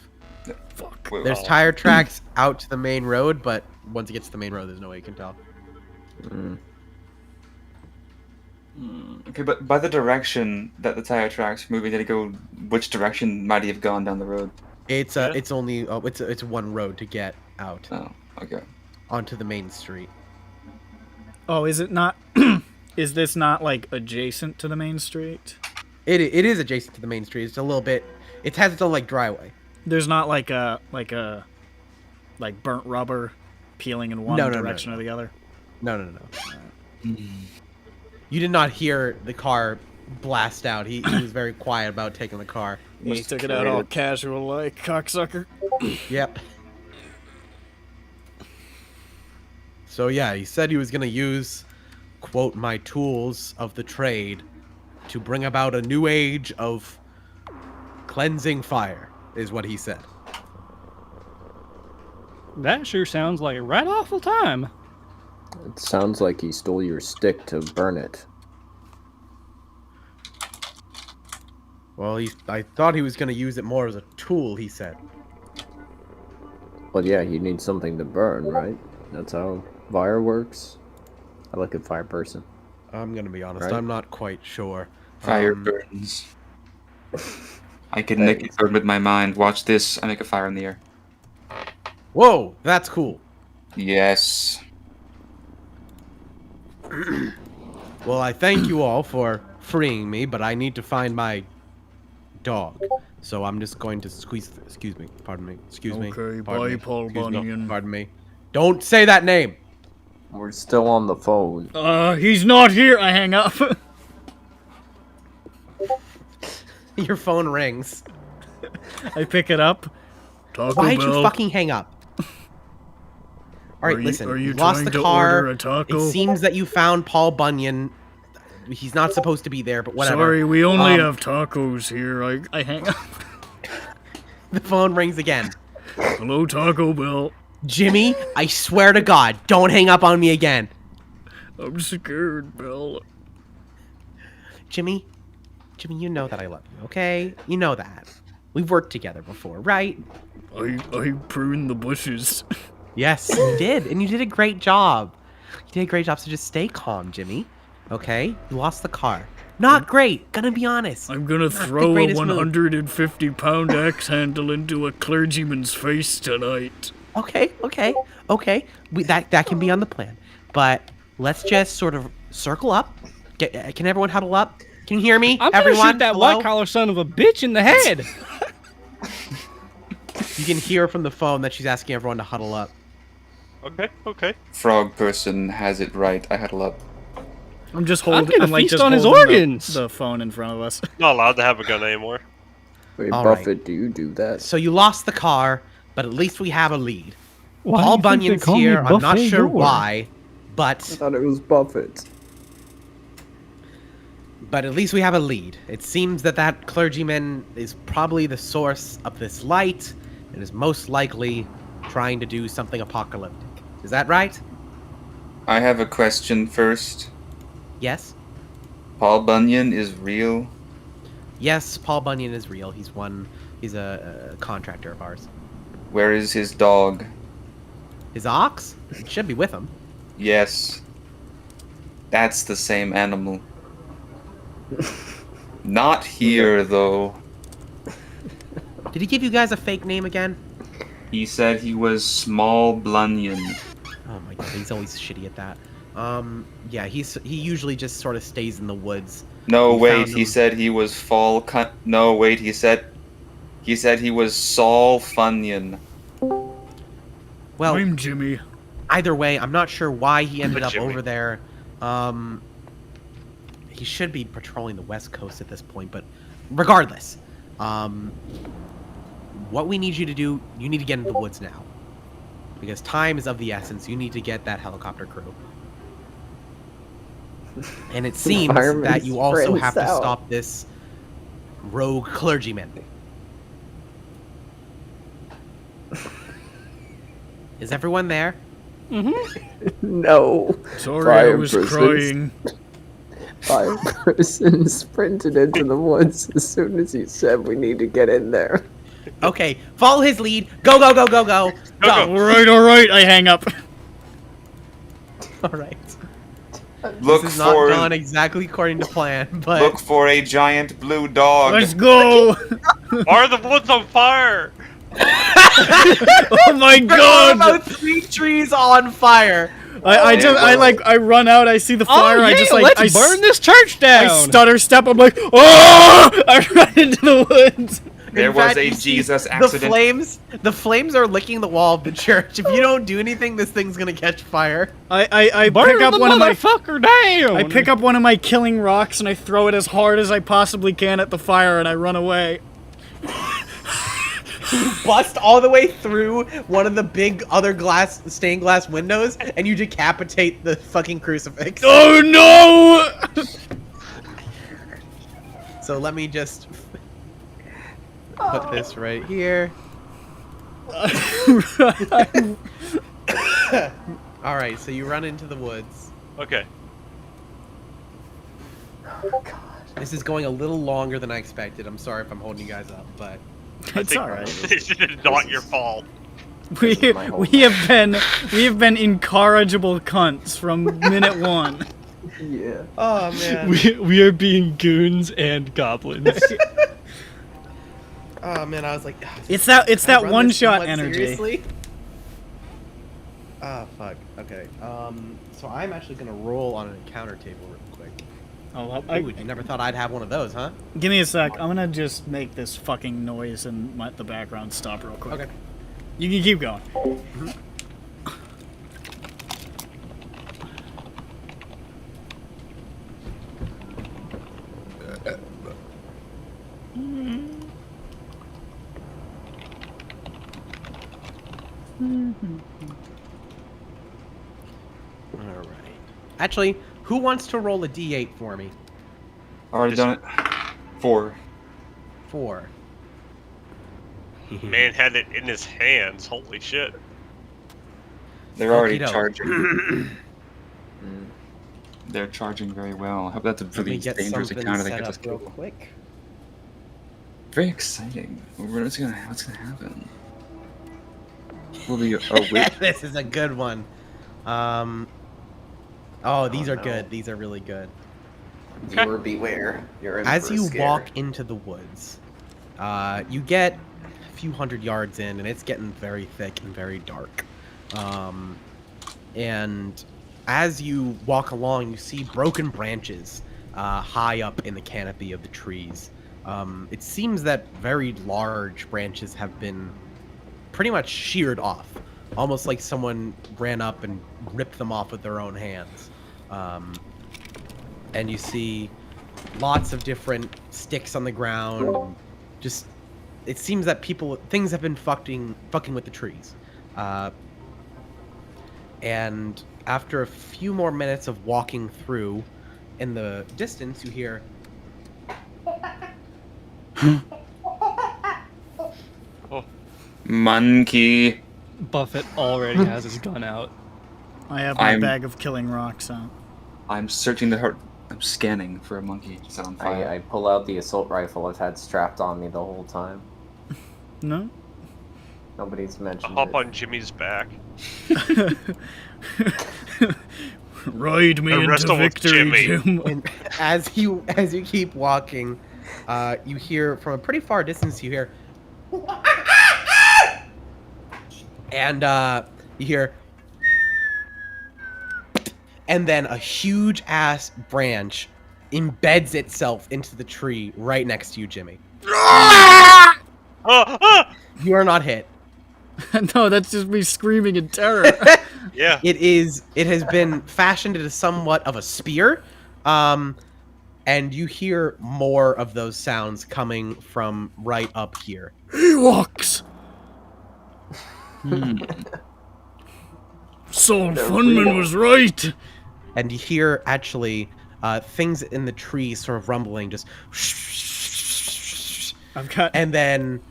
Fuck. Well, There's tire tracks out to the main road, but once it gets to the main road, there's no way you can tell. Okay, but by the direction that the tire tracks moving, did it go? Which direction might he have gone down the road? It's Yeah. it's only it's one road to get out Oh, okay. onto the main street. Oh, is it not? Is this not like adjacent to the main street? It is adjacent to the main street. It's a little bit. It has its own like driveway. There's not like burnt rubber peeling in one No, direction or the other. No. You did not hear the car blast out. He was very quiet about taking the car. He took it out all casual like cocksucker. Yep. So yeah, he said he was gonna use, quote, my tools of the trade to bring about a new age of cleansing fire, is what he said. That sure sounds like a right awful time. It sounds like he stole your stick to burn it. Well, I thought he was gonna use it more as a tool, he said. But yeah, you need something to burn, right? That's how fire works. I like a fire person. I'm gonna be honest, Right. I'm not quite sure. Fire burns. I can make it burn with my mind. Watch this. I make a fire in the air. Whoa, that's cool. Yes. Well, I thank you all for freeing me, but I need to find my dog. So I'm just going to excuse me, pardon me, excuse me. Okay, pardon bye, me, Paul excuse me, Bunyan. Pardon me. Don't say that name. We're still on the phone. He's not here. I hang up. Your phone rings. I pick it up. Taco Why'd Bell. you fucking hang up? All right, listen. Are you you lost trying the to car. order a taco? It seems that you found Paul Bunyan. He's not supposed to be there, but whatever. Sorry, we only have tacos here. I hang up. The phone rings again. Hello, Taco Bell. Jimmy, I swear to God, don't hang up on me again. I'm scared, Bell. Jimmy, you know that I love you, okay? You know that. We've worked together before, right? I pruned the bushes. Yes, you did, and you did a great job. You did a great job, so just stay calm, Jimmy. Okay? You lost the car. Not great, gonna be honest. I'm gonna Not the throw a greatest move. 150-pound axe handle into a clergyman's face tonight. Okay. That can be on the plan. But let's just sort of circle up. Can everyone huddle up? Can you hear me? I'm everyone? gonna shoot that Hello? white collar son of a bitch in the head. You can hear from the phone that she's asking everyone to huddle up. Okay. Frog person has it right. I huddle up. I'm just I'm holding. gonna like feast just on his holding organs. The phone in front of us. Not allowed to have a gun anymore. Wait, All right. Buffett, do you do that? So you lost the car, but at least we have a lead. Why Paul do you think they Bunyan's call me here. I'm not Buffet sure Gore? why, I but thought it was Buffett. at least we have a lead. It seems that clergyman is probably the source of this light and is most likely trying to do something apocalyptic. Is that right? I have a question first. Yes? Paul Bunyan is real? Yes, Paul Bunyan is real. He's a contractor of ours. Where is his dog? His ox? It should be with him. Yes. That's the same animal. Not here, though. Did he give you guys a fake name again? He said he was Small Blunyon. Oh my god, he's always shitty at that. Yeah, he usually just sort of stays in the woods. No, You wait, found he him- said he was No, wait, he said he was Saul Funyon. Well, I'm Jimmy. either way, I'm not sure why he ended up Jimmy. over there. He should be patrolling the west coast at this point, but regardless, what we need you to do, you need to get into the woods now. Because time is of the essence. You need to get that helicopter crew. And it seems Fireman that you also sprints have to out. stop this rogue clergyman. Is everyone there? No. Sorry, I Fire was persons. crying. 5 persons sprinted into the woods as soon as he said we need to get in there. Okay, follow his lead. Go, go, go, go, go. Go. All right, I hang up. All right. Look This is not for gone exactly according to plan, but look for a giant blue dog. Let's go. Why are the woods on fire? Oh my there are god. about 3 trees on fire. I run out, I see the fire, oh, yeah, I just let's burn this church down. I stutter step, I'm like, oh! I run into the woods. There In was fact, a you see Jesus accident. The flames are licking the wall of the church. If you don't do anything, this thing's gonna catch fire. I Burn pick up the one of my motherfucker down. I pick up one of my killing rocks and I throw it as hard as I possibly can at the fire and I run away. Bust all the way through one of the big other stained glass windows, and you decapitate the fucking crucifix. Oh no! So let me just put this right here. All right, so you run into the woods. Okay. This is going a little longer than I expected. I'm sorry if I'm holding you guys up, but It's alright. This is not your fault. We have been incorrigible cunts from minute one. Yeah. oh man, We are being goons and goblins. oh man, I was like, It's that can I run one this shot somewhat energy. seriously? Ah, fuck. Okay. So I'm actually gonna roll on an encounter table real quick. Oh, Ooh, you never thought I'd have one of those, huh? give me a sec. I'm gonna just make this fucking noise and let the background stop real quick. Okay. You can keep going. All right. Actually, who wants to roll a d8 for me? Already done it. 4. 4. Man had it in his hands. Holy shit. They're already Okey-doke. charging. They're charging very well. I hope that's a Let me really get dangerous something encounter that set gets us up real killed. quick. Very exciting. What's gonna happen? Will be wait. This is a good one. Oh, these are good. These are really good. Viewer beware. You're in As for a you scare. walk into the woods, you get a few hundred yards in, and it's getting very thick and very dark. And as you walk along, you see broken branches high up in the canopy of the trees. It seems that very large branches have been pretty much sheared off, almost like someone ran up and ripped them off with their own hands. And you see lots of different sticks on the ground. And just, it seems that things have been fucking with the trees. And after a few more minutes of walking through, in the distance you hear Monkey. Buffett already has his gun out. I have my I'm- bag of killing rocks out. I'm searching the heart. I'm scanning for a monkey set on fire. I pull out the assault rifle I've had strapped on me the whole time. No? Nobody's I mentioned hop it. on Jimmy's back. Ride me The into wrestle with victory, Jimmy. Jim. And as you keep walking, you hear from a pretty far distance. You hear, and you hear, and then a huge ass branch embeds itself into the tree right next to you, Jimmy. You are not hit. No, that's just me screaming in terror. Yeah. It has been fashioned into somewhat of a spear, and you hear more of those sounds coming from right up here. Ewoks! Soul Funman was right! And you hear actually things in the trees sort of rumbling, just I've got and then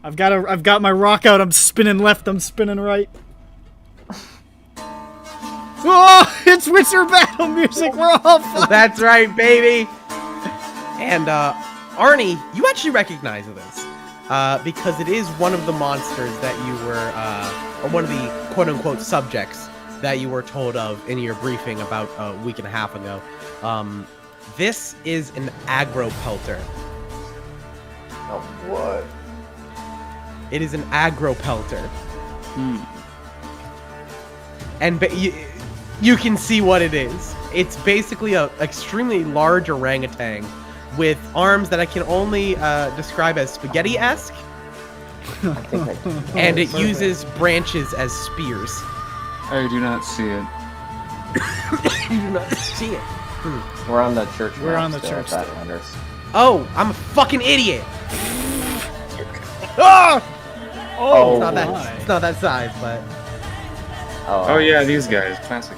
I've got my rock out, I'm spinning left, I'm spinning right. Oh, it's Witcher battle music, we're all fucked! that's right, baby. And Arnie, you actually recognize this because it is one of the monsters that you were, or one of the quote-unquote subjects that you were told of in your briefing about a week and a half ago. This is an aggro pelter. Oh, what? It is an aggro pelter. And you can see what it is. It's basically a extremely large orangutan with arms that I can only describe as spaghetti-esque, I think I can. and it uses branches as spears. I do not see it. You do not see it. We're on the church. We're map on the still, church if that still. matters. Oh, I'm a fucking idiot. Ah! Oh, It's not that size, but Oh yeah, these guys, classic.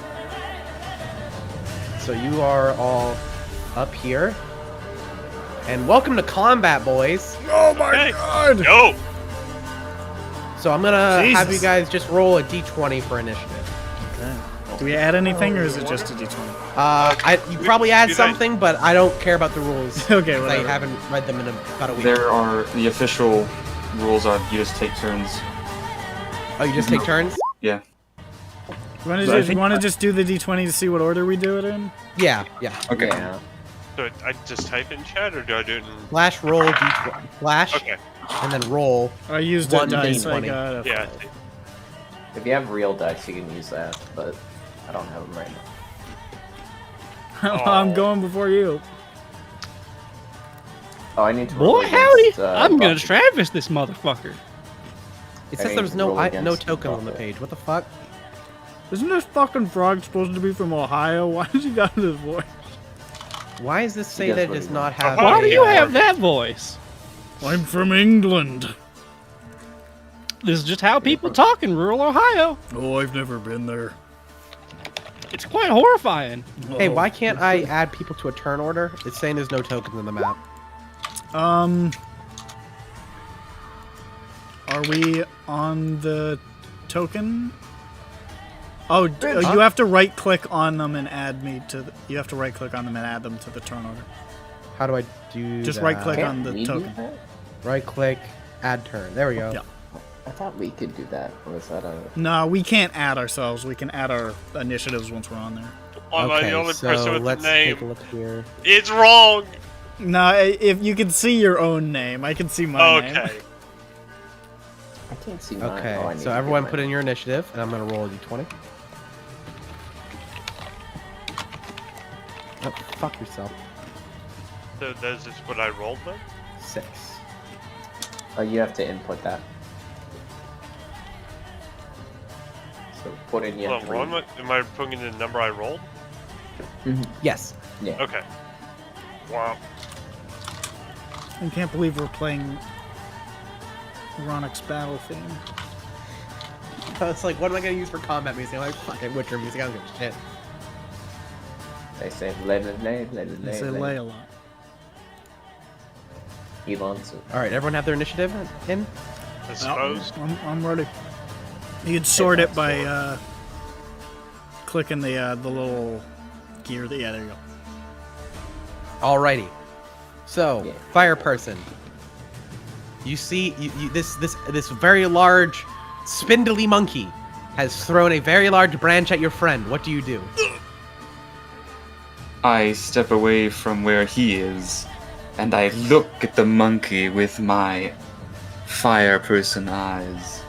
so you are all up here. And welcome to combat, boys. Oh my Hey. god! Yo! So I'm gonna have you Jesus. guys just roll a d20 for initiative. Do we add anything, or is it just a d20? You probably add do that. something, but I don't care about the rules. Okay, 'cause I whatever. haven't read them in about a week. There are the official rules are you just take turns. Oh, you just take turns? Yeah. You want But I to think- just do the d20 to see what order we do it in? Yeah. Okay. Yeah. So I just type in chat, or do I do it in... Flash roll d20. Flash, Okay. and then roll. I used One a dice, I d20. got a Yeah. If you have real dice, you can use that, but I don't have them right now. I'm going before you. Oh, I need to roll Boy, howdy! against, I'm gonna Bucky. Travis this motherfucker. It I says need there's to no roll no against tokens on the Buffett. page. What the fuck? Isn't this fucking frog supposed to be from Ohio? Why does he got this voice? Why does this say does that it what does he not wants. have? Why a, do you uh, have that voice? I'm from England. This is just how people talk in rural Ohio. Oh, I've never been there. It's quite horrifying. Hey, why can't I add people to a turn order? It's saying there's no tokens on the map. Are we on the token? Oh, you have to right click on them and add me to. You have to right click on them and add them to the turn order. How do I do Just that? right click Can't on the we do token. that? Right click, add turn. There we go. Yeah. I thought we could do that. Or was that a... No, we can't add ourselves. We can add our initiatives once we're on there. Am I the only person so with let's the take a name? look here. It's wrong! No, if you can see your own name, I can see my name. Okay. I can't see mine. Okay, Oh, I need so to get everyone mine. put in your initiative, and I'm gonna roll a d20. Oh, fuck yourself. So that's just what I rolled then? 6. Oh, you have to input that. So put in your Hold on, 3. Ron, am I putting in the number I rolled? Yes. Yeah. Okay. Wow. I can't believe we're playing Ronix battle theme. It's like, what am I gonna use for combat music? I'm like, fucking Witcher music. I don't give a shit. They say let it lay, let it They lay, say let lay it a lot. Elon suit. All right, everyone have their initiative in? I suppose. I'm ready. You can sort it by clicking the little gear. Yeah, there you go. Alrighty. So, Yeah. fire person. You see, this very large, spindly monkey has thrown a very large branch at your friend. What do you do? I step away from where he is, and I look at the monkey with my fire person eyes,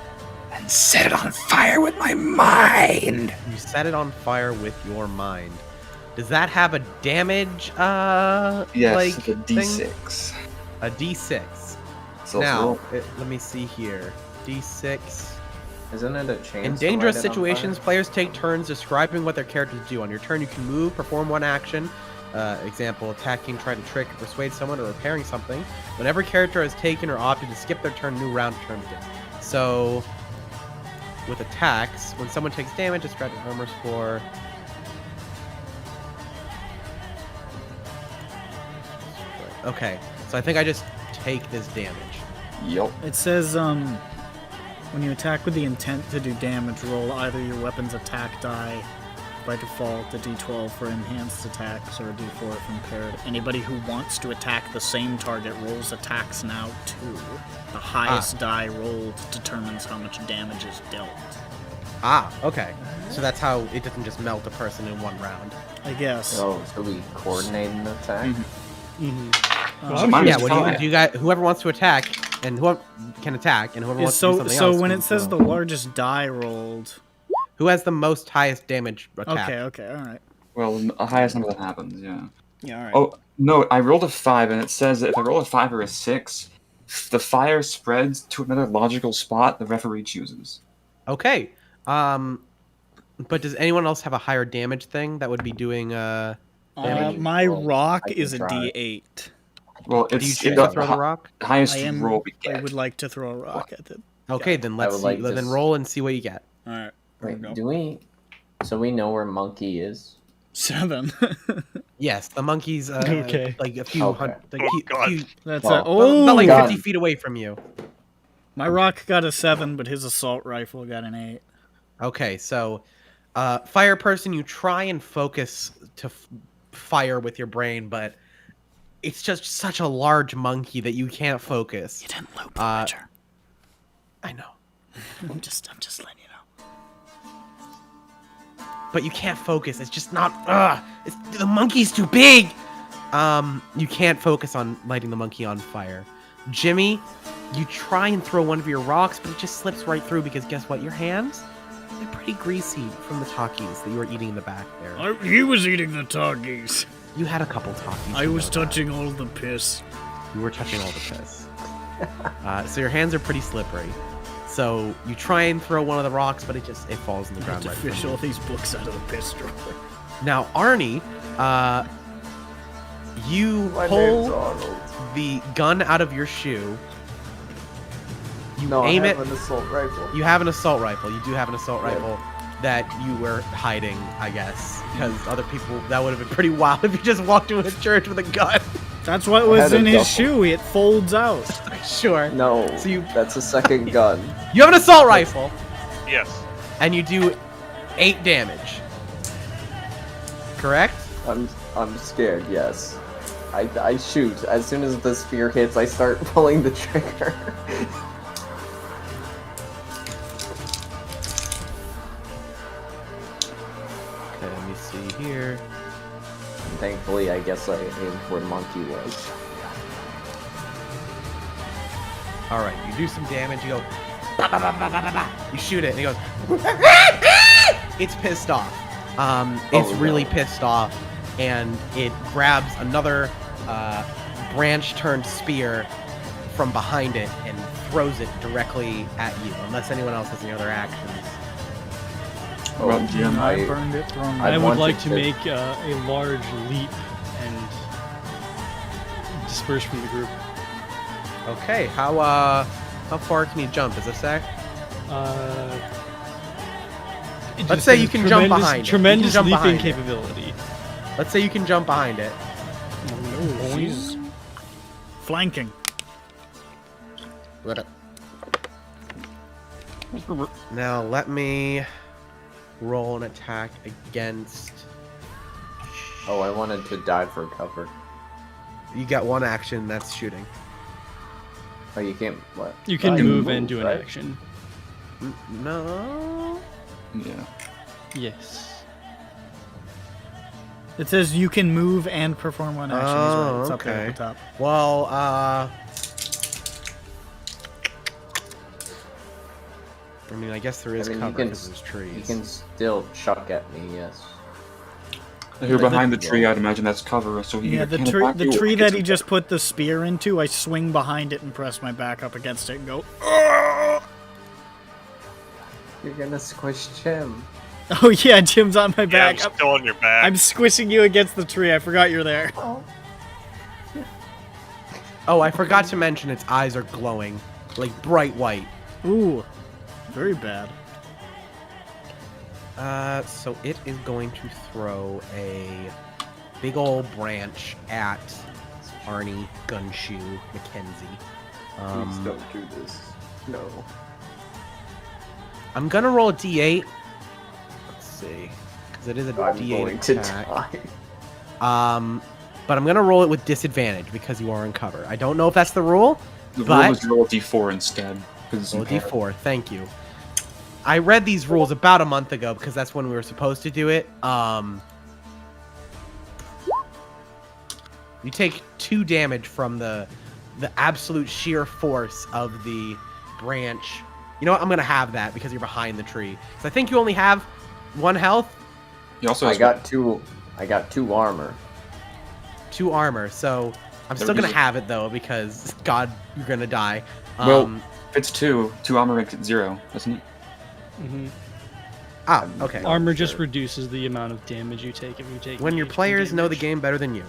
and set it on fire with my mind. You set it on fire with your mind. Does that have a damage? Yes, like it's a D6. thing? A D6. So Now, let me see here. D6. Isn't it a chance? In to dangerous light it on situations, fire? players take turns describing what their characters do. On your turn, you can move, perform one action. Example, attacking, trying to trick, or persuade someone, or repairing something. Whenever a character has taken or opted to skip their turn, new round turn begins. So, with attacks, when someone takes damage, describe the armor score. Okay, so I think I just take this damage. Yup. It says, when you attack with the intent to do damage, roll either your weapon's attack die by default, a d12 for enhanced attacks, or a d4 if impaired. Anybody who wants to attack the same target rolls attacks now too. The highest die rolled determines how much damage is dealt. Ah, okay. So that's how it doesn't just melt a person in one round. I guess. Oh, so we coordinate an attack? So mine Yeah, was what do fine. you guys, whoever wants to attack, and whoever can attack, and whoever wants to do So, something so else. when can it says roll. the largest die rolled. Who has the most highest damage attack? Okay, alright. Well, the highest number that happens, yeah. Yeah, alright. Oh, no, I rolled a 5, and it says that if I roll a 5 or a 6, the fire spreads to another logical spot the referee chooses. Okay. But does anyone else have a higher damage thing that would be doing damage? My Well, rock I can is a try. d8. Well, Do you it's choose the to throw the rock? highest I am. roll we I get. would like to throw a rock at it. Okay, then let's would see. like to Then s- roll and see what you get. Alright. Wait, do we? So we know where Monkey is? 7. Yes, the monkey's Okay. like a few Okay. hundred, like, Oh, God. That's Well, about like God. 50 feet away from you. my rock got a 7, but his assault rifle got an 8. Okay, so fire person, you try and focus to fire with your brain, but it's just such a large monkey that you can't focus. You didn't loop the Uh, ledger. I know. I'm just letting you know. But you can't focus. It's just not. The monkey's too big. You can't focus on lighting the monkey on fire. Jimmy, you try and throw one of your rocks, but it just slips right through because guess what? Your hands, they're pretty greasy from the Takis that you were eating in the back there. He was eating the Takis. You had a couple Takis. I you was know that. touching all the piss. You were touching all the piss. So your hands are pretty slippery. So you try and throw one of the rocks, but it falls in the I ground have right to fish from all you. these books out of the piss drawer. Now, Arnie, you My name's pull Arnold. the gun out of your shoe. You No, aim I it. have an assault rifle. You have an assault rifle. You do have an assault Yeah. rifle that you were hiding, I guess, because other people, that would have been pretty wild if you just walked into a church with a gun. That's what I was had a in his duffel. shoe. It folds out. Sure. No, So you- that's a second gun. You have an assault rifle, Yes. and you do 8 damage. Correct? I'm scared. Yes, I shoot. As soon as the spear hits, I start pulling the trigger. Okay, let me see here. Thankfully, I guess I aimed where Monkey was. All right, you do some damage. You go. Bah, bah, bah, bah, bah, bah, bah. You shoot it, and it goes. It's pissed off. It's Oh, really no. pissed off, and it grabs another branch-turned spear from behind it and throws it directly at you. Unless anyone else has any other actions. Well, Jim, I burned it. Thrown I I would wanted like to to- make a large leap and disperse from the group. Okay, how far can you jump? Does it say? It Let's just say has you can jump tremendous- behind it. You can Tremendous jump leaping behind it. capability. Let's say you can jump behind it. She's flanking. Now let me roll an attack against. Oh, I wanted to dive for cover. You got one action. That's shooting. Oh, you can't. What? You can Dive move and do an right? action. No. Yeah. Yes. It says you can move and perform one action. He's right. It's up there okay. at the top. Well, I mean, I guess there is I mean, you cover can because there's trees. You can still chuck at me, yes. If you're behind the tree, I'd imagine that's cover. So he Yeah, either the can't attack you or tree he that gets he attacked. just put the spear into, I swing behind it and press my back up against it and go. You're gonna squish Jim. Oh yeah, Jim's on my Yeah, back. I'm still on your back. I'm squishing you against the tree. I forgot you're there. Oh, I forgot to mention its eyes are glowing, like bright white. Ooh, very bad. So it is going to throw a big old branch at Arnie, Gunshoe, Mackenzie. Please don't do this. No. I'm gonna roll a d8. Let's see, because it is a I'm d8 going to attack. die. But I'm gonna roll it with disadvantage because you are in cover. I don't know if that's the rule. The but rule is roll a d4 instead. Roll a d4. Thank you. I read these rules about a month ago because that's when we were supposed to do it. You take 2 damage from the absolute sheer force of the branch. You know what? I'm gonna have that because you're behind the tree. So I think you only have 1 health, He also I has got 2 armor. 2 armor. So I'm still gonna have it though because God, you're gonna die. Well, if it's 2 armor makes it 0, doesn't it? Okay. Armor just reduces the amount of damage you take if you take. When your engagement players know the damage. game better than you.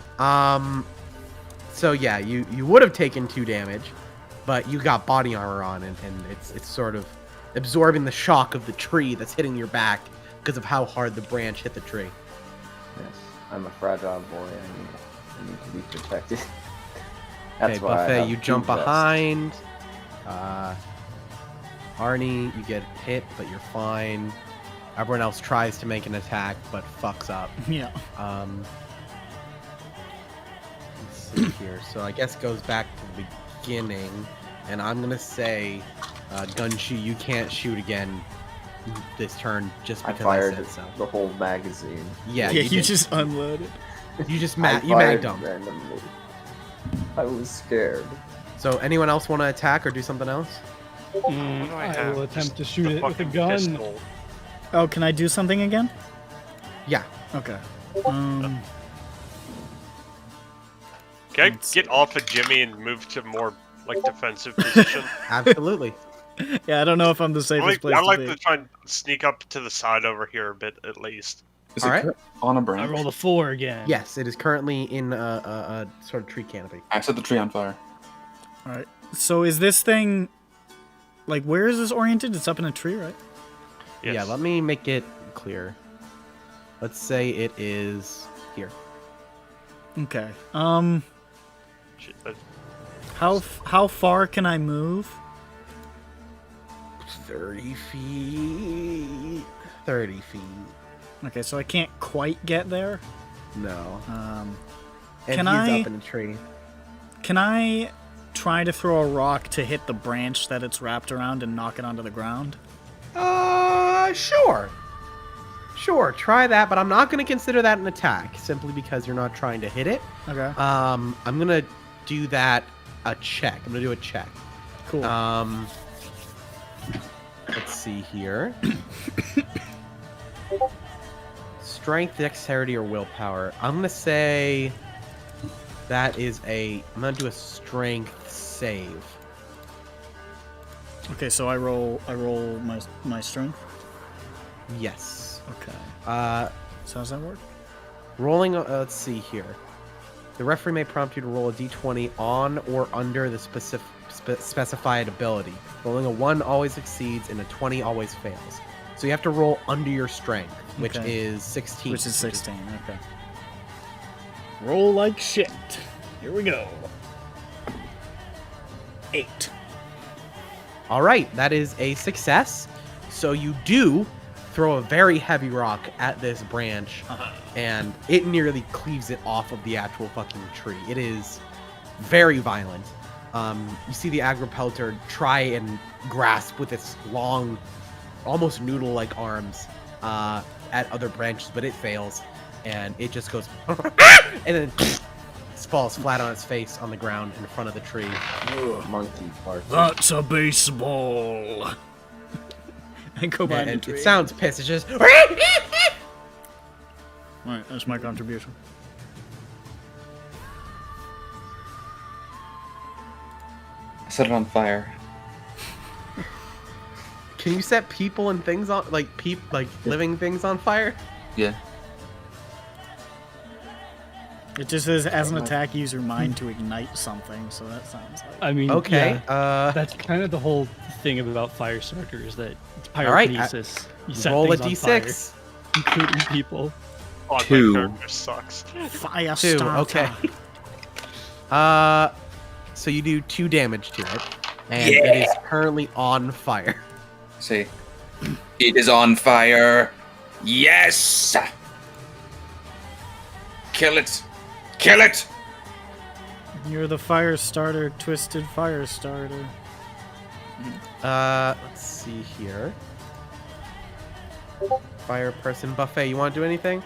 So yeah, you would have taken 2 damage, but you got body armor on, and it's sort of absorbing the shock of the tree that's hitting your back because of how hard the branch hit the tree. Yes. I'm a fragile boy. I need to be protected. That's Okay, why I Buffet, have you 2 jump vests. behind. Arnie, you get hit, but you're fine. Everyone else tries to make an attack, but fucks up. Yeah. Let's see here. So I guess it goes back to the beginning, and I'm gonna say, Gunshoe, you can't shoot again this turn just I because fired said so. the whole magazine. Yeah, Yeah, you you did. just unloaded. You just I magged fired them. randomly. I was scared. So anyone else want to attack or do something else? I will attempt to shoot The it with a fucking gun. pistol. Oh, can I do something again? Yeah. Okay. Can I get off of Jimmy and move to more like defensive position? Absolutely. Yeah, I don't know if I'm the safest place I'd like to to be. try and sneak up to the side over here a bit at least. Is All it right. on a I branch? rolled a 4 again. Yes, it is currently in a sort of tree canopy. I set the tree on fire. All right. So is this thing, like, where is this oriented? It's up in a tree, right? Yes. Yeah, let me make it clear. Let's say it is here. Okay. Shit, How far can I move? 30 feet. 30 feet. Okay, so I can't quite get there. No. Um, And Can he's I- up in a tree. can I try to throw a rock to hit the branch that it's wrapped around and knock it onto the ground? Sure. Sure, try that, but I'm not going to consider that an attack, simply because you're not trying to hit it. Okay. I'm going to do that a check. I'm going to do a check. Cool. Let's see here. Strength, dexterity, or willpower. I'm going to say that is I'm going to do a strength save. Okay, so I roll my strength. Yes. Okay. So So how does that work? rolling, let's see here. The referee may prompt you to roll a d20 on or under the specified ability. Rolling a 1 always succeeds and a 20 always fails. So you have to roll under your strength, which Okay. is 16. Which is 16. Okay. Roll like shit. Here we go. 8. All right, that is a success. So you do throw a very heavy rock at this branch, and it nearly cleaves it off of the actual fucking tree. It is very violent. You see the Agripelter try and grasp with its long, almost noodle-like arms at other branches, but it fails, and it just goes and then falls flat on its face on the ground in front of the tree. Monkey fart. That's a baseball. And go behind the And tree. it sounds pissed. It's just Alright, that's my contribution. I set it on fire. Can you set people and things on like living things on fire? Yeah. It just says, as an attack, use your mind to ignite something, so that sounds like... I mean, Okay. yeah, that's kind of the whole thing about fire starter is that it's right, pyrokinesis. You set Roll a things on d6. fire, including people. God, 2. my character sucks. Fire 2. starter. Okay. So you do 2 damage to it, and it is currently on fire. See. It is on fire. Yes! Kill it. Kill it! You're the fire starter, twisted fire starter. Let's see here. Fire person buffet. You want to do anything?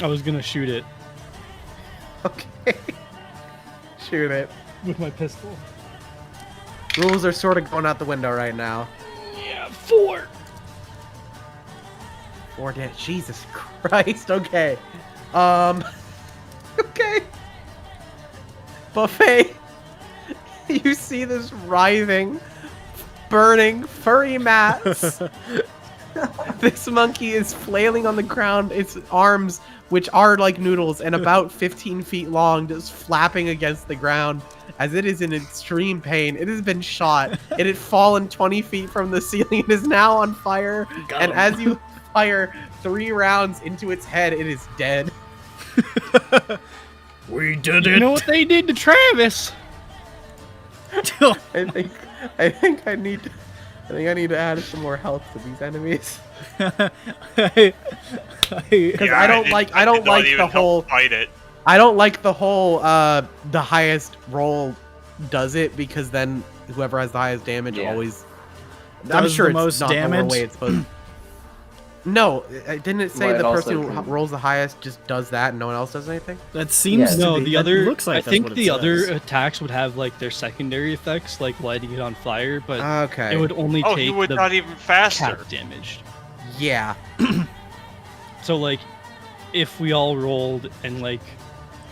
I was gonna shoot it Okay. Shoot it. with my pistol. Rules are sort of going out the window right now. Yeah, 4. 4 damage. Jesus Christ. Okay. Okay. Buffet. You see this writhing, burning furry mats. This monkey is flailing on the ground, its arms, which are like noodles and about 15 feet long, just flapping against the ground as it is in extreme pain. It has been shot. It had fallen 20 feet from the ceiling. It is now on fire. And as you fire 3 rounds into its head, it is dead. We did You it! know what they did to Travis? I think I need to add some more health to these enemies. Because I don't like the whole Fight it. I don't like the whole the highest roll does it, because then whoever has the highest damage always I'm Does sure the it's most not the damage? way it's supposed. No, didn't it say Well, it the person also who can- rolls the highest just does that and no one else does anything? That seems Yeah. to No, be. the that other. looks like I that's think what it the other says. attacks would have like their secondary effects, like lighting it on fire, but Okay. it would only Oh, take he would the not even faster. cap damage. Yeah. So like, if we all rolled and like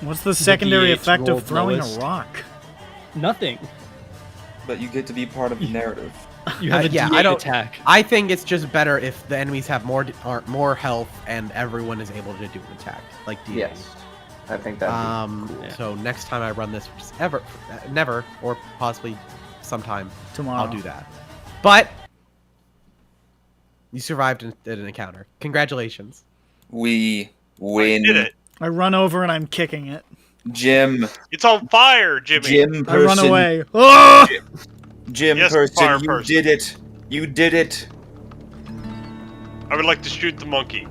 What's the secondary D8 effect of rolled throwing lowest. a rock? nothing, But you get to be part of the narrative. you have a yeah, D8 I don't- attack. I think it's just better if the enemies have more health and everyone is able to do an attack, like D8. Yes. I think that'd be cool. So next time I run this, which is never, or possibly sometime, Tomorrow. I'll do that. But you survived an encounter. Congratulations. We I win. did it. I run over and I'm kicking it. Jim. It's on fire, Jimmy. Jim I run person. away. Ah! Jim Yes, person, fire you person. did it. You did it. I would like to shoot the monkey.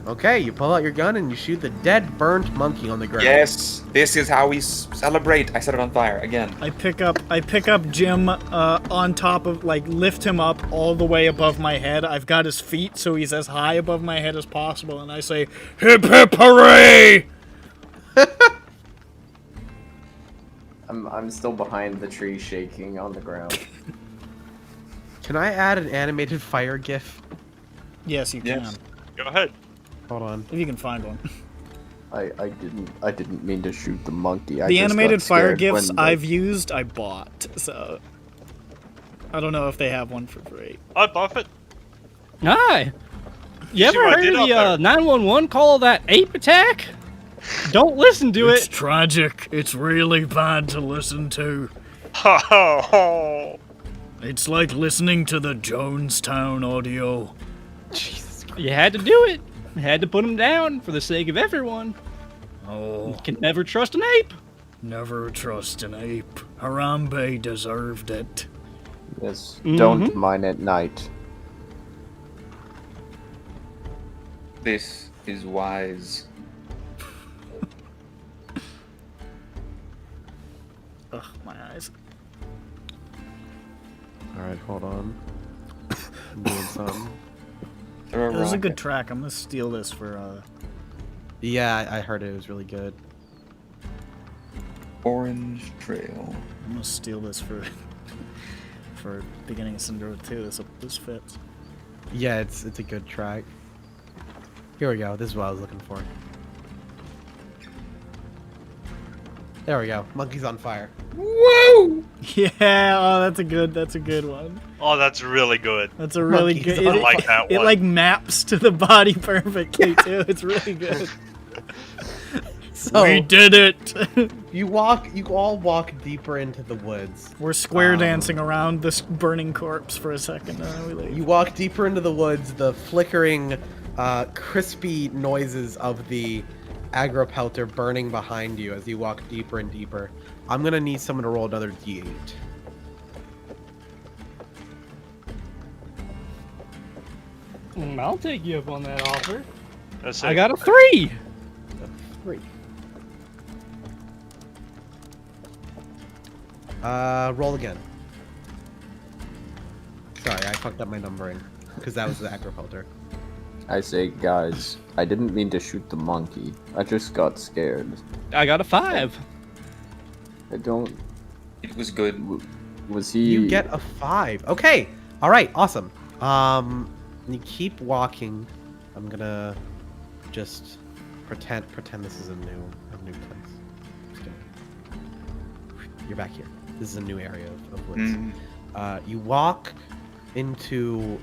Okay, you pull out your gun and you shoot the dead, burnt monkey on the ground. Yes, this is how we celebrate. I set it on fire again. I pick up Jim on top of, like, lift him up all the way above my head. I've got his feet so he's as high above my head as possible, and I say, "Hip hip hooray!" I'm still behind the tree, shaking on the ground. Can I add an animated fire gif? Yes, you can. Yes. Go ahead. Hold on. If you can find one. I didn't mean to shoot the monkey. I The just animated got fire scared gifs when the- I've used, I bought, so I don't know if they have one for free. I buff it. Hi. You see ever what I heard did of out the there? 911 call that ape attack? Don't listen to It's it. tragic. It's really bad to listen to. Ha ha ha. It's like listening to the Jonestown audio. Jesus Christ. You had to do it. You had to put him down for the sake of everyone. Oh, Can never trust an ape. never trust an ape. Harambe deserved it. Yes. Mhm. Don't mine at night. This is wise. Ugh, my eyes. All right, hold on. I'm doing something. Throw a This is a rock good at- track. I'm gonna steal this for Yeah, I heard it was really good. Orange Trail. I'm gonna steal this for for beginning of Syndrome 2. This fits. Yeah, it's a good track. Here we go. This is what I was looking for. There we go. Monkey's on fire. Whoa! Yeah, oh, that's a good one. Oh, that's really good. That's a really Monkeys good. on I like that It one. like maps to the body perfectly too. It's really good. So We did it. you all walk deeper into the woods. We're square dancing around this burning corpse for a second, and then we leave. You walk deeper into the woods. The flickering, crispy noises of the agropelter burning behind you as you walk deeper and deeper. I'm gonna need someone to roll another d8. I'll take you up on that offer. That's I it. got a 3. 3. Roll again. Sorry, I fucked up my numbering because that was the agropelter. I say, guys, I didn't mean to shoot the monkey. I just got scared. I got a 5. I don't. It was good. Was he? You get a 5. Okay. All right. Awesome. You keep walking. I'm gonna just pretend this is a new place. Just gonna- You're back here. This is a new area of woods. You walk into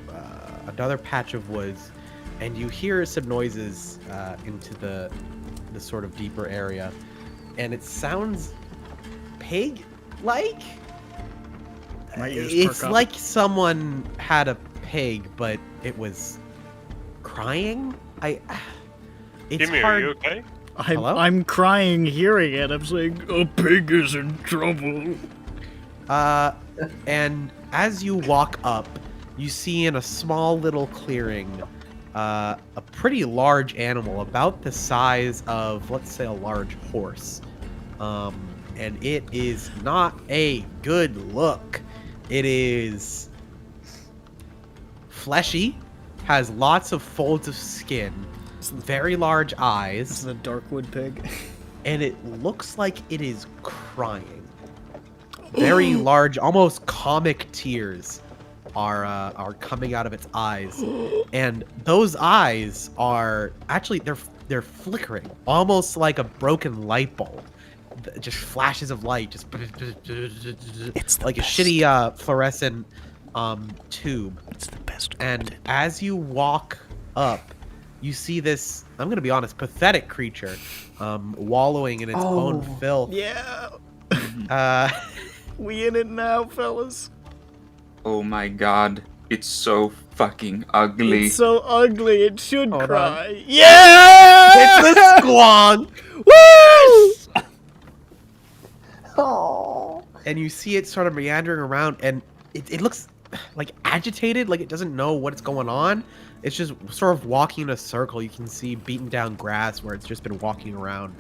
another patch of woods, and you hear some noises into the sort of deeper area, and it sounds pig-like. My ears It's perk up. like someone had a pig, but it was crying. It's Jimmy, hard. are you okay? Hello? I'm crying hearing it. I'm saying, a pig is in trouble. And as you walk up, you see in a small little clearing a pretty large animal, about the size of, let's say, a large horse. And it is not a good look. It is fleshy, has lots of folds of skin, very large This eyes, is a Darkwood pig. and it looks like it is crying. Very large, almost comic tears are coming out of its eyes, and those eyes are actually they're flickering, almost like a broken light bulb. Just flashes of light, just it's like a shitty fluorescent tube. It's the best. And as you walk up, you see this, I'm gonna be honest, pathetic creature wallowing in its own filth. Yeah, We we in it now, fellas. Oh my god. It's so fucking ugly. It's so ugly. It should Hold cry. Yeah! It's the squonk! Woo! Oh. And you see it sort of meandering around, and it looks like agitated, like it doesn't know what's going on. It's just sort of walking in a circle. You can see beaten down grass where it's just been walking around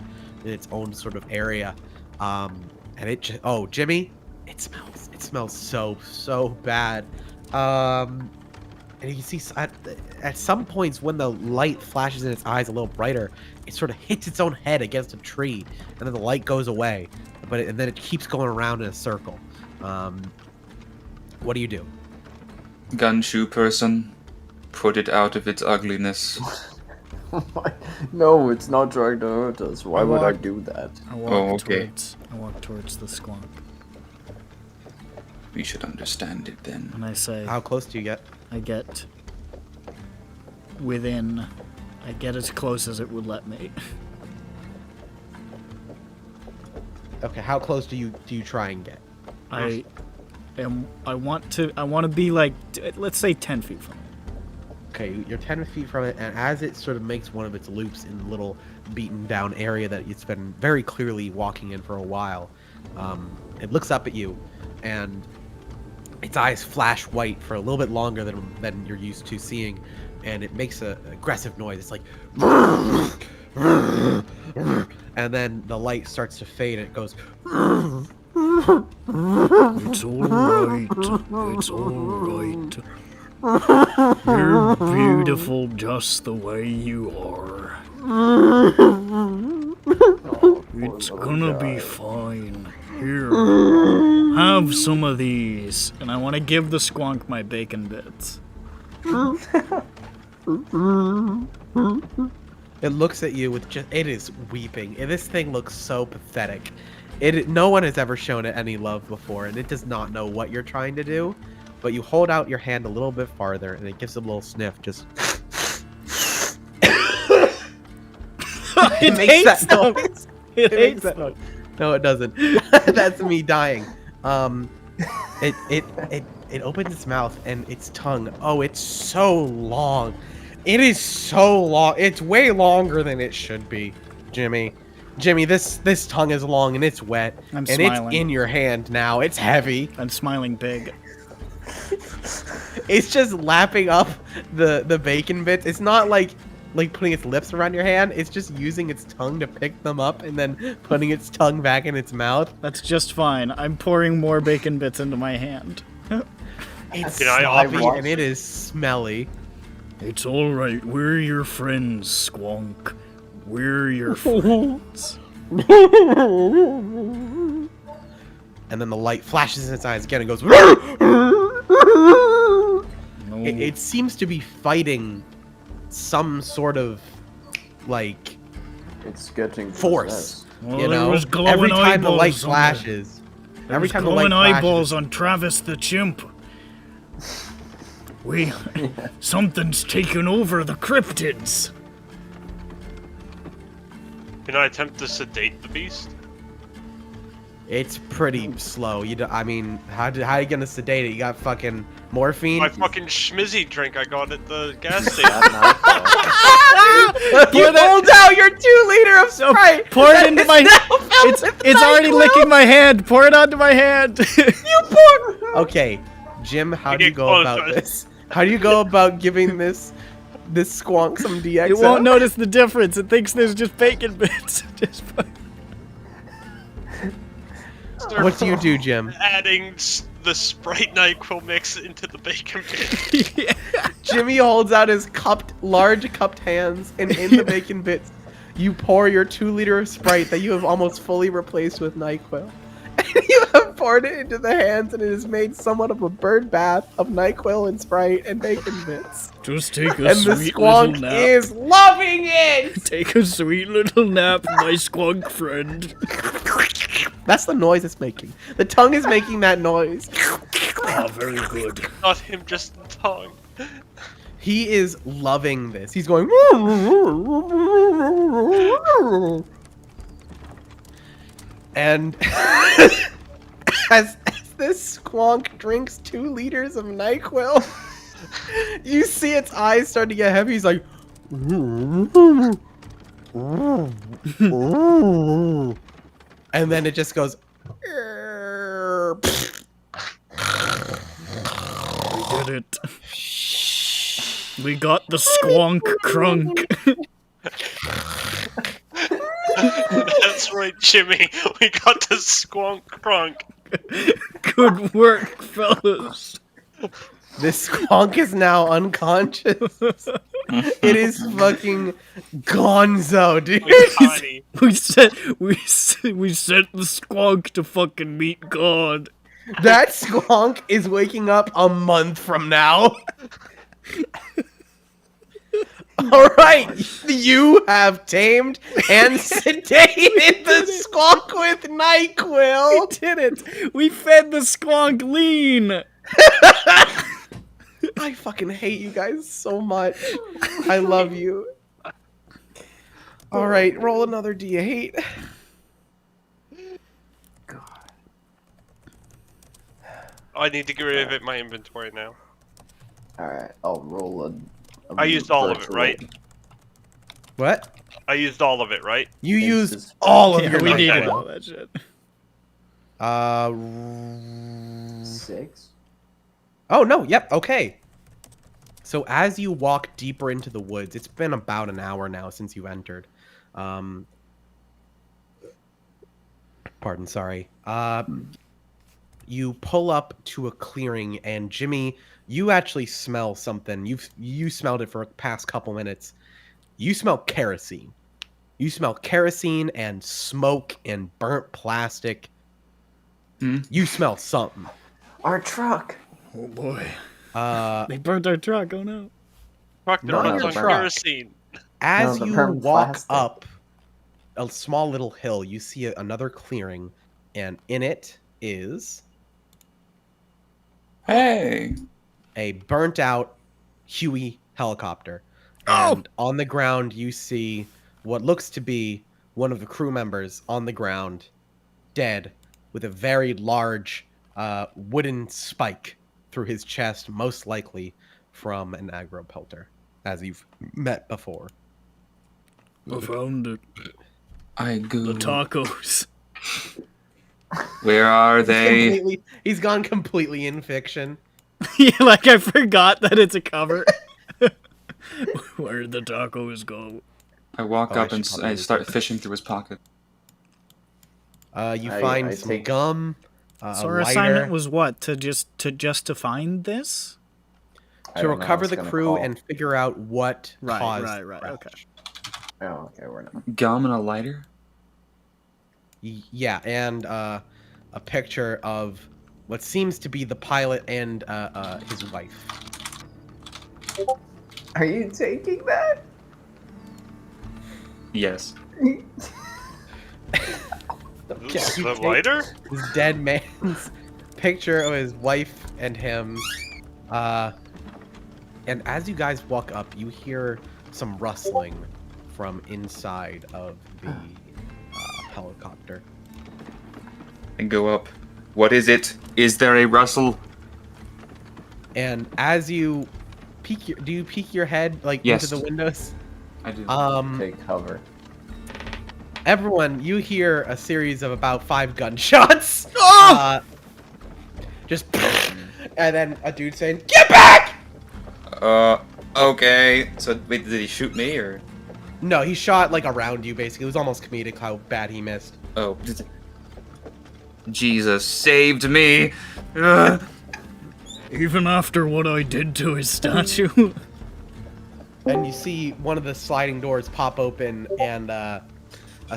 in its own sort of area. And it just, oh, Jimmy, it smells so bad. And you can see at some points when the light flashes in its eyes a little brighter, it sort of hits its own head against a tree, and then the light goes away. And then it keeps going around in a circle. What do you do? Gumshoe person, put it out of its ugliness. No, it's not trying to hurt us. Why would I walk- do that? I walk Oh, okay. I walk towards the squonk, We should understand it then. and I say, How close do you get? I get within. I get as close as it would let me. Okay, how close do you try and get? I want to be like, let's say 10 feet from it. Okay, you're 10 feet from it, and as it sort of makes one of its loops in the little beaten down area that it's been very clearly walking in for a while, it looks up at you, and its eyes flash white for a little bit longer than you're used to seeing, and it makes a aggressive noise. It's like, and then the light starts to fade, and it goes. It's alright. It's alright. You're beautiful just the way you are. It's gonna be fine. Here, have some of these. And I want to give the squonk my bacon bits. It looks at you with just, it is weeping. And this thing looks so pathetic. No one has ever shown it any love before, and it does not know what you're trying to do. But you hold out your hand a little bit farther, and it gives a little sniff. Just it makes that noise. It makes that noise. No, it doesn't. That's me dying. It opens its mouth, and its tongue. Oh, it's so long. It is so long. It's way longer than it should be, Jimmy. Jimmy, this tongue is long and it's wet. I'm and smiling. It's in your hand now. It's heavy. I'm smiling big. It's just lapping up the bacon bits. It's not like putting its lips around your hand. It's just using its tongue to pick them up and then putting its tongue back in its mouth. That's just fine. I'm pouring more bacon bits into my hand. It's Can I sloppy offer- and it is smelly. It's alright. We're your friends, Squonk. We're your friends. And then the light flashes in its eyes again and goes. No. It seems to be fighting some sort of like It's getting force. Well, You there know, was glowing every time the light eyeballs on there. flashes, There every was time the light glowing flashes, eyeballs on Travis the chimp. Something's taken over the cryptids. Can I attempt to sedate the beast? it's pretty slow. I mean, how you gonna sedate it? You got fucking morphine? My fucking schmizzy drink I got at the gas station. You pulled out your 2-liter of Sprite. Pour it into my. Now filled It's with already NyQuil. licking my hand. Pour it onto my hand. You pour. Okay, Jim, how do you get go close, about guys. this? How do you go about giving this squonk some DXO? It won't notice the difference. It thinks there's just bacon bits. Just What do you do, Jim? Adding the Sprite NyQuil mix into the bacon bit. yeah. Jimmy holds out his large cupped hands, and in the bacon bits, you pour your 2-liter of Sprite that you have almost fully replaced with NyQuil. And you have poured it into the hands, and it has made somewhat of a bird bath of NyQuil and Sprite and bacon bits. Just take a And the sweet squonk little nap. is loving it! Take a sweet little nap, my squonk friend. That's the noise it's making. The tongue is making that noise. Ah, very good. Not him, just the tongue. He is loving this. He's going. And as this squonk drinks 2 liters of NyQuil, you see its eyes start to get heavy. He's like. And then it just goes. We did it. We got the squonk crunk. That's right, Jimmy. We got the squonk crunk. Good work, fellas. This squonk is now unconscious. It is fucking gonzo, dude. Tiny. We sent the squonk to fucking meet God. That squonk is waking up a month from now. Alright, you have tamed and sedated the squonk with NyQuil. We did it. We fed the squonk lean. I fucking hate you guys so much. I love you. Alright, roll another D8. I need to get rid of my inventory now. Alright, I'll roll a I used all of it, right? What? I used all of it, right? You It's used just- all of Yeah, your we needed NyQuil. all that shit. 6. Oh, no, yep, okay. So as you walk deeper into the woods, it's been about an hour now since you entered. Pardon, sorry. You pull up to a clearing, and Jimmy, you actually smell something. You smelled it for the past couple minutes. You smell kerosene. You smell kerosene and smoke and burnt plastic. You smell something. Our truck. Oh boy. As They burnt our truck, oh no. Fuck, the Not runs your on truck. kerosene. No, the you burnt walk plastic. up a small little hill, you see another clearing, and in it is Hey. a burnt out Huey helicopter. And on the ground, you see what looks to be one of the crew members on the ground, dead, with a very large wooden spike through his chest, most likely from an aggro pelter, as you've met before. I found it. I go. The tacos. Where are they? He's gone completely in fiction. Yeah, like I forgot that it's a cover. Where'd the tacos go? I walk Oh, I up and should probably start fishing through his pocket. You find some take- gum, So a our lighter, assignment was what? To find this? I to don't know, I recover was the gonna crew call. and figure out what caused the Right. crash. Okay. Oh, okay, we're not. Gum and a lighter? Yeah, and a picture of what seems to be the pilot and his wife. Are you taking that? Yes. The lighter? This dead man's picture of his wife and him. And as you guys walk up, you hear some rustling from inside of the helicopter. And go up. What is it? Is there a rustle? And as you do you peek your head like Yes. into the windows? I do. Take cover. Everyone, you hear a series of about 5 gunshots. Just and then a dude saying, "Get back!" Okay. So, wait, did he shoot me, or? No, he shot like around you basically. It was almost comedic how bad he missed. Oh. Jesus saved me! Ugh. Even after what I did to his statue. And you see one of the sliding doors pop open, and a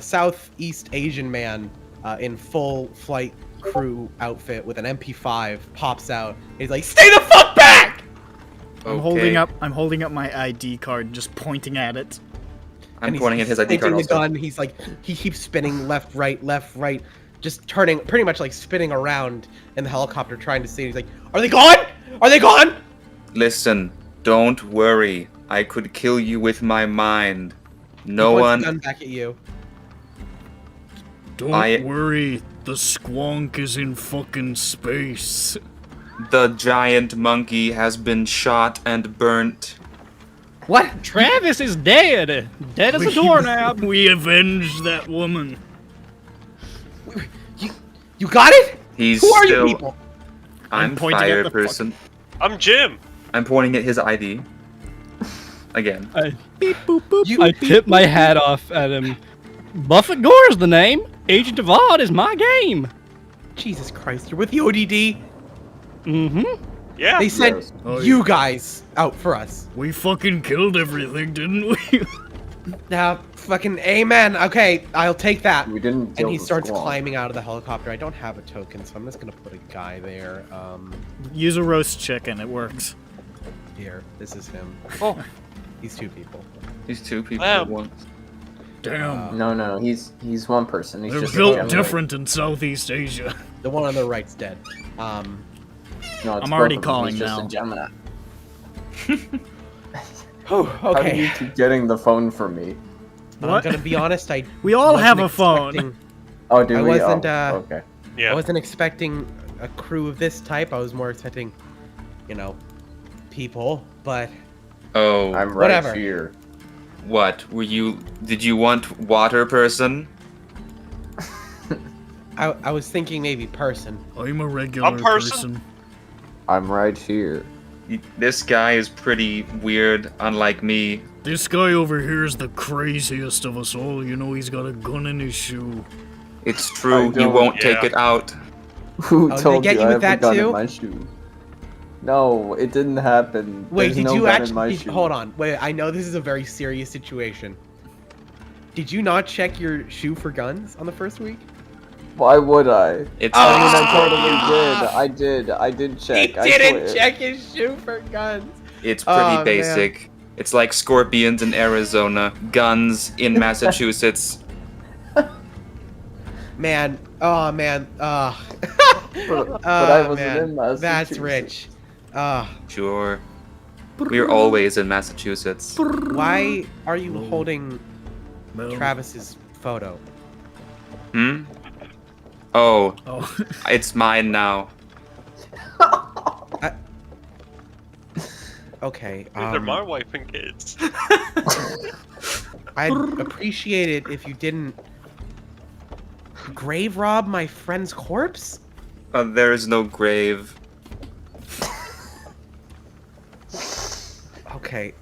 Southeast Asian man in full flight crew outfit with an MP5 pops out. He's like, "Stay the fuck back!" I'm holding up my ID card, just pointing at it. I'm pointing at his ID card the also. gun. He's like, he keeps spinning left, right, just turning, pretty much like spinning around in the helicopter trying to see. He's like, "Are they gone? Are they gone?" Listen, don't worry. I could kill you with my mind. He No points one. the gun back at you. Don't worry, the squonk is in fucking space. The giant monkey has been shot and burnt. What? Travis is dead. Dead as a doorknob. We avenged that woman. You got it? He's Who are still. you people? I'm pointing at fire the person. I'm Jim. I'm pointing at his ID. Again. I You, tip my hat off at him. Buffett Gore's the name. Agent of O.D.D is my game. Jesus Christ, you're with the ODD? Mm-hmm. Yeah. They sent Oh, you guys out for us. We fucking killed everything, didn't we? Now, fucking amen. Okay, I'll take that. We didn't And kill he the starts squad. climbing out of the helicopter. I don't have a token, so I'm just gonna put a guy there. Use a roast chicken, it works. Here, this is him. Oh. He's 2 people. These 2 people Wow. at once. Damn. No, he's one person. He's They're just built a Gemini. different in Southeast Asia. The one on the right's dead. No, it's I'm both already of them. calling He's just now. a Gemini. Whew, How do okay. you keep getting the phone from me? I'm What? gonna be honest. I We all wasn't have a phone. expecting- Oh, do I we? wasn't, okay. I Yeah. wasn't expecting a crew of this type. I was more expecting, people. But Oh, I'm right Whatever. here. what? Did you want water person? I was thinking maybe person. I'm a regular person. person. I'm right here. This guy is pretty weird, unlike me. This guy over here is the craziest of us all. You know, he's got a gun in his shoe. It's true, he don't- won't take it out. Who Oh, did told they get you you I with have a that gun too? in my shoe? No, it didn't happen. Wait, There's did no you gun in my actually? shoe. Hold on. Wait, I know this is a very serious situation. Did you not check your shoe for guns on the first week? Why would I? It's I mean, like, I totally did. I did check. He I didn't swear. check his shoe for guns. it's pretty Oh, man. basic. It's like scorpions in Arizona, guns in Massachusetts. Man, oh man, But I wasn't man. in Massachusetts. That's rich. Sure. We're always in Massachusetts. Why are you holding Mel. Travis's photo? Hmm? Oh, Oh, it's mine now. Okay. These are my wife and kids. I'd appreciate it if you didn't grave rob my friend's corpse. There is no grave. Okay,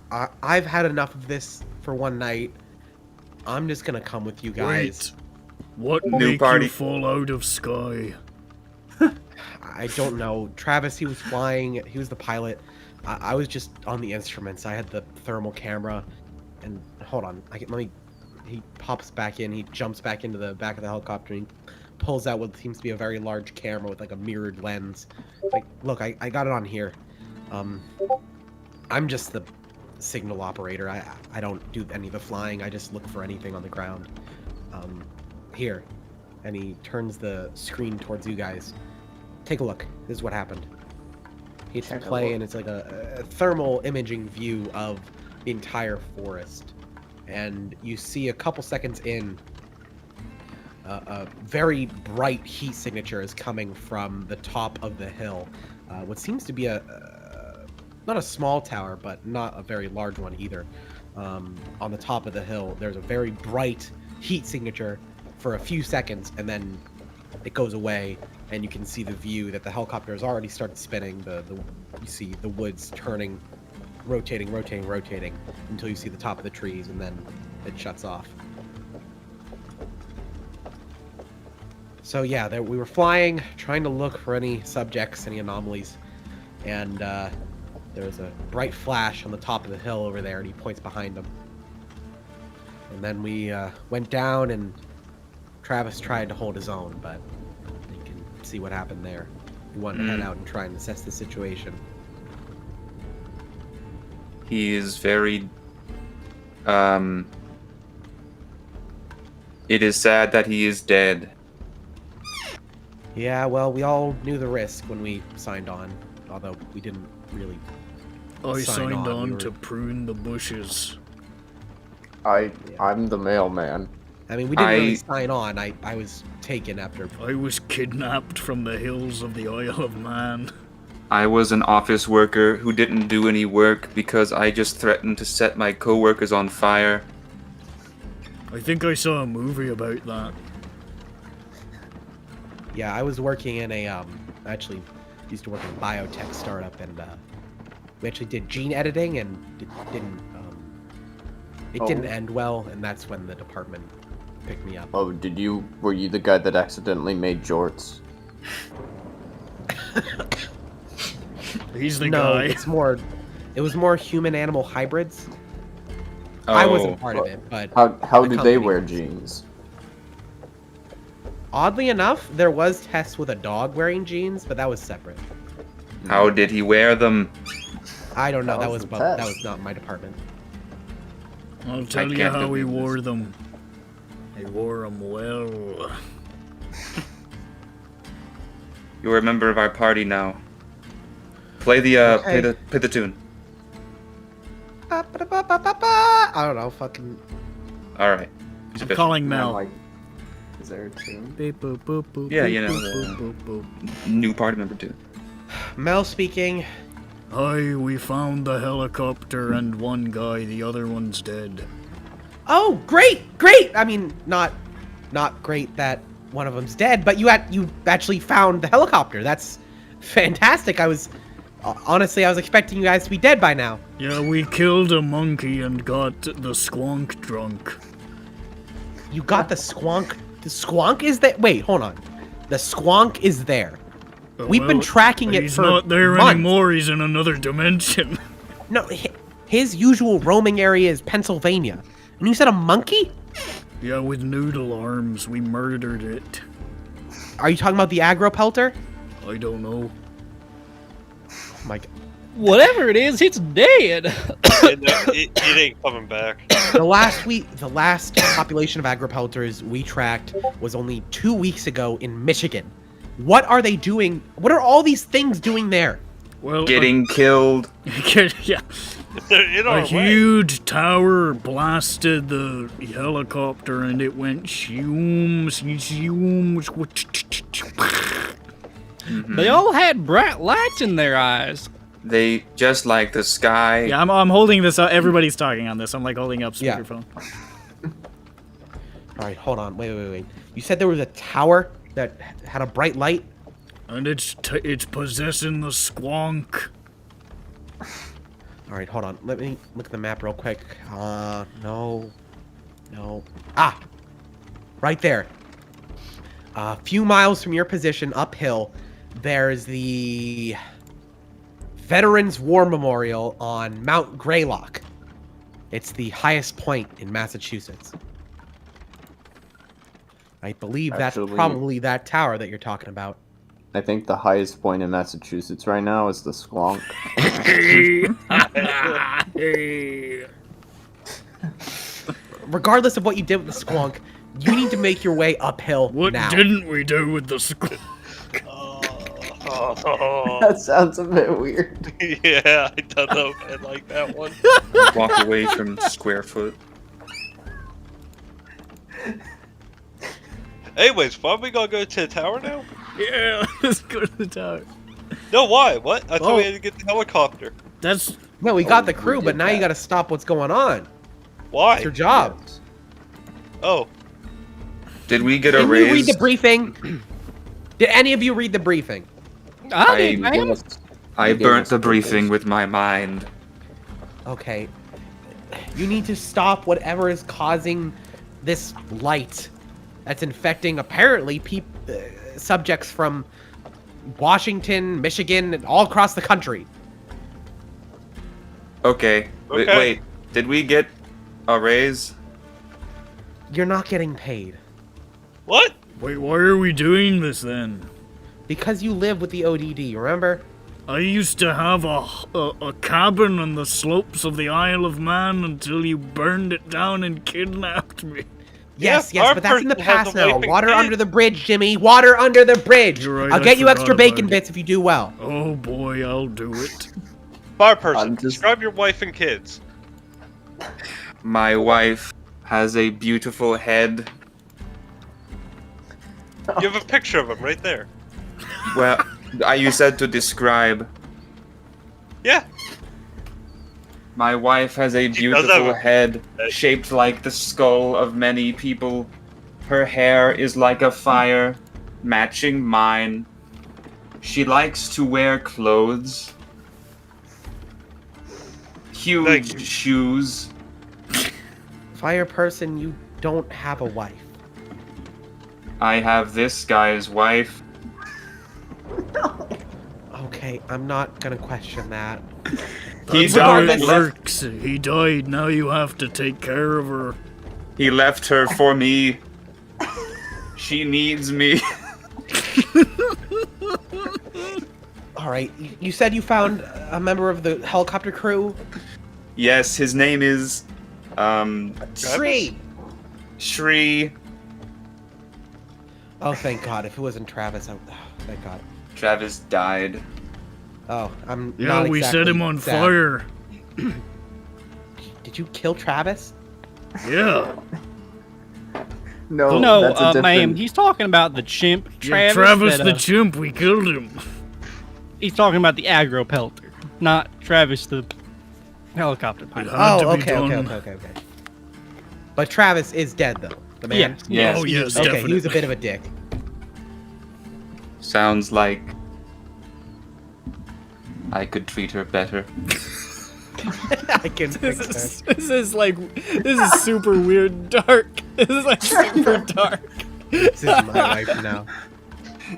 I've had enough of this for one night. I'm just gonna come with you guys. wait. What New make party. you fall out of sky? I don't know. Travis, he was flying. He was the pilot. I was just on the instruments. I had the thermal camera. And hold on. He pops back in. He jumps back into the back of the helicopter. And he pulls out what seems to be a very large camera with like a mirrored lens. Like, look, I got it on here. I'm just the signal operator. I don't do any of the flying. I just look for anything on the ground. Here. And he turns the screen towards you guys. Take a look. This is what happened. He hits Take a play, look. and it's like a thermal imaging view of the entire forest. And you see a couple seconds in, a very bright heat signature is coming from the top of the hill. What seems to be not a small tower, but not a very large one either. On the top of the hill, there's a very bright heat signature for a few seconds, and then it goes away, and you can see the view that the helicopter has already started spinning. You see the woods turning, rotating until you see the top of the trees, and then it shuts off. So yeah, we were flying, trying to look for any subjects, any anomalies, and there was a bright flash on the top of the hill over there, and he points behind him. And then we went down, and Travis tried to hold his own, but you can see what happened there. He wanted to head out and try and assess the situation. He is very... It is sad that he is dead. Yeah, well, we all knew the risk when we signed on, although we didn't really I sign signed on, on we were- to prune the bushes. I'm the mailman. I mean, we didn't really I- sign on. I was taken after. I was kidnapped from the hills of the Isle of Man. I was an office worker who didn't do any work because I just threatened to set my coworkers on fire. I think I saw a movie about that. Yeah, I was working in a actually used to work in a biotech startup, and we actually did gene editing, and it didn't end well, and that's when the department picked me up. Oh, were you the guy that accidentally made jorts? He's the No, guy. it was more human-animal hybrids. I wasn't part of it, but How the do they company wear was. jeans? Oddly enough, there was tests with a dog wearing jeans, but that was separate. How did he wear them? I don't know. That That was was the that test. was not my department. I'll tell you can't how he believe wore this. them. He wore them well. You're a member of our party now. Play the play the tune. I don't know. Fucking. All right. I'm calling Mel. Like, is there a tune? Beep, boop, boop, boop, Yeah, beep, you know, boop, boop, boop, boop. New party member too. Mel speaking. Hi, we found the helicopter and one guy, the other one's dead. Oh, great! I mean, not great that one of them's dead, but you actually found the helicopter. That's fantastic. I was Honestly, I was expecting you guys to be dead by now. Yeah, we killed a monkey and got the squonk drunk. You got the squonk. The squonk is there. Wait, hold on. The squonk is there. We've been tracking it he's for not there months. anymore. He's in another dimension. No, his usual roaming area is Pennsylvania. And you said a monkey? Yeah, with noodle arms. We murdered it. Are you talking about the aggro pelter? I don't know. Oh my God. Whatever it is, it's dead. It ain't coming back. The last population of agropelters we tracked was only 2 weeks ago in Michigan. What are they doing? What are all these things doing there? Well, Getting killed. yeah. They're in our A way. huge tower blasted the helicopter and it went shooms. They all had bright lights in their eyes. They just like the sky. Yeah, I'm holding this up. Everybody's talking on this. I'm like holding up Yeah. speakerphone. All right, hold on. Wait. You said there was a tower that had a bright light? And it's possessing the squonk. All right, hold on. Let me look at the map real quick. No. Ah, right there. A few miles from your position, uphill, there's the Veterans War Memorial on Mount Greylock. It's the highest point in Massachusetts. I believe that's Actually- probably that tower that you're talking about. I think the highest point in Massachusetts right now is the Squonk. Regardless of what you did with the Squonk, you need to make your way uphill What now. didn't we do with the squonk? That sounds a bit weird. Yeah, I don't know if I like that one. Walk away from Squarefoot. Anyways, why are we gonna go to the tower now? Yeah, let's go to the tower. No, why? What? I thought Oh. we had to get the helicopter. That's No, we got the we crew, but did now you that. gotta stop what's going on. Why? It's your job. Oh, Did we get a Did you read raise? the briefing? Did any of you read the briefing? I did, man. I burnt the briefing with my mind. Okay. You need to stop whatever is causing this light that's infecting apparently subjects from Washington, Michigan, and all across the country. Okay. Okay. Wait. Did we get a raise? You're not getting paid what? Wait, why are we doing this then? because you live with the ODD, remember? I used to have a cabin on the slopes of the Isle of Man until you burned it down and kidnapped me. Yes, Yeah, our but that's in the person has past a now. wife and Water kids. under the bridge, Jimmy. Water under the bridge. You're right, I'll I get you forgot extra about bacon it. bits if you do well. Oh boy, I'll do it. Fire person, I'm just- describe your wife and kids. My wife has a beautiful head. You have a picture of them right there. Well, you said to describe. Yeah. My wife has a She does beautiful have a head head. shaped like the skull of many people. Her hair is like a fire, matching mine. She likes to wear clothes. Thank you. Huge shoes. Fire person, you don't have a wife. I have this guy's wife. Okay, I'm not gonna question that. He That's how it died. works. He died. Now you have to take care of her. He left her for me. She needs me. All right, you said you found a member of the helicopter crew. Yes, his name is Shri. Shri. Oh, thank God! If it wasn't Travis, thank God. Travis died. Oh, I'm. Yeah, not we set exactly him on sad. fire. Did you kill Travis? Yeah. No, No, that's a different... ma'am, he's talking about the chimp, Yeah, Travis. Travis that, the chimp, we killed him. he's talking about the aggro pelter, not Travis the helicopter It pilot. had to Oh, be okay. done. But Travis is dead though. The man. Yes. Yes. Oh, yes, Okay, definitely. he was a bit of a dick. I could treat her better. I can fix that. This is super weird and dark. This is like super dark. This is my wife now.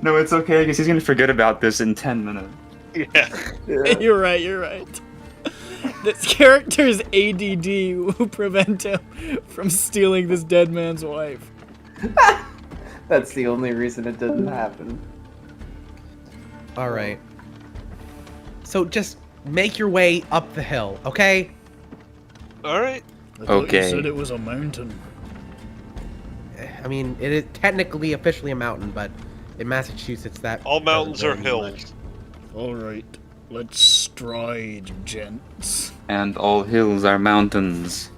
No, it's okay, because he's gonna forget about this in 10 minutes. Yeah. You're right. This character's ADD will prevent him from stealing this dead man's wife. That's the only reason it didn't happen. All right. So just make your way up the hill, okay? All right. I thought Okay. You said it was a mountain. I mean, it is technically officially a mountain, but in Massachusetts that All mountains are doesn't really mean hills. All right, let's stride, gents. And all hills are mountains.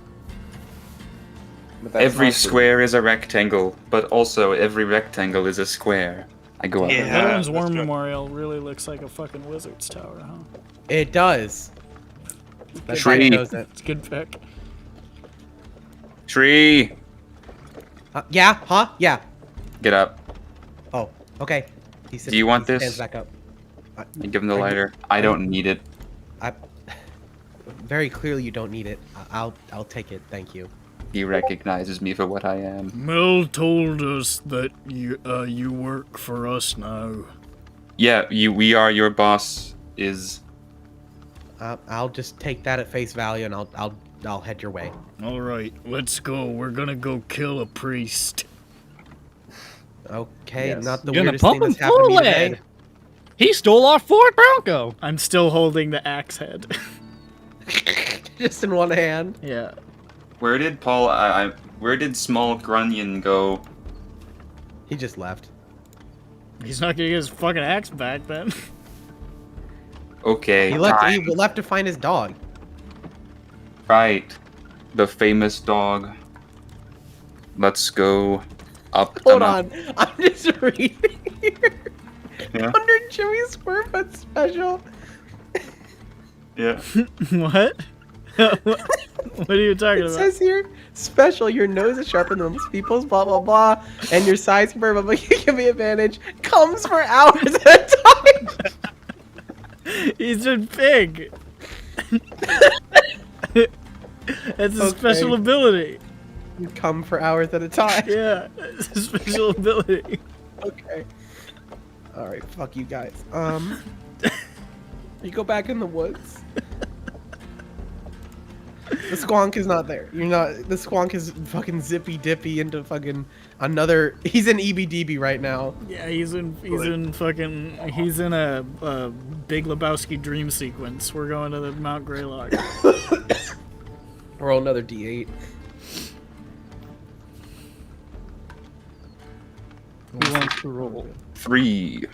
But that's Every not the- square is a rectangle, but also every rectangle is a square. I go up. Yeah. The Veterans War that's true. Memorial really looks like a fucking wizard's tower, huh? much. It does. That's Tree. why it shows it. It's a good pick. Tree! Yeah? Huh? Yeah. Get up. Oh, okay. He sits, Do you want he stands this? back up. I give him the lighter. I don't need it. Very clearly, you don't need it. I'll take it. Thank you. He recognizes me for what I am. Mel told us that you work for us now. Yeah, we are your boss. Is I'll just take that at face value, and I'll head your way. All right, let's go. We're gonna go kill a priest. Okay, Yes. not the You're gonna weirdest thing pump him that's happened to full me of today. lead. He stole our Ford Bronco. I'm still holding the axe head. Just in one hand. Yeah. where did Paul? Where did Small Grunion go? He just left. He's not gonna get his fucking axe back then. Okay, He left. time. He left to find his dog. Right, the famous dog. Let's go up. Hold and up. on, I'm just reading here. Yeah. 100 Jimmy Squarefoot special. Yeah. What? What are you talking It about? says here, special. Your nose is sharper than most people's. Blah blah blah. And your size for blah, you give me advantage. Comes for hours at a time. He's a pig. That's a Okay. special ability. You come for hours at a time. Yeah, it's a special ability. Okay. All right. Fuck you guys. You go back in the woods. The squonk is not there. You're not. The squonk is fucking zippy dippy into fucking another. He's in EBDB right now. Yeah, he's in a Big Lebowski dream sequence. We're going to the Mount Greylock. Roll another D8. Who wants to roll? 3,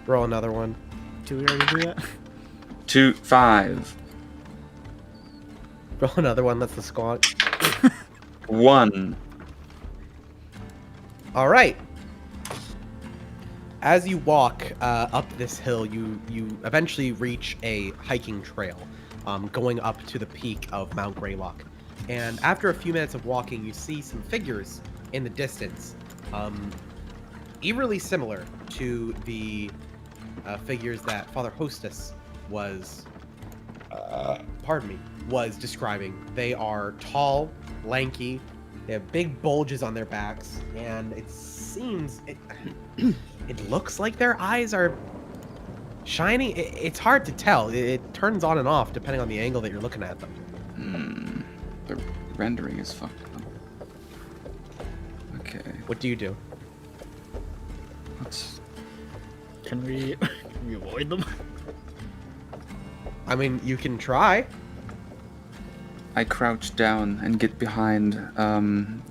Roll another one. Did we already do that? 2, 5, Roll another one. That's the squonk. 1. All right. As you walk up this hill, you eventually reach a hiking trail, going up to the peak of Mount Greylock. And after a few minutes of walking, you see some figures in the distance, eerily similar to the figures that Father Hostess was, was describing. They are tall, lanky. They have big bulges on their backs, and it seems it looks like their eyes are shiny. It's hard to tell. It turns on and off depending on the angle that you're looking at them. The rendering is fucked up. Okay, What do you do? let's. Can we avoid them? I mean, you can try. I crouch down and get behind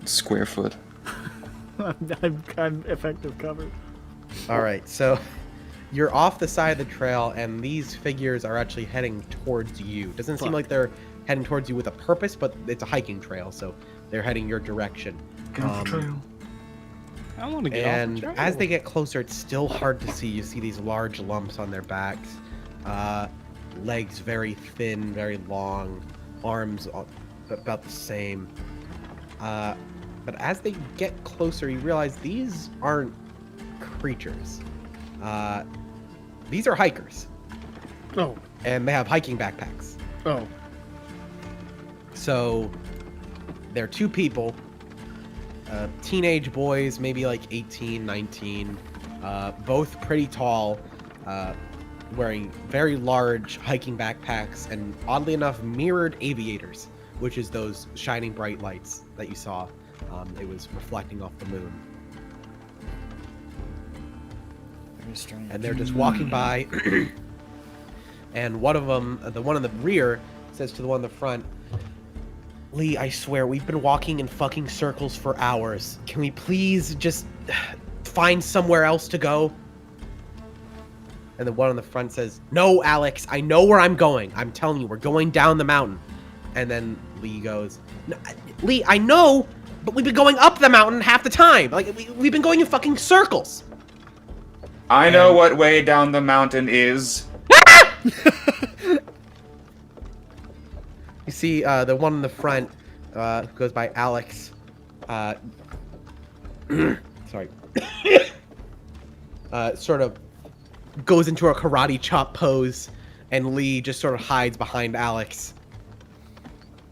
Squarefoot. I'm effective cover. All right, so you're off the side of the trail, and these figures are actually heading towards you. Doesn't seem like they're heading towards you with a purpose, but it's a hiking trail, so they're heading your direction. I want to get And off the trail. as they get closer, it's still hard to see. You see these large lumps on their backs, legs very thin, very long, arms about the same. But as they get closer, you realize these aren't creatures. These are hikers. Oh. And they have hiking backpacks. Oh. So they're two people, teenage boys, maybe like 18, 19, both pretty tall, wearing very large hiking backpacks and, oddly enough, mirrored aviators, which is those shining bright lights that you saw. It was reflecting off the moon. Very strange. And they're just walking by, and one of them, the one in the rear, says to the one in the front, "Lee, I swear, we've been walking in fucking circles for hours. Can we please just find somewhere else to go?" And the one on the front says, "No, Alex, I know where I'm going. I'm telling you, we're going down the mountain." And then Lee goes, "No, Lee, I know, but we've been going up the mountain half the time. Like, we've been going in fucking circles." I know what way down the mountain is. You see, the one in the front, who goes by Alex, sorry, sort of goes into a karate chop pose, and Lee just sort of hides behind Alex.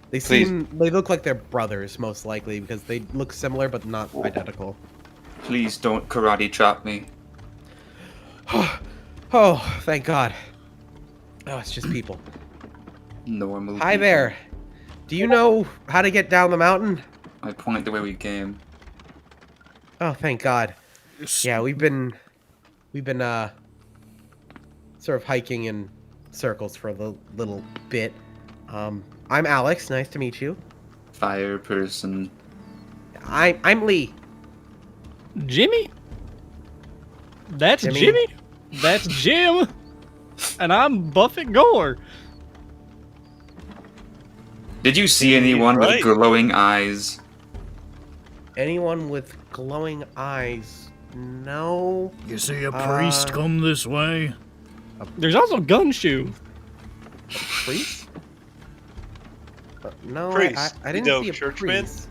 They look like they're brothers, most likely, because they look similar, but not identical. Please don't karate chop me. Oh, thank God. Oh, it's just people. Normal. Hi there. Do you know how to get down the mountain? I point the way we came. Oh, thank God. Yeah, we've been sort of hiking in circles for a little bit. I'm Alex. Nice to meet you. Fire person. I'm Lee. Jimmy? That's Jimmy? Jimmy? That's Jim. And I'm Buffett Gore. Did you see anyone Right. with glowing eyes? Anyone with glowing eyes? No. You see a priest come this way? There's also Gunshoe. Priest? No, Priest. I didn't You know, see a churchman? priest.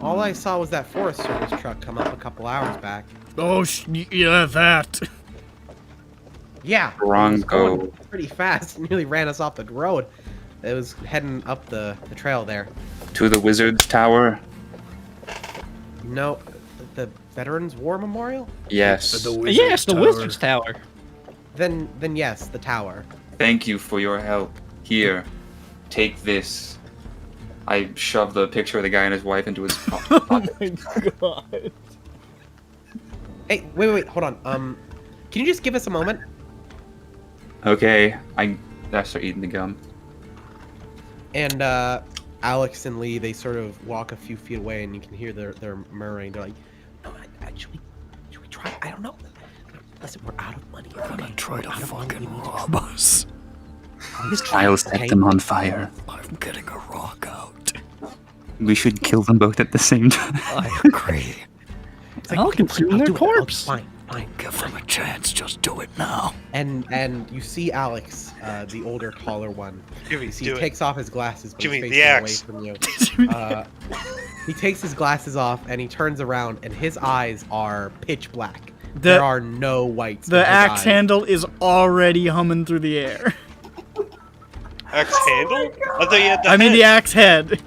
All I saw was that Forest Service truck come up a couple hours back. Oh, yeah, that. Yeah. Bronco. It was going pretty fast. It nearly ran us off the road. It was heading up the trail there. To the wizard's tower? No, the Veterans War Memorial? Yes. Yes, the Wizard's Tower. Then yes, the tower. Thank you for your help. Here, take this. I shoved the picture of the guy and his wife into his pocket. Oh my God. Hey, wait, hold on. Can you just give us a moment? Okay, I start eating the gum. And Alex and Lee, they sort of walk a few feet away, and you can hear their murmuring. They're like, "No, should we try? I don't know. Listen, we're out of money. They're gonna try to fucking rob us. I'll set them on fire. I'm getting a rock out. We should kill them both at the same time. I agree. I'll consume their corpse. Fine. Give them a chance. Just do it now. And you see Alex, the older, taller one. Jimmy, You see, do he it. takes off his glasses, but Jimmy, he's the facing axe. away from you. He takes his glasses off and he turns around, and his eyes are pitch black. There are no whites. in The his axe eyes. handle is already humming through the air. Axe handle? I thought you had the I mean head. the axe head.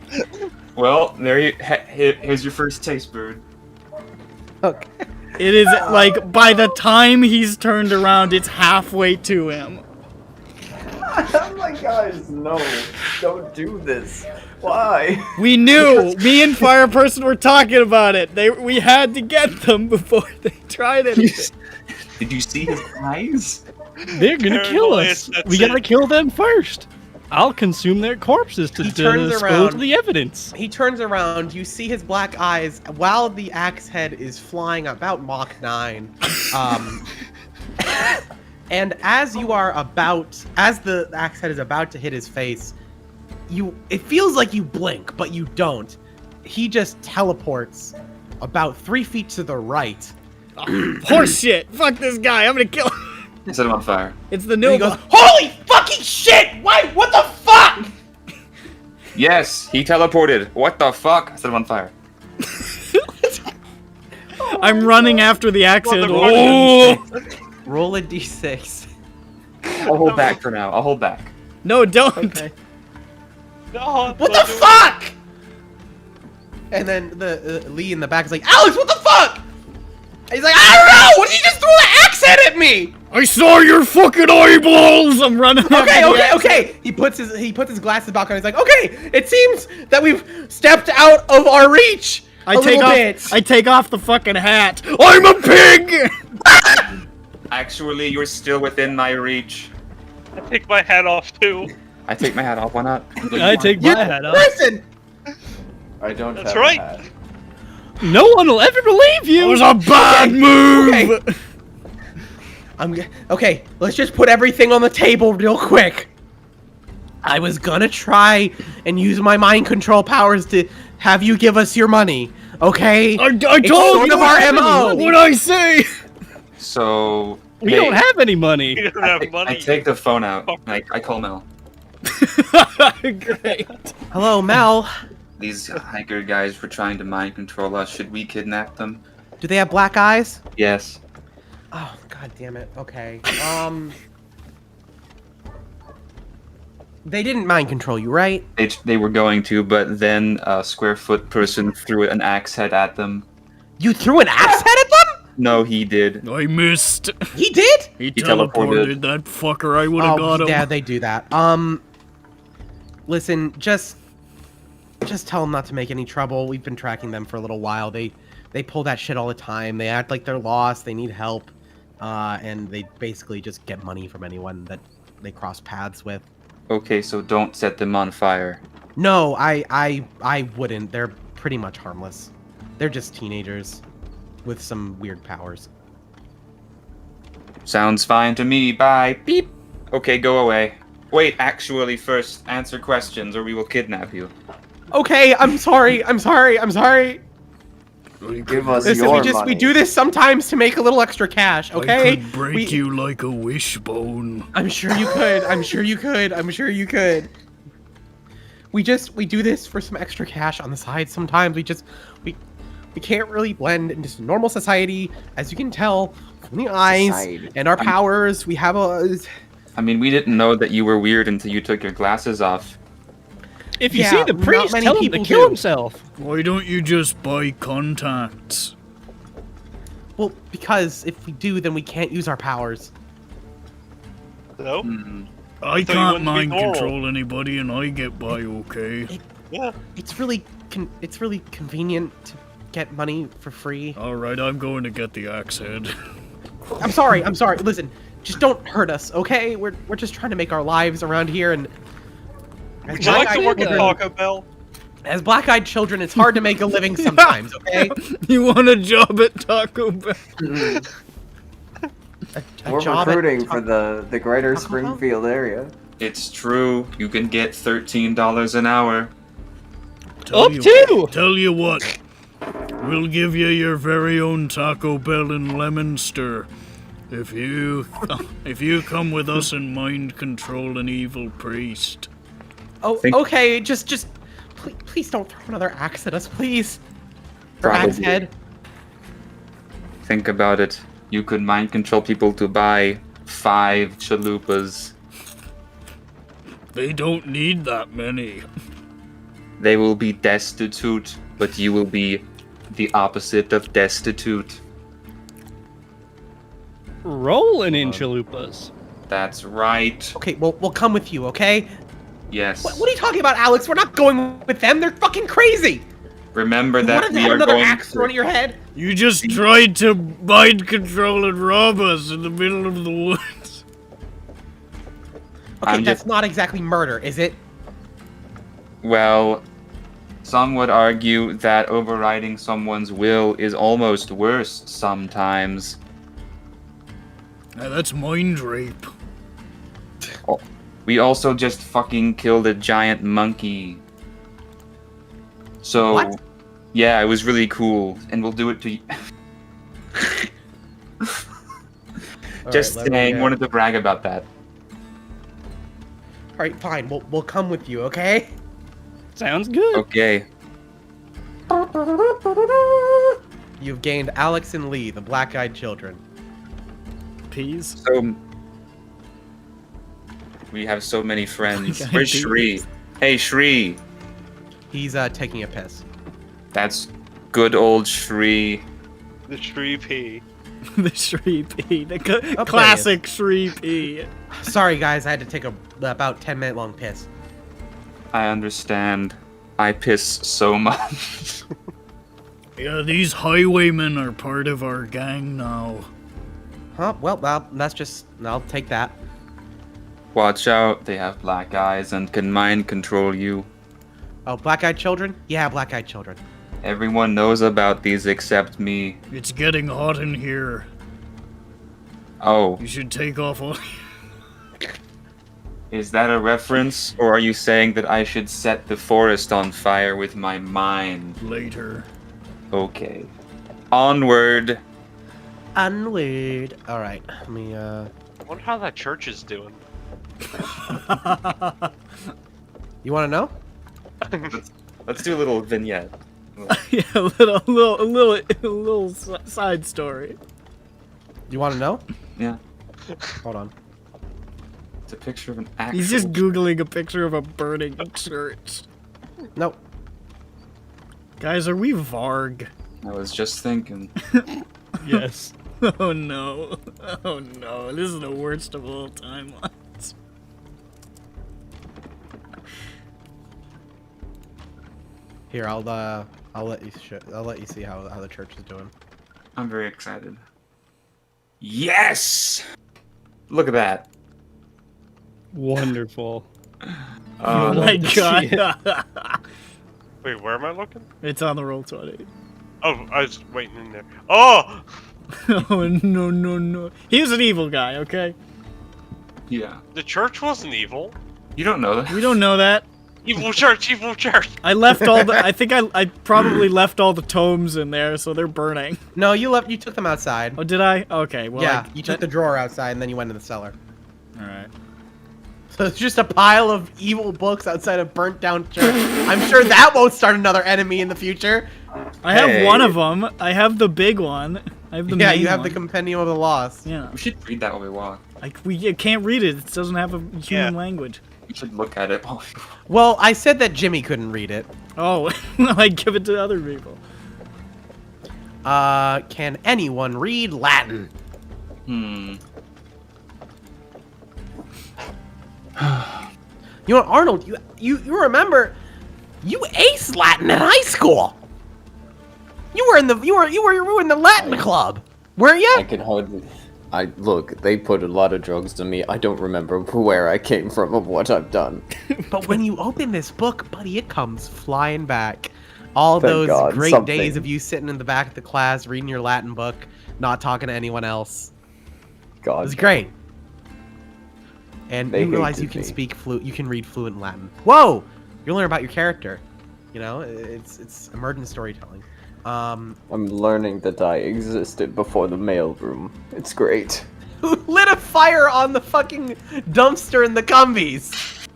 Well, here's your first taste, Bird. Okay. It is like by the time he's turned around, it's halfway to him. I'm like, guys, no, don't do this. Why? We knew. Me and Fireperson were talking about it. We had to get them before they tried anything. Did you see his eyes? They're gonna kill us. Paranoia, We that's gotta it. kill them first. I'll consume their corpses to He turns dispose around. of the evidence. He turns around, you see his black eyes while the axe head is flying about Mach 9. And as the axe head is about to hit his face, it feels like you blink, but you don't. He just teleports about 3 feet to the right. Horse shit. Fuck this guy. I'm gonna kill him. Set him on fire. It's the And he new goes, "Holy fucking shit! Why? What the fuck?" Yes, he teleported. What the fuck? Set him on fire. I'm running after the axe head. Mother- Oh! Roll a d6. I'll hold back for now. I'll hold back. No, don't. Okay. No, What the fuck? And then the Lee in the back is like, Alex, what the fuck? And he's like, I don't know. What did you just throw the axe head at me? I saw your fucking eyeballs! I'm running. Okay. He puts his glasses back on. He's like, okay. It seems that we've stepped out of our reach. I take off the fucking hat. I'm a pig! Actually, you're still within my reach. I take my hat off too. I take my hat off. Why not? I take my hat off. Listen. I don't That's have right. a hat. No one will ever believe you. It was a bad move! Okay, let's just put everything on the table real quick. I was gonna try and use my mind control powers to have you give us your money, okay? I It's told sort you of our MO. what'd I say? So... We hey, don't have any money. You don't have money. I take the phone out. I call Mel. Great. Hello, Mel. These hiker guys were trying to mind control us. Should we kidnap them? Do they have black eyes? Yes. Oh, god damn it. Okay. They didn't mind control you, right? They were going to, but then a square-foot person threw an axe head at them. You threw an axe head at them? No, he did. I missed. He did? He teleported. teleported that fucker. I would have got him. Yeah, they do that. Listen, just tell them not to make any trouble. We've been tracking them for a little while. They pull that shit all the time. They act like they're lost. They need help. And they basically just get money from anyone that they cross paths with. Okay, so don't set them on fire. No, I wouldn't. They're pretty much harmless. They're just teenagers with some weird powers. Sounds fine to me. Bye. Beep. Okay, go away. Wait, actually, first answer questions or we will kidnap you. Okay, I'm sorry. Give us Listen, your we money. do this sometimes to make a little extra cash, okay? I could break you like a wishbone. I'm sure you could. We do this for some extra cash on the side sometimes. We can't really blend into normal society, as you can tell from the eyes Society. and our powers. We have a... I mean, we didn't know that you were weird until you took your glasses off. If you Yeah, see the not priest, many tell him to people kill do. himself. Why don't you just buy contacts? Well, because if we do, then we can't use our powers. No? I thought you can't wouldn't be mind normal. control anybody and I get by okay. Yeah. It's really convenient to get money for free. Alright, I'm going to get the axe head. I'm sorry. Listen, just don't hurt us, okay? We're just trying to make our lives around here, and as Would you like to black-eyed work at children- Taco Bell? As black-eyed children, it's hard to make a living sometimes, okay? You want a job at Taco Bell? A We're job at recruiting Taco- for the greater Taco Bell? Springfield area. It's true. You can get $13 an hour. Tell you Up what, we'll give you your very own Taco Bell in Lemonster. If you come with us and mind control an evil priest. Oh, okay. Just please don't throw another axe at us, please. Or axe Probably. head. Think about it. You could mind control people to buy 5 chalupas. They don't need that many. They will be destitute, but you will be the opposite of destitute. Rolling in chalupas. That's right. Okay, we'll come with you, okay? Yes. What are you talking about, Alex? We're not going with them. They're fucking crazy. Remember You that wanted to we have are another going axe thrown to... at your head? You just tried to mind control and rob us in the middle of the woods. Okay, I'm that's just- not exactly murder, is it? Well, some would argue that overriding someone's will is almost worse sometimes. Now that's mind rape. We also just fucking killed a giant monkey. So, What? yeah, it was really cool, and we'll do it to you. Just saying, wanted to brag about that. All right, fine. We'll come with you, okay? Sounds good. Okay. You've gained Alex and Lee, the black-eyed children. Peas. So, We have so many friends. Like Where's IDs. Shri? Hey, Shri. He's taking a piss. That's good old Shri. The tree pea. The Shri P. The he classic Shri P. Sorry, guys. I had to take a about 10-minute long piss. I understand. I piss so much. Yeah, these highwaymen are part of our gang now. Huh? Well, that's just. I'll take that. Watch out, they have black eyes and can mind control you. Oh, black-eyed children? Yeah, black-eyed children. Everyone knows about these except me. It's getting hot in here. Oh, You should take off all. is that a reference? Or are you saying that I should set the forest on fire with my mind? Later. Okay. Onward. Onward. All right. Let me. I wonder how that church is doing. You want to know? Let's do a little vignette. Yeah, a little side story. You want to know? Yeah. Hold on. It's a picture of an actual... He's just googling a picture of a burning church. Nope. Guys, are we Varg? I was just thinking. Yes. Oh no. Oh no. This is the worst of all timelines. Here, I'll let you I'll let you see how the church is doing. I'm very excited. Yes! Look at that. Wonderful. Oh Uh, my to see god. Wait, where am I looking? It's on the Roll20. Oh, I was waiting in there. Oh! Oh no. He was an evil guy, okay? yeah. The church wasn't evil. You don't know that. We don't know that. Evil church, evil church. I left all the I think I probably left all the tomes in there, so they're burning. No, you took them outside. Oh, did I? Okay, well Yeah, you took the drawer outside and then you went in the cellar. Alright. So it's just a pile of evil books outside a burnt down church. I'm sure that won't start another enemy in the future. I have Hey. one of them. I have the big one. I have the Yeah, main you have one. the Compendium of the Lost. Yeah. We should read that while we walk. We can't read it. It doesn't have a human Yeah. language. We should look at it while we Well, I said that Jimmy couldn't read it. Oh, I give it to other people. Can anyone read Latin? You know, Arnold, you remember, you aced Latin in high school. You were in the Latin club, weren't you? I can hardly. Look, they put a lot of drugs to me. I don't remember where I came from or what I've done. But when you open this book, buddy, it comes flying back. All Thank those God, great something. days of you sitting in the back of the class reading your Latin book, not talking to anyone else. It God. was great. And They you realize hated you can me. you can read fluent Latin. Whoa! You learn about your character. You know, it's emergent storytelling. I'm learning that I existed before the mailroom. It's great. Who lit a fire on the fucking dumpster in the Cumbies?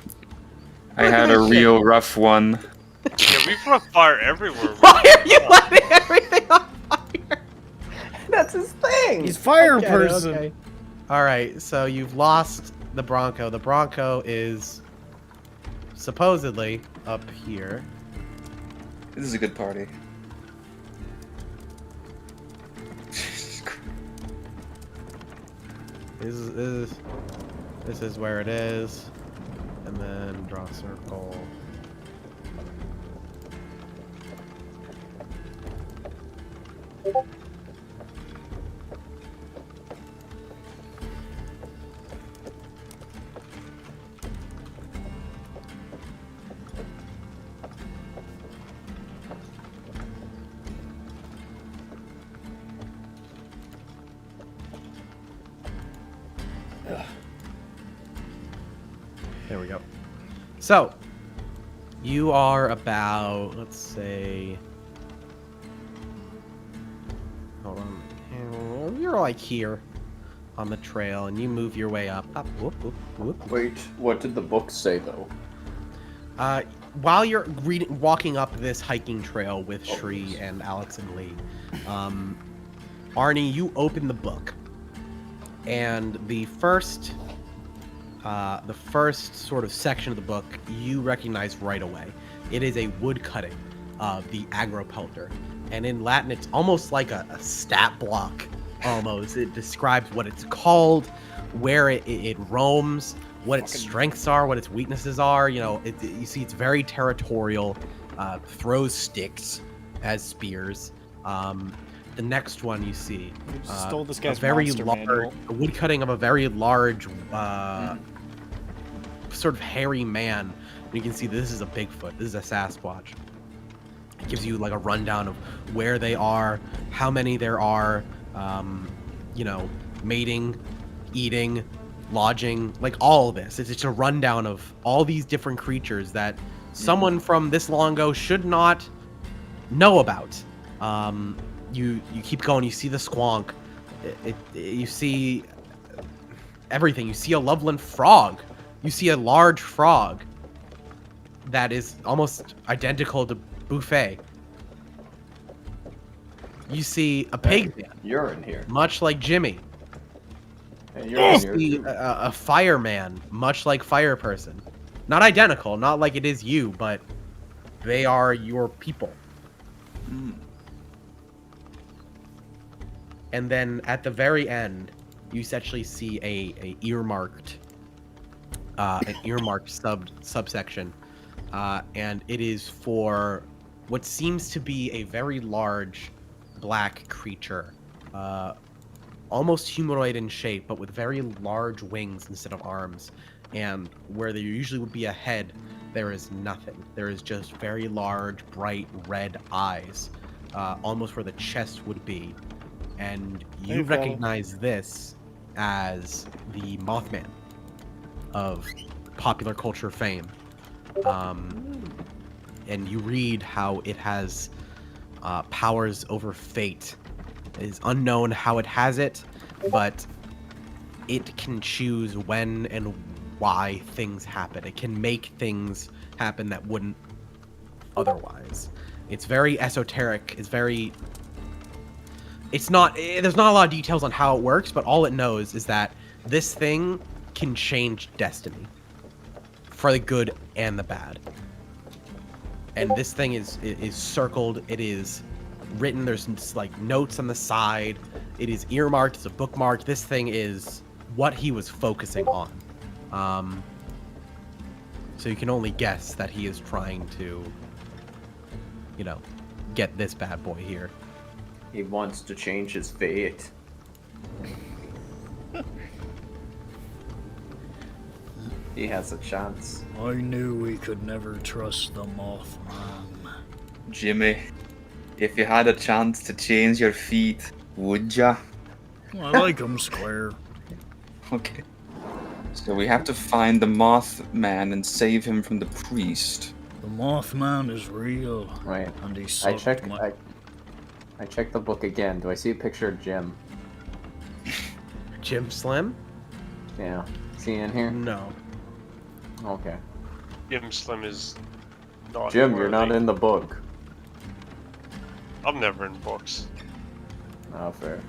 I had a real rough one. Yeah, we've left fire everywhere. Why are you lighting everything on fire? That's his thing! He's fire Okay, person. okay. All right, so you've lost the Bronco. The Bronco is supposedly up here. This is a good party. Jesus Christ. This is where it is, and then draw a circle. There we go. So, you are about, let's say, hold on, you're like here on the trail, and you move your way up. Whoop, whoop, whoop. Wait, what did the book say though? While you're walking up this hiking trail with Shri and Alex and Lee, Arnie, you open the book, and the first the first sort of section of the book you recognize right away. It is a wood cutting of the agropelter. And in Latin, it's almost like a stat block, almost. It describes what it's called, where it roams, what its strengths are, what its weaknesses are. You know, you see it's very territorial, throws sticks as spears. The next one you see, You just stole this guy's a very monster large, manual. a wood cutting of a very large, sort of hairy man. And you can see this is a Bigfoot. This is a Sasquatch. It gives you like a rundown of where they are, how many there are, you know, mating, eating, lodging, like all of this. It's just a rundown of all these different creatures that someone from this long ago should not know about. You keep going. You see the squonk. You see everything. You see a Loveland frog. You see a large frog that is almost identical to Buffet. You see a pig man, You're in here. much like Jimmy. Hey, You you're in here. see too. a fireman, much like Fire Person. Not identical, not like it is you, but they are your people. And then at the very end, you actually see a earmarked subsection, and it is for what seems to be a very large black creature, almost humanoid in shape, but with very large wings instead of arms. And where there usually would be a head, there is nothing. There is just very large, bright red eyes, almost where the chest would be. And you Hey, fella. recognize this as the Mothman of popular culture fame. And you read how it has powers over fate. It is unknown how it has it, but it can choose when and why things happen. It can make things happen that wouldn't otherwise. It's very esoteric. There's not a lot of details on how it works, but all it knows is that this thing can change destiny for the good and the bad. And this thing is circled. It is written. There's like notes on the side. It is earmarked. It's a bookmark. This thing is what he was focusing on. So you can only guess that he is trying to, you know, get this bad boy here. He wants to change his fate. He has a chance. I knew we could never trust the Mothman. Jimmy, if you had a chance to change your feet, would ya? I like 'em square. Okay. So we have to find the Mothman and save him from the priest. The Mothman is real, Right. and he I sucked check. my... I check the book again. Do I see a picture of Jim? Jim Slim? Yeah. Is he in here? No. Okay. Jim Slim is not. Jim, you're not worthy. in the book. I'm never in books. Oh, fair.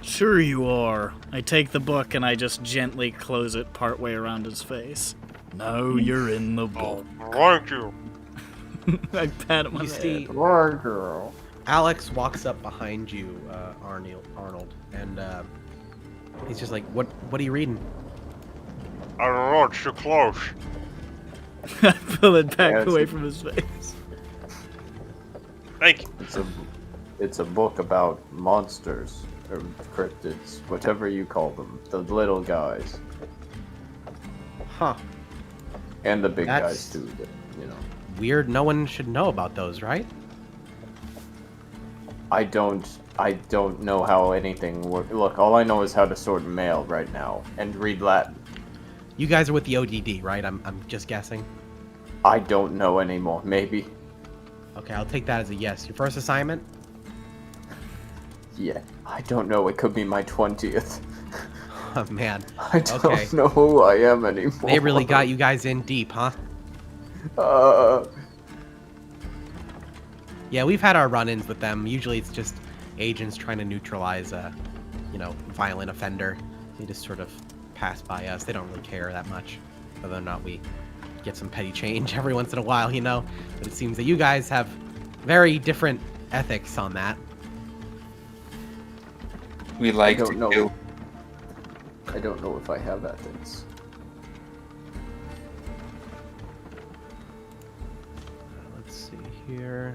Sure you are. I take the book and I just gently close it partway around his face. No, you're in the book. Thank you. I pat him on You the see, head. Poor girl. Alex walks up behind you, Arnold, and he's just like, "What are you reading?" I don't know, it's too close. I pull it back Yeah, it's away a- from his face. Thank you. It's a book about monsters or cryptids, whatever you call them. The little guys Huh. and the big That's- guys too. But, you know, Weird. No one should know about those, right? I don't know how anything works. Look, all I know is how to sort mail right now and read Latin. You guys are with the ODD, right? I'm just guessing. I don't know anymore. Maybe. Okay, I'll take that as a yes. Your first assignment? Yeah. I don't know. It could be my 20th. Oh man, I don't Okay. know who I am anymore. they really got you guys in deep, huh? Yeah, we've had our run-ins with them. Usually it's just agents trying to neutralize a, violent offender. They just sort of pass by us. They don't really care that much, whether or not we get some petty change every once in a while, you know? But it seems that you guys have very different ethics on that. We like I to don't know. kill. I don't know if I have ethics. Let's see here.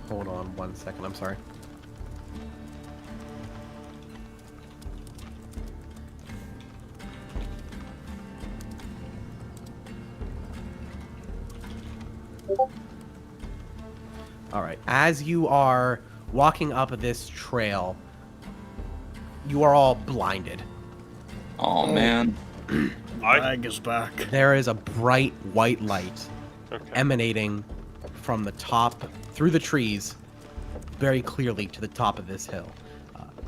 Hold on 1 second, I'm sorry. Alright, as you are walking up this trail, you are all blinded. Oh man. Bag is back. There is a bright white light Okay. emanating from the top, through the trees, very clearly to the top of this hill.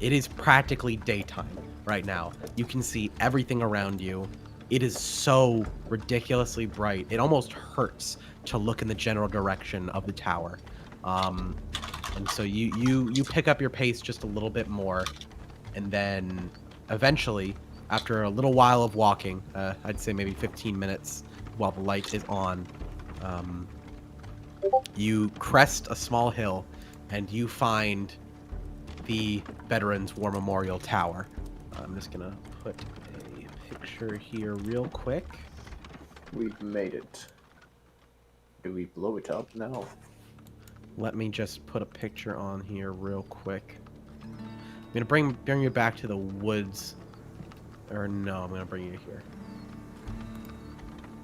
It is practically daytime right now. You can see everything around you. It is so ridiculously bright. It almost hurts to look in the general direction of the tower. And so you pick up your pace just a little bit more, and then eventually, after a little while of walking, I'd say maybe 15 minutes while the light is on, you crest a small hill, and you find the Veterans War Memorial Tower. I'm just gonna put a picture here real quick. We've made it. Do we blow it up now? Let me just put a picture on here real quick. I'm gonna bring you back to the woods. Or no, I'm gonna bring you here.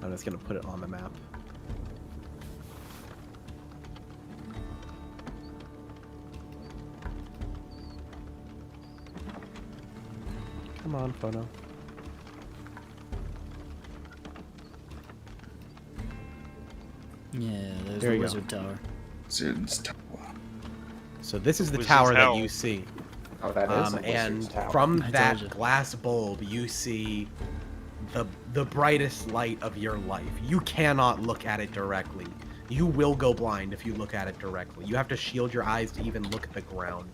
I'm just gonna put it on the map. Come on, photo. Yeah, there's There the you go. wizard tower. Wizard's Tower. So this is the Wizard's tower that Tower. you see. Oh, that is a And wizard's tower. from I told that you. glass bulb, you see the brightest light of your life. You cannot look at it directly. You will go blind if you look at it directly. You have to shield your eyes to even look at the ground.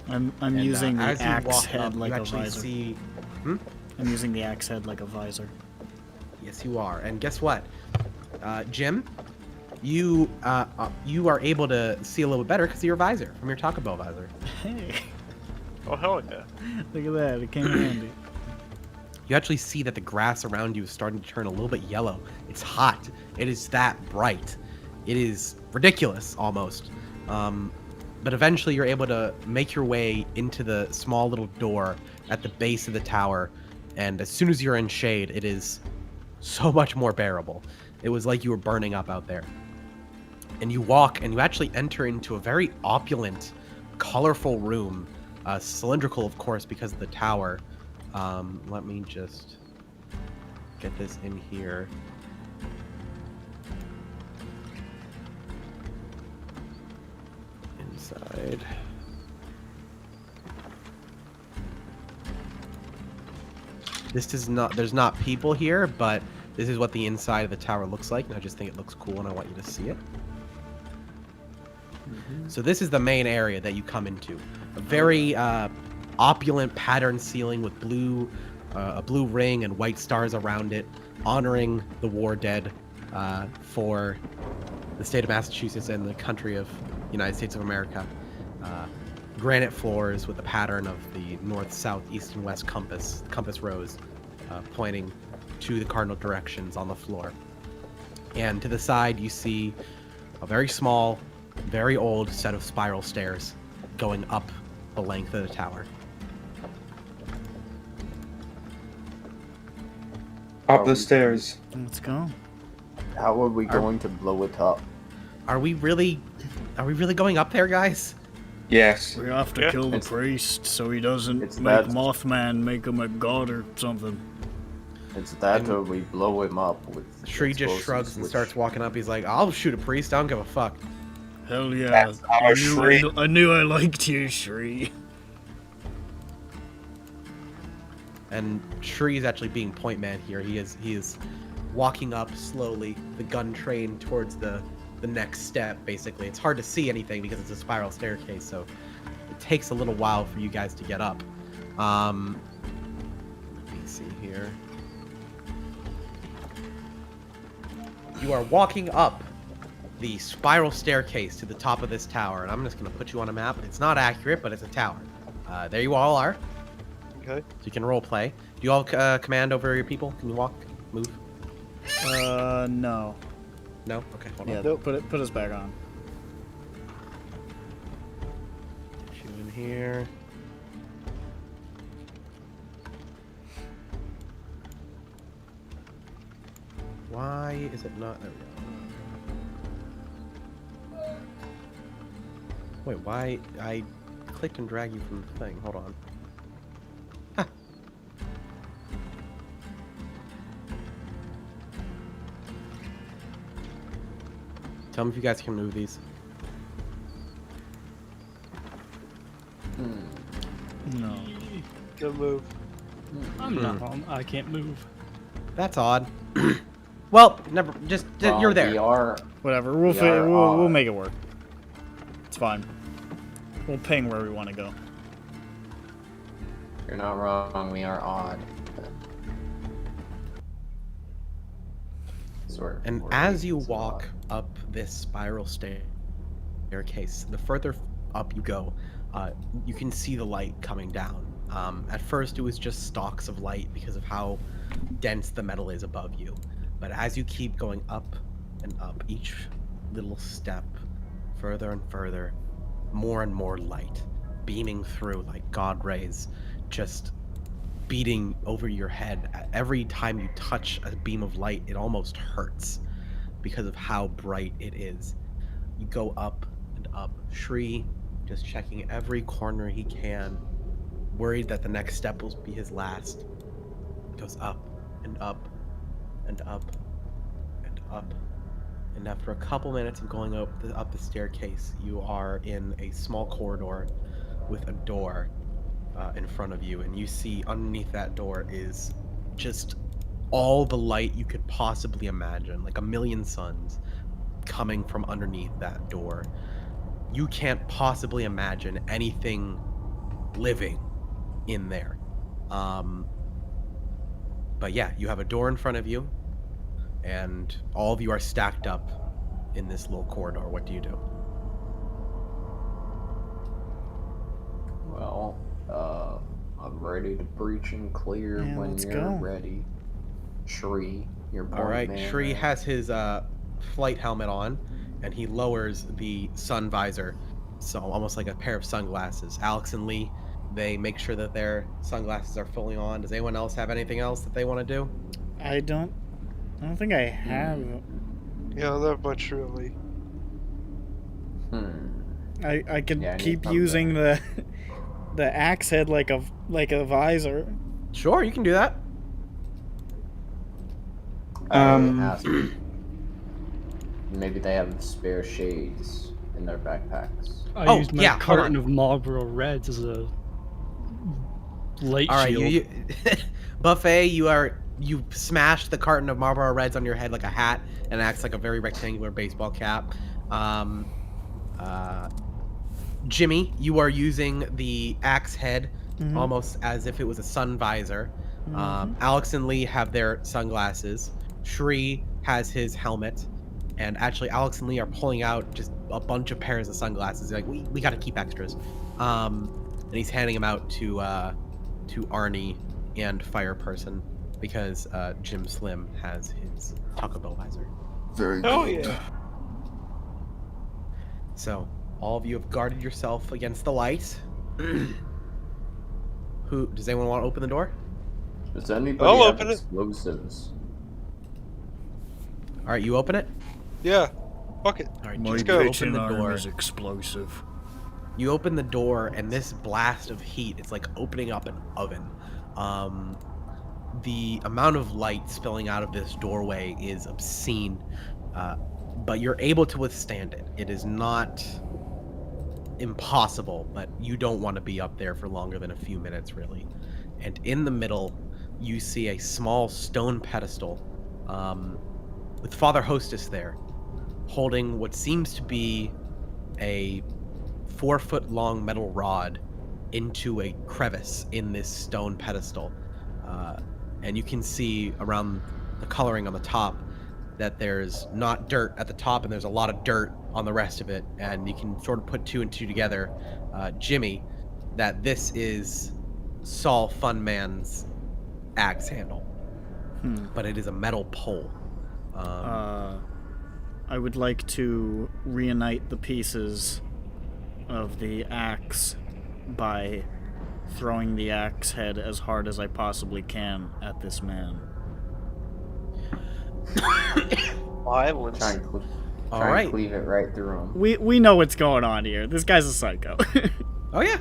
I'm And, using the as you axe walk head up, like you a actually visor. see. I'm using the axe head like a visor. Yes, you are. And guess what, Jim? You are able to see a little bit better because of your visor, from your Taco Bell visor. Hey, Oh hell yeah! look at that. It came in handy. You actually see that the grass around you is starting to turn a little bit yellow. It's hot. It is that bright. It is ridiculous, almost. But eventually you're able to make your way into the small little door at the base of the tower. And as soon as you're in shade, it is so much more bearable. It was like you were burning up out there. And you walk, and you actually enter into a very opulent, colorful room. Cylindrical, of course, because of the tower. Let me just get this in here. Inside. This is not, there's not people here, but this is what the inside of the tower looks like, and I just think it looks cool, and I want you to see it. So this is the main area that you come into. A very opulent patterned ceiling with a blue ring and white stars around it, honoring the war dead for the state of Massachusetts and the country of United States of America. Granite floors with the pattern of the north, south, east, and west compass rose, pointing to the cardinal directions on the floor. And to the side, you see a very small, very old set of spiral stairs going up the length of the tower. Up the stairs. Let's go. How are we going to blow it up? Are we really going up there, guys? Yes. We have to Yeah. kill the It's- priest so he doesn't it's make that- Mothman make him a god or something. It's that And- or we blow him up with Shri just explosives, shrugs and which- starts walking up. He's like, I'll shoot a priest. I don't give a fuck. Hell yeah. That's our Shri. I knew I liked you, Shri. And Shri is actually being point man here. He is walking up slowly, the gun trained towards the next step, basically. It's hard to see anything because it's a spiral staircase, so it takes a little while for you guys to get up. Let me see here. You are walking up the spiral staircase to the top of this tower, and I'm just going to put you on a map. It's not accurate, but it's a tower. There you all are. Okay. So you can role play. Do you all command over your people? Can you walk, move? No. No? Okay, hold Yeah, on. put us back on. Put you in here. Why is it not? There we go. Wait, why? I clicked and dragged you from the thing. Hold on. Huh. Tell me if you guys can move these. No. Good move. I'm not on. I can't move. That's odd. Well, never. Just Well, you're there. We are. Whatever. We are We'll odd. make it work. It's fine. We'll ping where we want to go. You're not wrong. We are odd. Sort. And as you walk up this spiral staircase, the further up you go, you can see the light coming down. At first, it was just stalks of light because of how dense the metal is above you. But as you keep going up and up, each little step, further and further, more and more light, beaming through like God rays, just beating over your head. Every time you touch a beam of light, it almost hurts because of how bright it is. You go up and up. Shri just checking every corner he can, worried that the next step will be his last. Goes up and up and up and up. And after a couple minutes of going up the staircase, you are in a small corridor with a door in front of you, and you see underneath that door is just all the light you could possibly imagine, like a million suns coming from underneath that door. You can't possibly imagine anything living in there. But yeah, you have a door in front of you, and all of you are stacked up in this little corridor. What do you do? Well, I'm ready to breach and clear Yeah, when let's you're go. ready. Shri, your point All right, man. Shri has his flight helmet on, and he lowers the sun visor, so almost like a pair of sunglasses. Alex and Lee, they make sure that their sunglasses are fully on. Does anyone else have anything else that they want to do? I don't think I have. Yeah, not much really. I could Yeah, I need keep something. using the axe head like a visor. Sure, you can do that. Maybe they have spare shades in their backpacks. I used my yeah, hold carton on. of Marlboro Reds as a light All right, shield. you Buffet, you smashed the carton of Marlboro Reds on your head like a hat, and it acts like a very rectangular baseball cap. Jimmy, you are using the axe head almost as if it was a sun visor. Alex and Lee have their sunglasses. Shri has his helmet. And actually, Alex and Lee are pulling out just a bunch of pairs of sunglasses. They're like, we got to keep extras. And he's handing them out to Arnie and Fireperson because Jim Slim has his Taco Bell visor. Very Oh good. yeah. So all of you have guarded yourself against the light. Who does anyone want to open the door? Does anybody I'll have open it. explosives? All right, you open it. Yeah. Fuck it. All right, My just go open pitching the arm door. is explosive. You open the door, and this blast of heat, it's like opening up an oven. The amount of light spilling out of this doorway is obscene, but you're able to withstand it. It is not impossible, but you don't want to be up there for longer than a few minutes, really. And in the middle, you see a small stone pedestal with Father Hostess there, holding what seems to be a 4-foot-long metal rod into a crevice in this stone pedestal. And you can see around the coloring on the top that there's not dirt at the top and there's a lot of dirt on the rest of it. And you can sort of put 2 and 2 together, Jimmy, that this is Saul Funman's axe handle. But it is a metal pole. I would like to reunite the pieces of the axe by throwing the axe head as hard as I possibly can at this man. Violence. Try and cleave it right through him. We know what's going on here. This guy's a psycho. Oh yeah,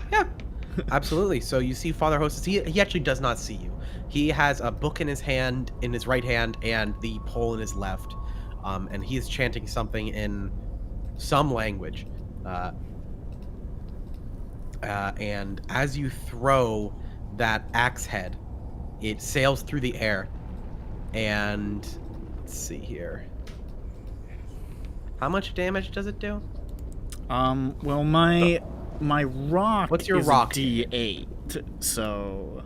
absolutely. So you see Father Hostess. He actually does not see you. He has a book in his hand, in his right hand, and the pole in his left. And he is chanting something in some language. And as you throw that axe head, it sails through the air. And let's see here. How much damage does it do? Well, my rock What's your is rock? a D8, so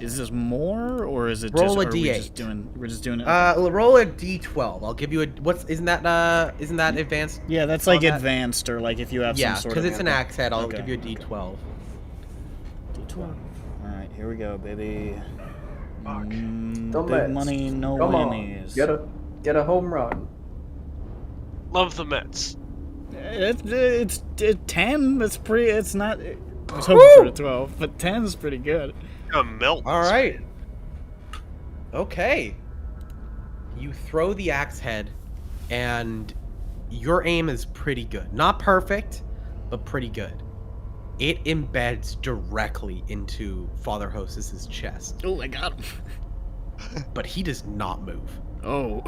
is this more or is it Roll just a D8. we're just doing it? Roll a D12. I'll give you a isn't that advanced? Yeah, that's like advanced or like if you have some sort of because it's an axe head. I'll give you a D12. D12. All right, here we go, baby. Don't Big Mets. money, no Come whammies. on. Get a home run. Love the Mets. It's 10. That's pretty. It's not. I was hoping for a 12, but 10 is pretty good. A melt. All right. Okay. You throw the axe head, and your aim is pretty good. Not perfect, but pretty good. It embeds directly into Father Hostess's chest. Oh, I got him. But he does not move. Oh.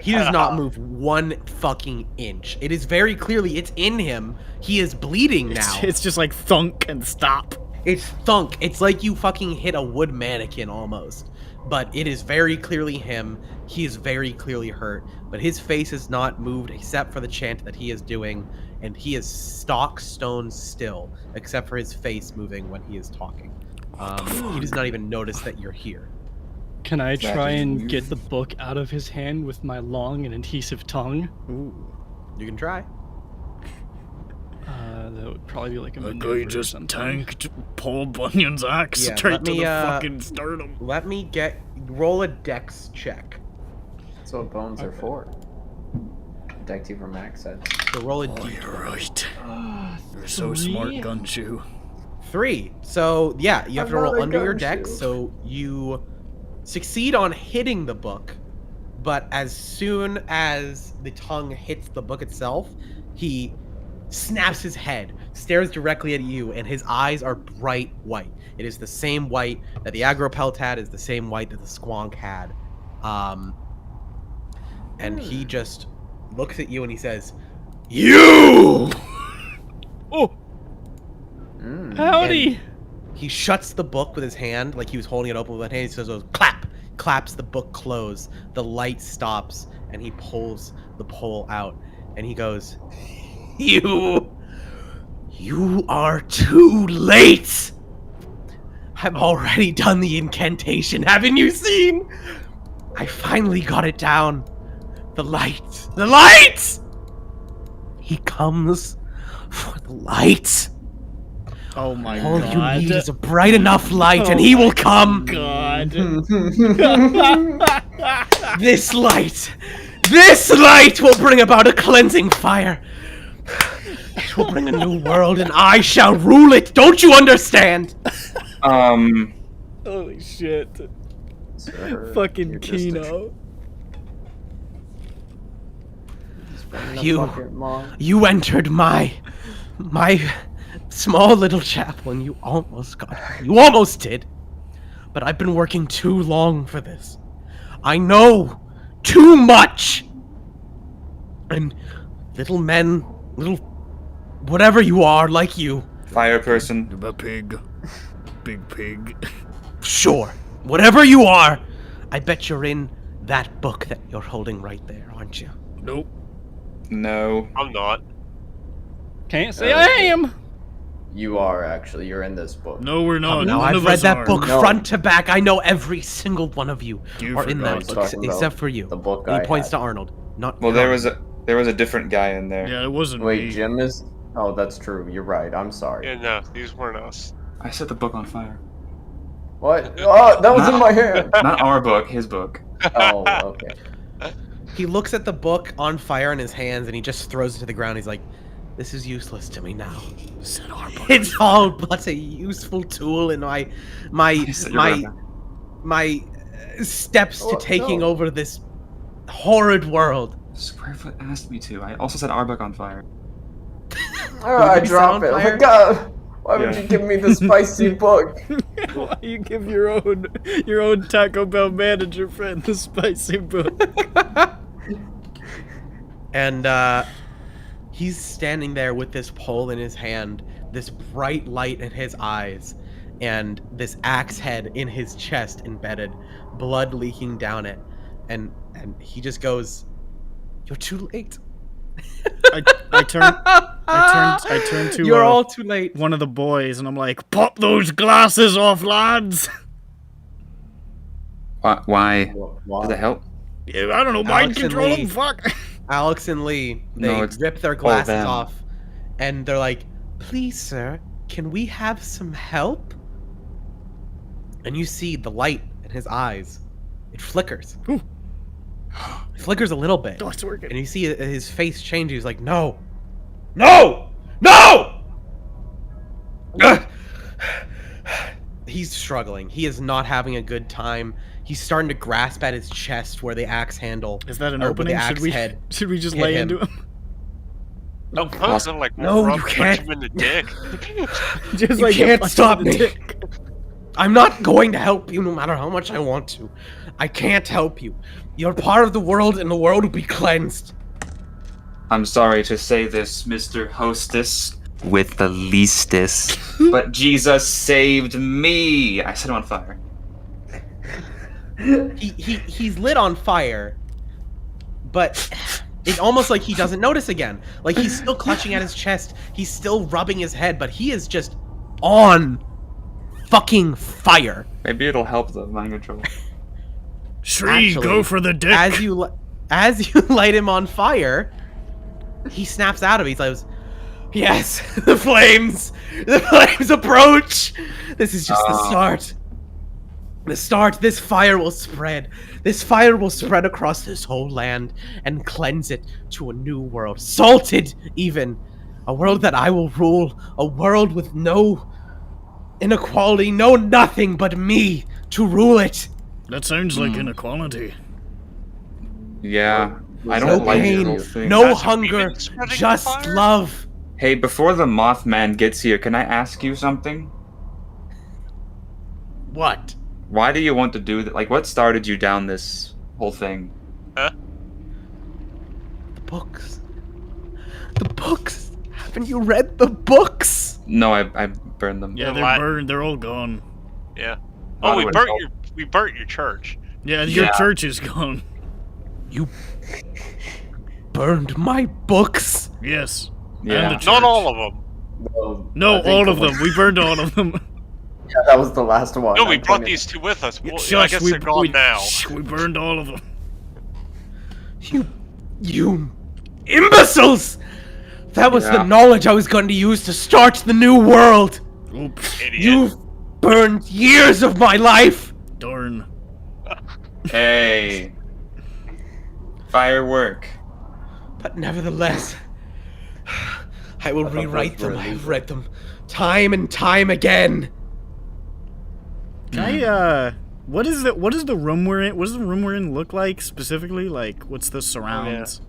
He does not move 1 fucking inch. It is very clearly, it's in him. He is bleeding now. It's just like thunk and stop. It's thunk. It's like you fucking hit a wood mannequin almost. But it is very clearly him. He is very clearly hurt. But his face is not moved except for the chant that he is doing. And he is stock stone still, except for his face moving when he is talking. He does not even notice that you're here. Can I That try is and weird. get the book out of his hand with my long and adhesive tongue? Ooh. You can try. That would probably be like a That maneuver guy or just something. tanked Paul Bunyan's axe Yeah, straight let to me, the fucking sternum. Let me roll a dex check. That's what bones are for. Protect you from axe heads. So roll a Oh, d. you're right. You're so smart, Gumshoe. 3. So yeah, you have to I'm roll not a under your gumshoe. dex. So you succeed on hitting the book, but as soon as the tongue hits the book itself, he snaps his head, stares directly at you, and his eyes are bright white. It is the same white that the aggro pelt had, is the same white that the squonk had. And he just looks at you and he says, "You!" Oh, howdy! He shuts the book with his hand, like he was holding it open with one hand. He says, "Clap!" Claps the book closed. The light stops, and he pulls the pole out, and he goes, You are too late! I've already done the incantation, haven't you seen? I finally got it down. The light! He comes for the light. Oh my All god. you need is a bright enough light, and he will come. God. This light will bring about a cleansing fire. It will bring a new world, and I shall rule it. Don't you understand? Holy shit. Sir, Fucking you're just a Kino. You entered my small little chapel, and you almost got it. You almost did. But I've been working too long for this. I know too much. And little men, little whatever you are, like you. Fire person. The pig. Big pig. Sure, whatever you are, I bet you're in that book that you're holding right there, aren't you? Nope. No. I'm not. Can't say I am. You are actually. You're in this book. No, we're not. Now, None I've of read us that are. book No. front to back. I know every single one of you You are in forgot. that book, Talking about except for you. the book And he I points had. to Arnold. Not Well, there was a different guy in there. Yeah, it wasn't Wait, me. Jim is. Oh, that's true. You're right. I'm sorry. Yeah, no, these weren't us. I set the book on fire. What? Oh, that was in my hand. Not our book, his book. Oh, okay. He looks at the book on fire in his hands and he just throws it to the ground. He's like, "This is useless to me now. It's all but a useful tool in my steps to taking over this horrid world." Squarefoot asked me to. I also set our book on fire. I you set drop on it. Oh fire? my god. Why would Yeah. you give me the spicy book? Why you give your own Taco Bell manager friend the spicy book? And he's standing there with this pole in his hand, this bright light in his eyes, and this axe head in his chest embedded, blood leaking down it. And he just goes, "You're too late." I turn to You're all too late. one of the boys, and I'm like, "Pop those glasses off, lads!" Why? Why? Does that help? Yeah, I don't know, mind Alex and control Lee. them, fuck. Alex and Lee, they No, it's rip their all glasses them. off, and they're like, "Please, sir, can we have some help?" And you see the light in his eyes. It flickers. Ooh. It flickers a little bit. Oh, it's working. And you see his face change. He's like, "No! No! No!" Ugh! He's struggling. He is not having a good time. He's starting to grasp at his chest where the axe handle. Is that an or where opening? The Should axe we head should we just hit lay him. into him? No, I was gonna like No, rub you punch can't. him in the dick. Just You like can't punch stop in the me. dick. I'm not going to help you no matter how much I want to. I can't help you. You're part of the world and the world will be cleansed. I'm sorry to say this, Mr. Hostess. With the leastest. But Jesus saved me! I set him on fire. He's lit on fire, but it's almost like he doesn't notice again. Like he's still clutching at his chest. He's still rubbing his head, but he is just on fucking fire. Maybe it'll help the mind control. Shree, Actually, go for the dick. As you light him on fire, he snaps out of it. He goes, "Yes, the flames approach. This is just the start. The start. This fire will spread. This fire will spread across this whole land and cleanse it to a new world, salted even, a world that I will rule, a world with no inequality, no nothing but me to rule it. That sounds like inequality. Yeah, I No don't like pain, the whole thing. no That's hunger, even spreading just fire? love." Hey, before the Mothman gets here, can I ask you something? What? Why do you want to do that? Like, what started you down this whole thing? The books. The books. Haven't you read the books? No, I burned them. Yeah, They're they're li- burned. They're all gone. Yeah. Oh, Oh, we it burnt was- your church. Yeah, your Yeah. church is gone. You burned my books. Yes. Yeah. And the church. Not all of them. Well, No, I think all the of one- them. We burned all of them. Yeah, that was the last one. No, we I brought pointed- these two with us. Well, I Shush, guess they're gone now. shh, we burned all of them. You imbeciles! That was Yeah. the knowledge I was going to use to start the new world. Oops. Idiot. You've burned years of my life. Darn. Hey. Firework. But nevertheless, I will I thought rewrite those were them. I've illegal. read them time and time again. Can I, what is the room we're in? What does the room we're in look like specifically? Like, what's the surrounds?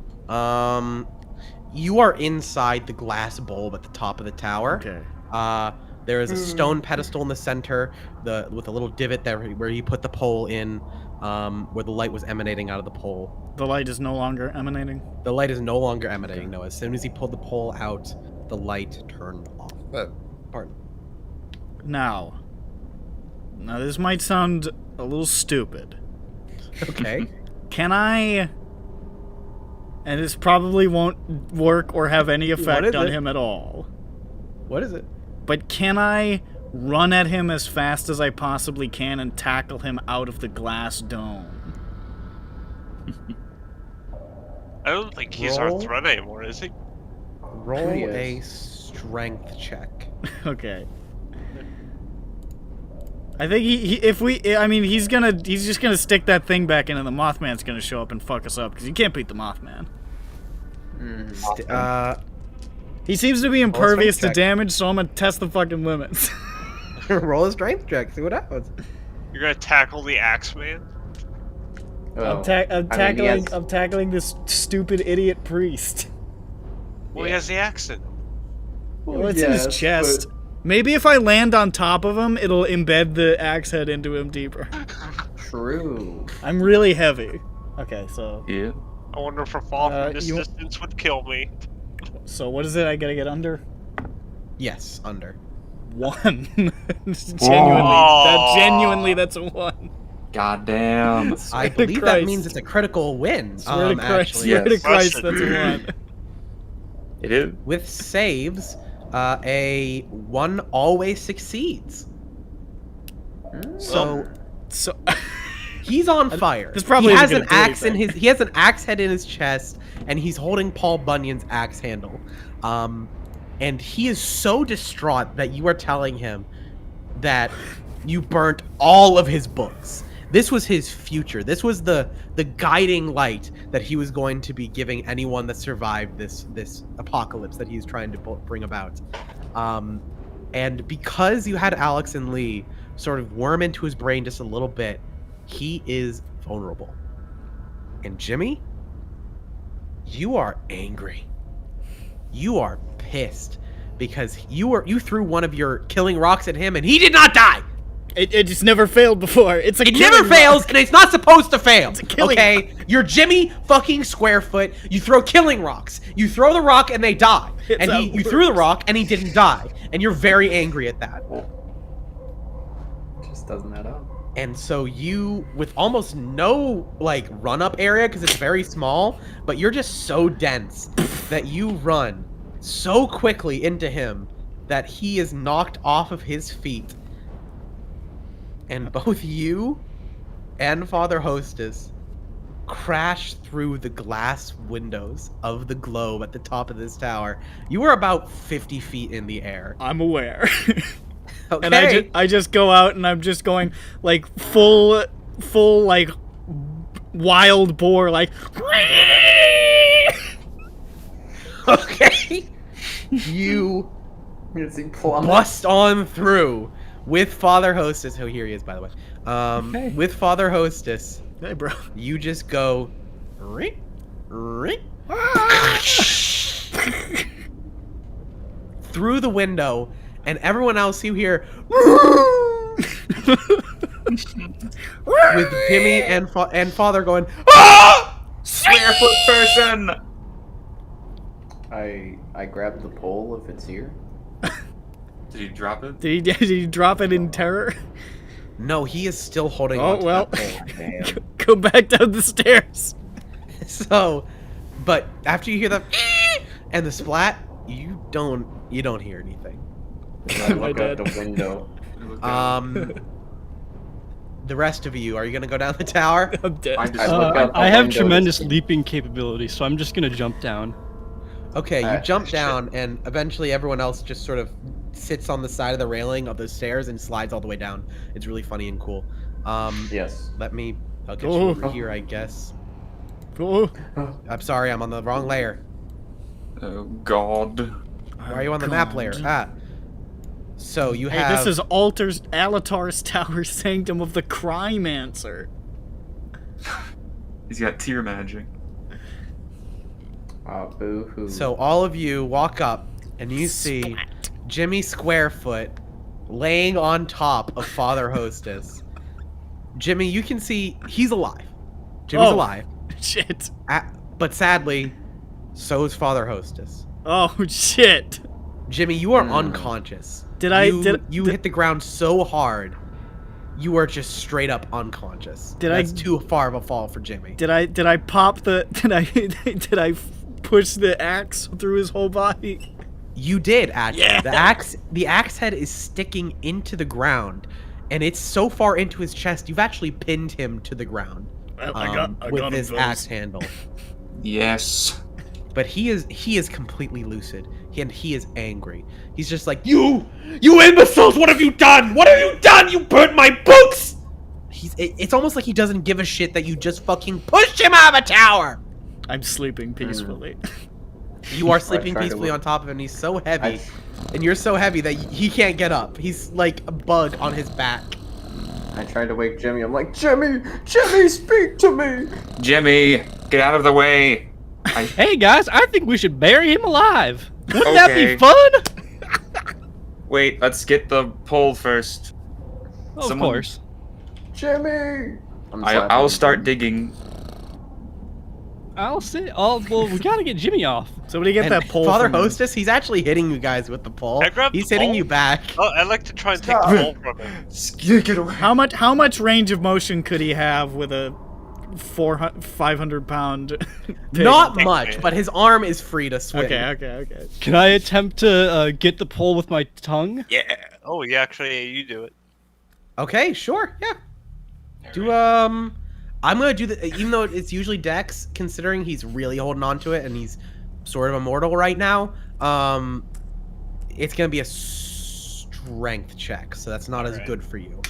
You are inside the glass bulb at the top of the tower. Okay. There is a stone pedestal in the center, with a little divot there where you put the pole in, where the light was emanating out of the pole. The light is no longer emanating. The light is no longer emanating. No, as soon as he pulled the pole out, the light turned off. Pardon. Now, this might sound a little stupid, Okay. Can I... And this probably won't work or have any effect on him at all. What is it? But can I run at him as fast as I possibly can and tackle him out of the glass dome? I don't think he's our threat anymore, is he? Roll a strength check. Okay. I think he's just gonna stick that thing back in and the Mothman's gonna show up and fuck us up because you can't beat the Mothman. He seems to be impervious to damage, so I'm gonna test the fucking limits. Roll a strength check, see what happens. You're gonna tackle the Axeman? Well, I'm tackling this stupid idiot priest. Well, he has the axe in him. Well, it's in his chest. Maybe if I land on top of him, it'll embed the axe head into him deeper. True. I'm really heavy. Okay, so... Yeah. I wonder if a fall from this distance would kill me. So what is it I gotta get under? Yes, under. 1. Genuinely, that's a 1. God damn. I believe that means it's a critical win. Swear to Christ, actually. swear to Christ, that's a 1. It is. With saves, a 1 always succeeds. So he's on fire. This probably he has isn't an gonna do axe in anything. he has an axe head in his chest, and he's holding Paul Bunyan's axe handle. And he is so distraught that you are telling him that you burnt all of his books. This was his future. This was the guiding light that he was going to be giving anyone that survived this apocalypse that he's trying to bring about. And because you had Alex and Lee sort of worm into his brain just a little bit, he is vulnerable. And Jimmy, you are angry. You are pissed because you threw one of your killing rocks at him and he did not die. It just never failed before. It never fails, and it's not supposed to fail. Okay, rock. You're Jimmy fucking Squarefoot. You throw killing rocks. You throw the rock and they die. You threw the rock and he didn't die, and you're very angry at that. Just doesn't add up. And so you, with almost no like run-up area because it's very small, but you're just so dense that you run so quickly into him that he is knocked off of his feet. And both you and Father Hostess crash through the glass windows of the globe at the top of this tower. You were about 50 feet in the air. I'm aware. Okay. And I just go out and I'm just going like full like wild boar like. Okay. You bust on through with Father Hostess. Oh, here he is, by the way. With Father Hostess. Hey, bro. You just go. Ring, ring. Through the window, and everyone else you hear. With Jimmy and Father going. Squarefoot person! I grabbed the pole if it's here. Did he drop it? Did he drop it in terror? No, he is still holding Oh, on to well. that pole. Go back down the stairs. So, but after you hear the and the splat, you don't hear anything. I look out the window. The rest of you, are you gonna go down the tower? I'm dead. I have tremendous leaping capability, so I'm just gonna jump down. Okay, you jump down, and eventually everyone else just sort of sits on the side of the railing of the stairs and slides all the way down. It's really funny and cool. Yes. I'll get you over here, I guess. I'm sorry, I'm on the wrong layer. Oh, God. Why are you on the map layer? So you have... Hey, this is Alatar's Tower Sanctum of the Crimeancer. He's got tear magic. Boo-hoo. So all of you walk up, and you see Jimmy Squarefoot laying on top of Father Hostess. Jimmy, you can see he's alive. Jimmy's alive. Shit. But sadly, so is Father Hostess. Oh, shit. Jimmy, you are unconscious. You hit the ground so hard you are just straight up unconscious. Did That's I- too far of a fall for Jimmy. Did I pop the? Did I push the axe through his whole body? You did actually. Yeah. The axe head is sticking into the ground, and it's so far into his chest. You've actually pinned him to the ground I got with him, this fellas. axe handle. Yes. But he is completely lucid, and he is angry. He's just like, you imbeciles! What have you done? What have you done? You burnt my books! It's almost like he doesn't give a shit that you just fucking pushed him out of a tower. I'm sleeping peacefully. You are sleeping tried to peacefully wake- on top of him, and he's so heavy. And you're so heavy that he can't get up. He's like a bug on his back. I tried to wake Jimmy. I'm like, Jimmy, speak to me. Jimmy, get out of the way. Hey guys, I think we should bury him alive. Wouldn't that Okay. be fun? Wait, let's get the pole first. Of Someone- course. Jimmy. I'll start digging. I'll say. Oh well, we gotta get Jimmy off. Somebody get And that pole. Father from him. Hostess, he's actually hitting you guys with the pole. Can I grab He's the hitting pole? you back. Oh, I'd like to try and take Stop. the pole from him. Get away. How much range of motion could he have with a 500 pound? pig? Not Big much, man. but his arm is free to swing. Okay. Can I attempt to get the pole with my tongue? Yeah. Oh, yeah, actually, you do it. Okay, sure, yeah. I'm gonna do the, even though it's usually Dex, considering he's really holding on to it and he's sort of immortal right now, it's gonna be a strength check, so that's not as good for you.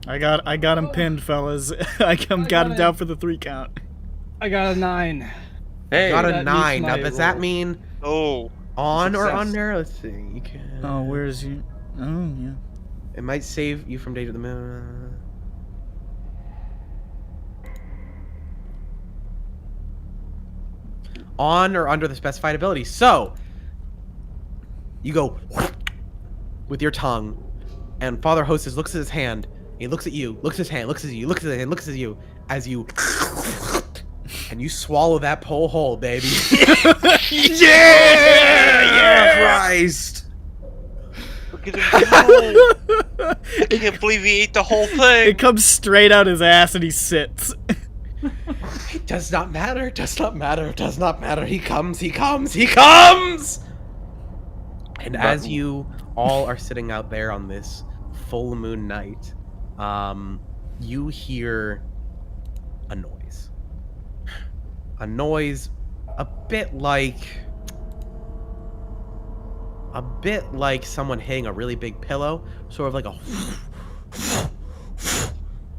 I got him pinned, fellas. I got him down for the 3 count. I got a 9. Hey. Got a that 9. meets Now, my does that roll. mean Oh. on or Success. under? Let's see. You can... Oh, where's you? Oh, yeah. It might save you from danger to the moon. On or under the specified ability. So, you go with your tongue, and Father Hostess looks at his hand. He looks at you, looks at his hand, looks at you, looks at his hand, looks at you, as you, and you swallow that pole whole, baby. Yeah! Christ. Look at him go. I can't believe he ate the whole thing. It comes straight out his ass and he sits. It does not matter, does not matter, does not matter. He comes, he comes, he comes! And as you all are sitting out there on this full moon night, you hear a noise. A noise a bit like someone hitting a really big pillow, sort of like a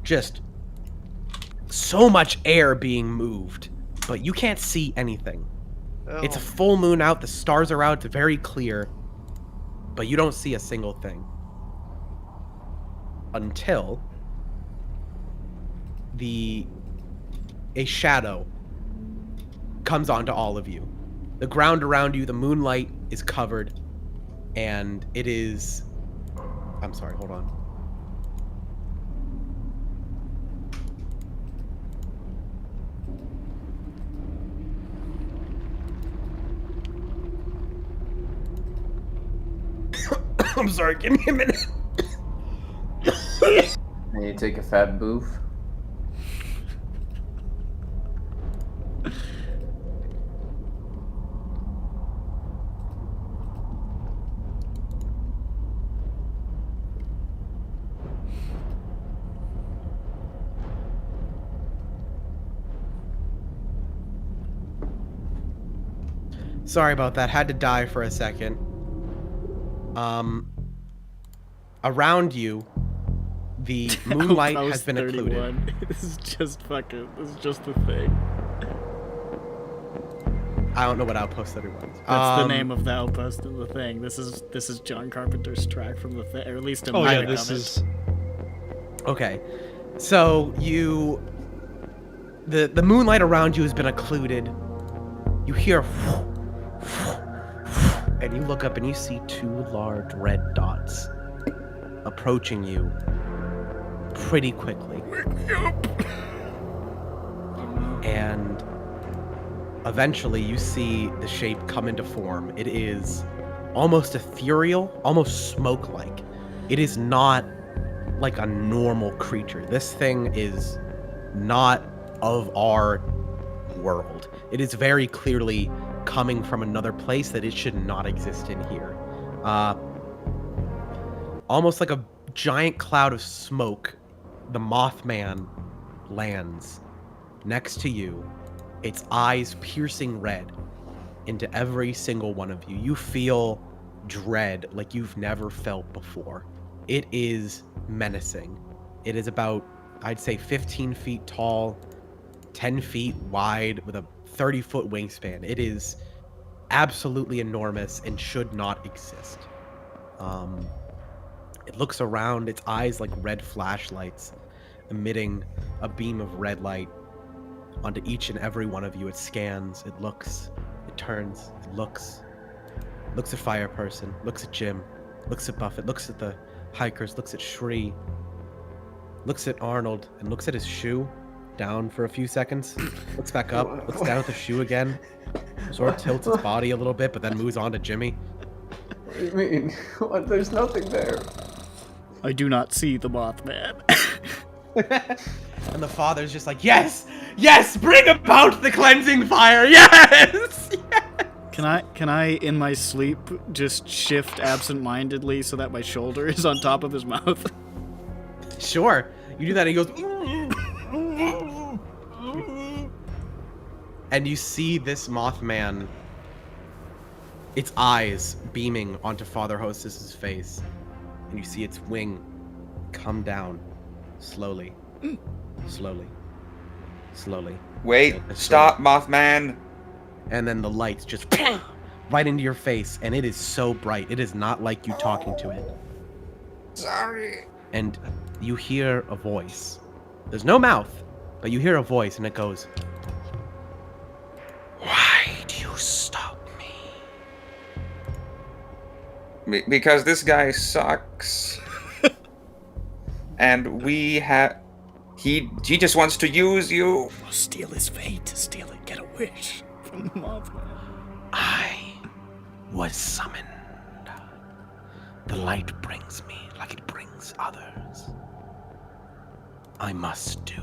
just so much air being moved, but you can't see anything. Oh. It's a full moon out, the stars are out, it's very clear, but you don't see a single thing. Until a shadow comes onto all of you. The ground around you, the moonlight is covered, and it is... I'm sorry, hold on. I'm sorry, give me a minute. I need to take a fat boof. Sorry about that. Had to die for a second. Around you, the moonlight has Outpost been 31. occluded. This is just the thing. I don't know what Outpost 31 is. That's the name of the outpost in the thing. This is John Carpenter's track from the thing, or at least in Oh my yeah, pick this of it. is. Okay, so the moonlight around you has been occluded. You hear, and you look up and you see 2 large red dots approaching you pretty quickly. And eventually you see the shape come into form. It is almost ethereal, almost smoke-like. It is not like a normal creature. This thing is not of our world. It is very clearly coming from another place that it should not exist in here. Almost like a giant cloud of smoke, the Mothman lands next to you, its eyes piercing red into every single one of you. You feel dread like you've never felt before. It is menacing. It is about, I'd say, 15 feet tall, 10 feet wide, with a 30-foot wingspan. It is absolutely enormous and should not exist. It looks around, its eyes like red flashlights, emitting a beam of red light onto each and every one of you. It scans, it looks, it turns, it looks at Fire Person, looks at Jim, looks at Buffett, looks at the hikers, looks at Shri, looks at Arnold, and looks at his shoe, down for a few seconds, looks back up, looks down at the shoe again, sort of tilts its body a little bit, but then moves on to Jimmy. What do you mean? What? There's nothing there. I do not see the Mothman. And the father's just like, yes, yes, bring about the cleansing fire, yes! Can I, in my sleep, just shift absent-mindedly so that my shoulder is on top of his mouth? Sure. You do that and he goes... And you see this Mothman, its eyes beaming onto Father Hostess's face. And you see its wing come down slowly, slowly, slowly. Wait, stop, Mothman. And then the lights just right into your face, and it is so bright. It is not like you talking to it. Sorry. And you hear a voice. There's no mouth, but you hear a voice, and it goes, "Why do you stop me?" Because this guy sucks. And we have... He just wants to use you. We'll steal his fate, steal it, get a wish from the Mothman. I was summoned. The light brings me like it brings others. I must do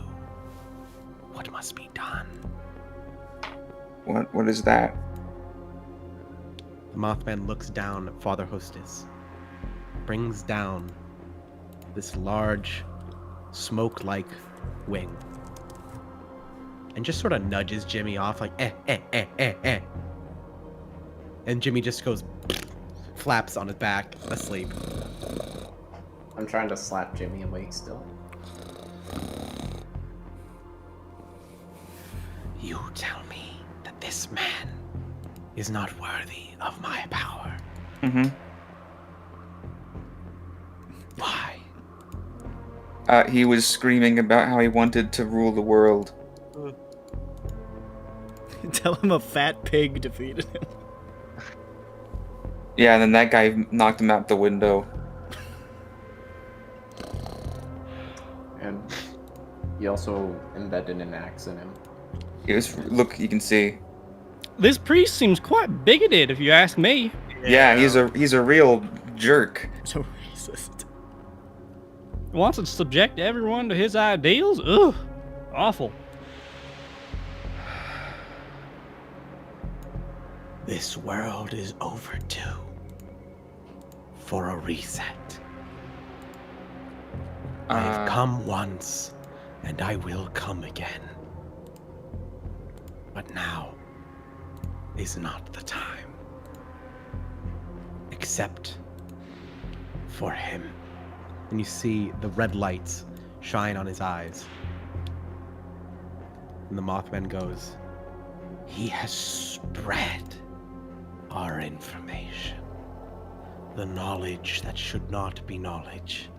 what must be done. What is that? The Mothman looks down at Father Hostess, brings down this large, smoke-like wing, and just sort of nudges Jimmy off like, eh. And Jimmy just goes, flaps on his back, asleep. I'm trying to slap Jimmy awake still. You tell me that this man is not worthy of my power. Mm-hmm. Why? He was screaming about how he wanted to rule the world. Tell him a fat pig defeated him. Yeah, and then that guy knocked him out the window. And he also embedded an axe in him. It was, look, you can see. This priest seems quite bigoted, if you ask me. Yeah, he's a real jerk. So racist. Wants to subject everyone to his ideals? Ugh, awful. This world is overdue for a reset. I have come once, and I will come again. But now is not the time. Except for him. And you see the red lights shine on his eyes. And the Mothman goes, "He has spread our information. The knowledge that should not be knowledge.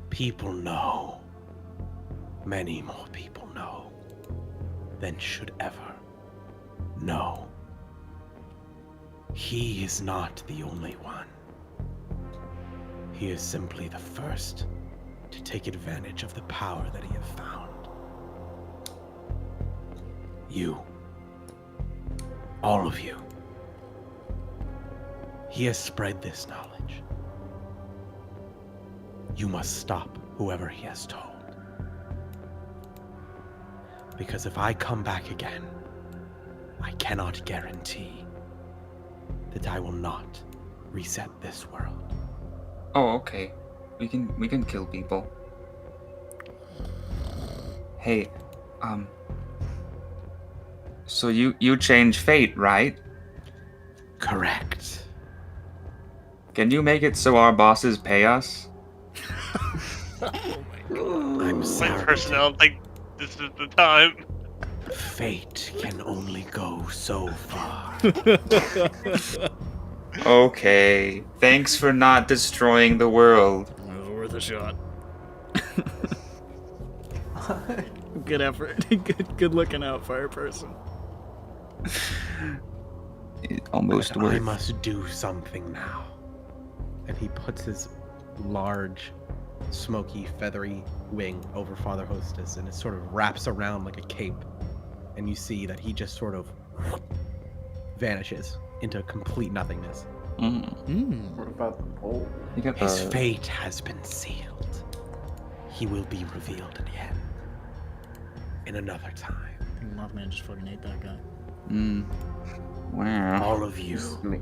People know. Many more people know than should ever know. He is not the only one. He is simply the first to take advantage of the power that he has found. You. All of you. He has spread this knowledge. you must stop whoever he has told. Because if I come back again, I cannot guarantee that I will not reset this world. Oh, okay. We can kill people. Hey, so you change fate, right? Correct. Can you make it so our bosses pay us? I'm My sorry. personnel think this is the time. Fate can only go so far. Okay. Thanks for not destroying the world. It was worth a shot. Good effort. Good looking out, fire person. It almost But I worked. must do something now. And he puts his large, smoky, feathery wing over Father Hostess, and it sort of wraps around like a cape. And you see that he just sort of vanishes into complete nothingness. What about the pole? You got His the- fate has been sealed. He will be revealed again. In another time. Mothman just fucking ate that guy. Wow. All of you, Me.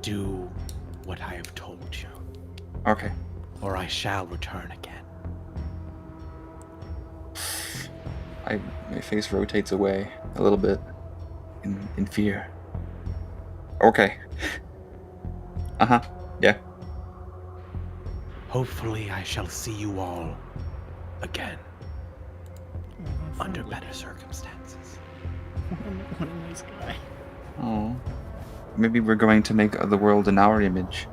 do what I have told you, Okay. or I shall return again. My face rotates away a little bit in fear. Okay. Uh-huh. Yeah. Hopefully I shall see you all again. Under better circumstances. What a nice guy. Oh. Maybe we're going to make the world in our image.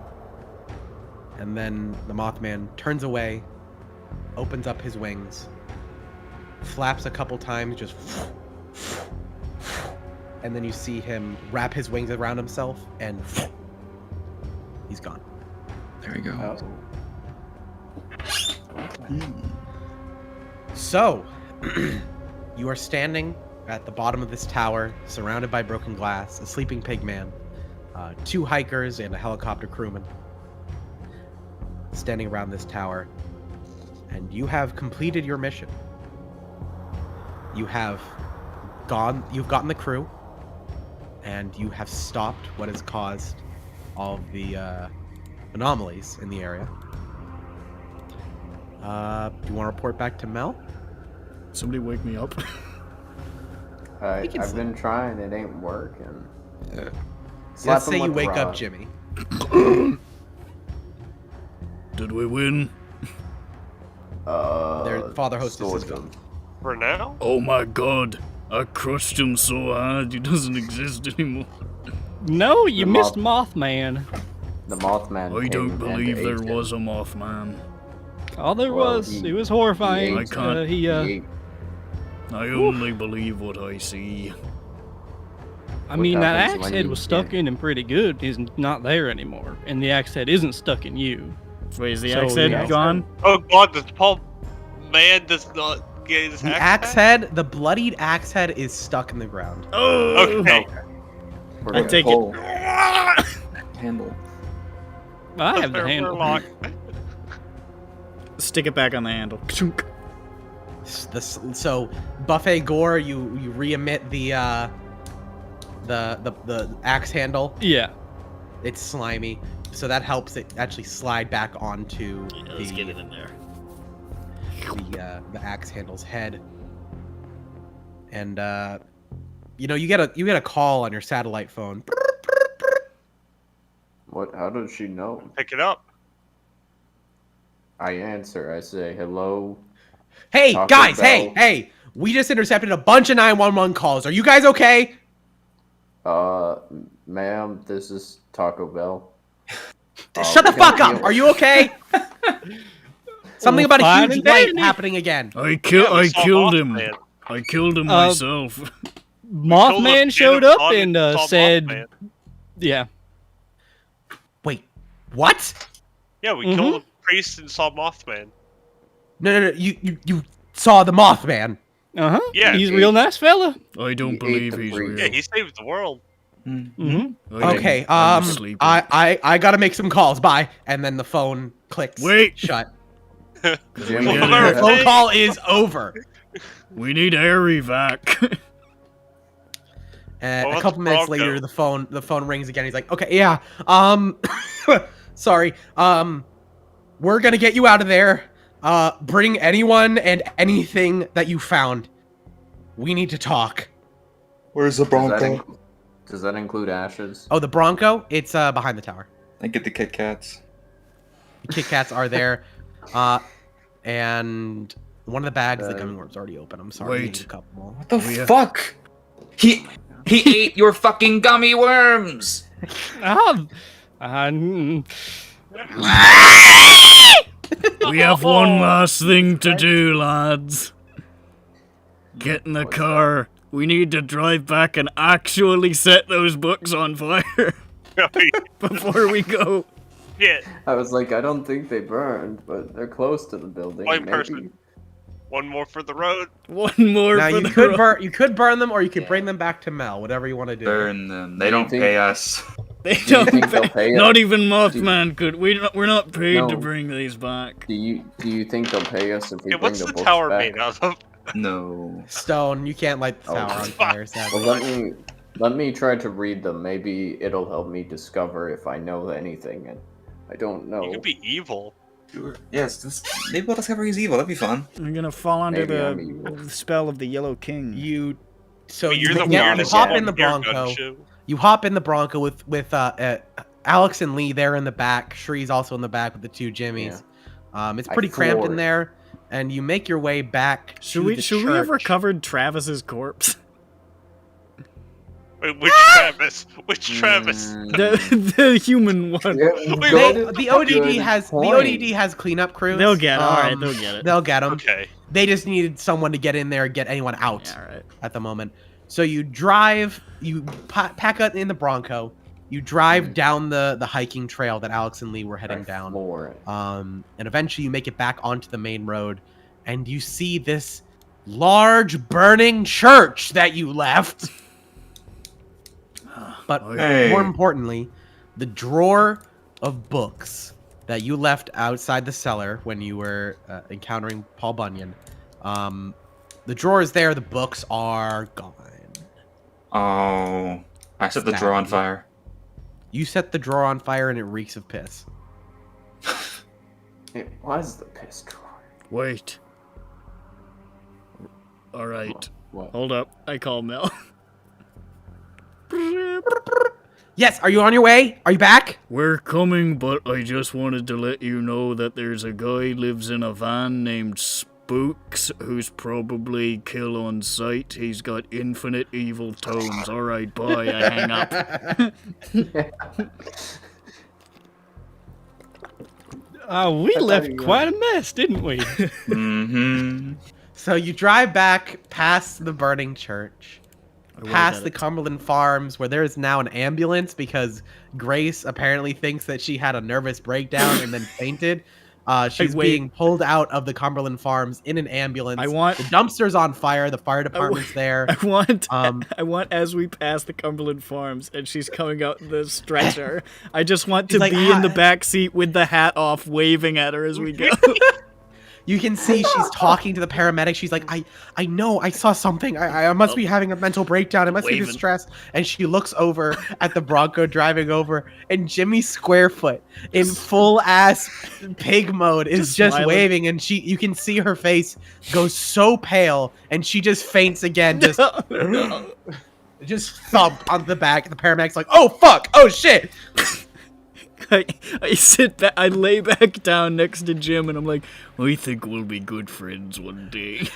And then the Mothman turns away, opens up his wings, flaps a couple times, just... And then you see him wrap his wings around himself, and... He's gone. There we go. Oh. So, you are standing at the bottom of this tower, surrounded by broken glass, a sleeping pig man, 2 hikers, and a helicopter crewman standing around this tower. And you have completed your mission. You've gotten the crew, and you have stopped what has caused all of the anomalies in the area. Do you want to report back to Mel? Somebody wake me up. I've been trying, it ain't working. Slap Let's him say you with the wake up rod. Jimmy. Did we win? Their father hostess is sort of. gone. For now? Oh my god. I crushed him so hard he doesn't exist anymore. No, you The missed Mothman. The Mothman. I came don't and believe ate there him. was a Mothman. All there Well, was, he- it was horrifying. he ate- I can't- He ate- I only believe what I see. I mean, that happens axe when head you was stuck can't- in him pretty good. He's not there anymore. And the axe head isn't stuck in you. Wait, is the So, axe head yeah. gone? Oh god, this Paul man does not get his The axe axe back? head, the bloodied axe head is stuck in the ground. Oh! Okay. We're I gonna take Pull. it. Handle. I have the We're handle. locked. Stick it back on the handle. Chunk. So Buffet Gore, you re-emit the axe handle. Yeah. It's slimy, so that helps it actually slide back onto Yeah, let's get it in there. the axe handle's head. And you get a call on your satellite phone. What? How does she know? Pick it up. I answer. I say hello. Hey Taco guys, Bell. hey! We just intercepted a bunch of 911 calls. Are you guys okay? Ma'am, this is Taco Bell. Shut the fuck up! Are you okay? Something Well, about a fine huge and light dandy. happening again. I Yeah, killed we saw him. Mothman. I killed him myself. Mothman showed up and Saw said, Mothman. yeah. Wait, what? Yeah, we Mhm. killed a priest and saw Mothman. No. You saw the Mothman. Uh-huh. Yeah, He's a he- real nice fella. I He don't ate believe the he's priest. Yeah, real. he saved the world. Mm-hmm. Okay, I'm sleeping. I gotta make some calls. Bye. And then the phone clicks. Wait. Shut. Jim, We you gotta The go. phone call is over. We need air evac. And Well, a couple it's minutes Bronco. later, the phone rings again. He's like, "Okay, yeah, sorry, we're gonna get you out of there. Bring anyone and anything that you found. We need to talk." Where's the Bronco? Does that include ashes? Oh, the Bronco? It's behind the tower. I get the Kit Kats. The Kit Kats are there, and one of the bags, the gummy worm's already open. I'm sorry. Wait. We need a couple more. What the fuck? He ate your fucking gummy worms. We have one last thing to do, lads. Get in the car. We need to drive back and actually set those books on fire before we go. Shit. I was like, I don't think they burned, but they're close to the building. One Maybe. person. One more for the road. One more Now for you the could road. you could burn them, or you could bring them back to Mel. Whatever you want to do. Burn them. They Do you don't think- pay us. They Do you don't think they'll pay. pay Not us? even Mothman could. We're not paid to No. bring these back. Do you think they'll pay us if we Yeah, bring what's the the books tower back? made out of? No. Stone. You can't light the Oh. tower on fire. Sadly. Well, let me try to read them. Maybe it'll help me discover if I know anything, and I don't know. You could be evil. Sure. Yes, maybe we'll discover he's evil. That'd be fun. I'm gonna fall under Maybe I'm evil. the spell of the Yellow King. You You're you, the you weirdest hop one in the here, Bronco. Guncho. You hop in the Bronco with Alex and Lee there in the back. Shree's also in the back with the two Jimmies. It's I pretty cramped in floored. there, and you make your way back. Should we have church. recovered Travis's corpse? Wait, which Travis? Which Travis? The human one. The ODD has cleanup crews. They'll get it. Alright, they'll get it. They'll get them. Okay. They just needed someone to get in there and get anyone out Yeah, alright. at the moment. So you drive, you pack up in the Bronco. You drive down the hiking trail that Alex and Lee were heading down. Floor it. And eventually you make it back onto the main road, and you see this large burning church that you left. But Hey. more importantly, the drawer of books that you left outside the cellar when you were encountering Paul Bunyan. The drawer is there. The books are gone. Oh, I set the drawer on fire. You set the drawer on fire, and it reeks of piss. It was the piss drawer. Wait. Alright. What? Hold up. I call Mel. Yes, are you on your way? Are you back? We're coming, but I just wanted to let you know that there's a guy lives in a van named Spooks who's probably kill on sight. He's got infinite evil tones. Alright, bye. I hang up. We left quite a mess, didn't we? Mm-hmm. So you drive back past the burning church, past the Cumberland Farms, where there is now an ambulance because Grace apparently thinks that she had a nervous breakdown and then fainted. She's wait. being pulled out of the Cumberland Farms in an ambulance. I want- the dumpster's on fire. The fire department's there. I want as we pass the Cumberland Farms and she's coming out the stretcher, I just want to He's like, be in the "Hi." back seat with the hat off, waving at her as we go. You can see she's talking to the paramedic. She's like, I know, I saw something. I must be having a mental breakdown. I must be Waving. distressed. And she looks over at the Bronco driving over, and Jimmy Squarefoot in full ass pig mode is just smiling. waving, and you can see her face go so pale, and she just faints again, just just thump on the back. The paramedic's like, oh fuck, oh shit. I sit back, I lay back down next to Jim, and I'm like, I think we'll be good friends one day.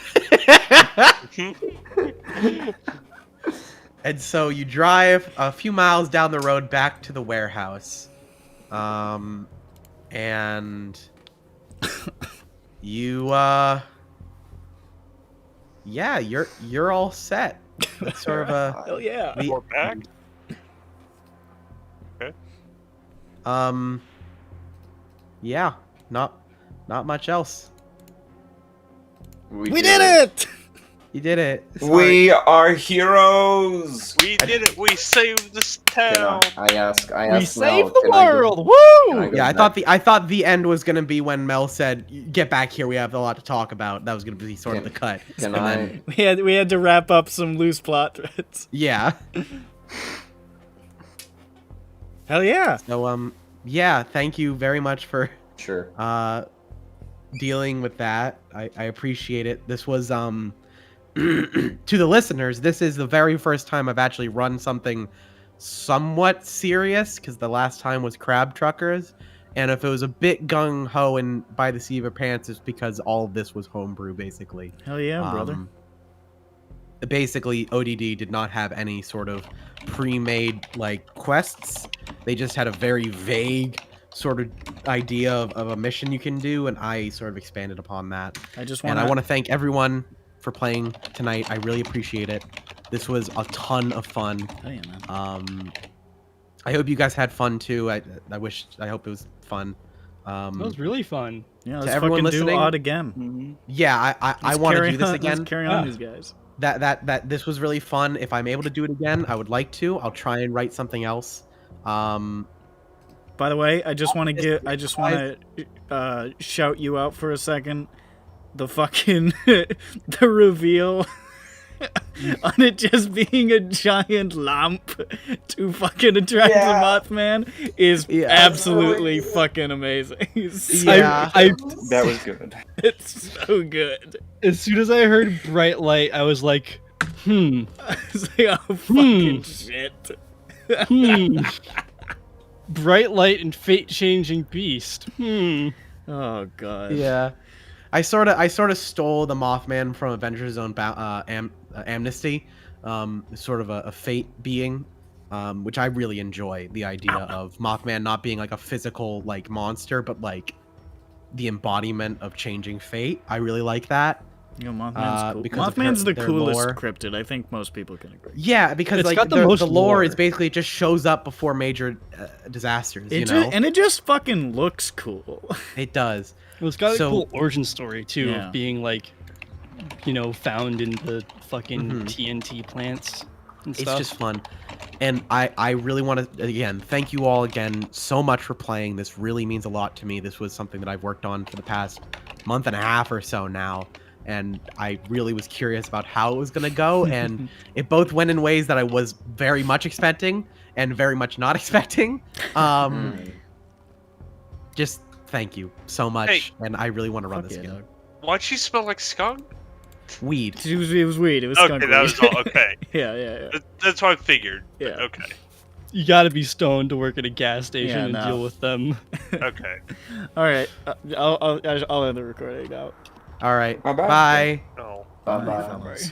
And so you drive a few miles down the road back to the warehouse. And you yeah, you're all set. That's sort of a Hell yeah. We're back. yeah, not much else. We We did it! You did it. We are heroes. We did it. We saved this town. I ask We saved Mel, the can I go- world. can I Woo! go Yeah, back? I thought the end was gonna be when Mel said, "Get back here. We have a lot to talk about." That was gonna be sort of the cut. Can And I? then- We had to wrap up some loose plot threads. Yeah. Hell yeah. So yeah. Thank you very much for Sure. dealing with that. I appreciate it. This was to the listeners, this is the very first time I've actually run something somewhat serious, because the last time was Crab Truckers, and if it was a bit gung-ho and by the seat of your pants, it's because all of this was homebrew, basically. Hell yeah, brother. Basically, ODD did not have any sort of pre-made, like, quests. They just had a very vague sort of idea of a mission you can do, and I sort of expanded upon that. And I want to thank everyone for playing tonight. I really appreciate it. This was a ton of fun. Oh yeah, man. I hope you guys had fun too. I hope it was fun. That was really fun. Yeah, let's everyone fucking do listening- Odd again. Yeah, I want to do this again. Let's carry on, these guys. That this was really fun. If I'm able to do it again, I would like to. I'll try and write something else. By the way, I just want to shout you out for a second. The fucking the reveal on it just being a giant lamp to fucking attract the Mothman is absolutely fucking amazing. Yeah. That was good. It's so good. As soon as I heard bright light, I was like, I was like, oh fucking shit. Bright light and fate-changing beast. Oh god. Yeah. I sort of stole the Mothman from Avengers Zone Amnesty, sort of a fate being, which I really enjoy. The idea of Mothman not being like a physical like monster, but like the embodiment of changing fate. I really like that. You know, Mothman's cool. because of Mothman's the their coolest lore. cryptid. I think most people can agree. Yeah, because It's like got the the most lore lore. is basically it just shows up before major disasters. And it just fucking looks cool. It does. Well, it's got a So- cool origin story too, Yeah. of being like, found in the fucking TNT plants and It's stuff. just fun. And I really want to, again, thank you all again so much for playing. This really means a lot to me. This was something that I've worked on for the past month and a half or so now. And I really was curious about how it was going to go. And it both went in ways that I was very much expecting and very much not expecting. Just thank you so much. Hey. And I really want to run Fuck this yeah, again. dog. Why'd she smell like skunk? Weed. It was weed. It was skunk Okay, that weed. was all. Okay. yeah. That's what I figured. Yeah. Okay. You gotta be stoned to work at a gas station Yeah, and no. deal with them. Okay. All right. I'll end the recording now. All right. Bye-bye. Bye. No. Bye bye. Fellas.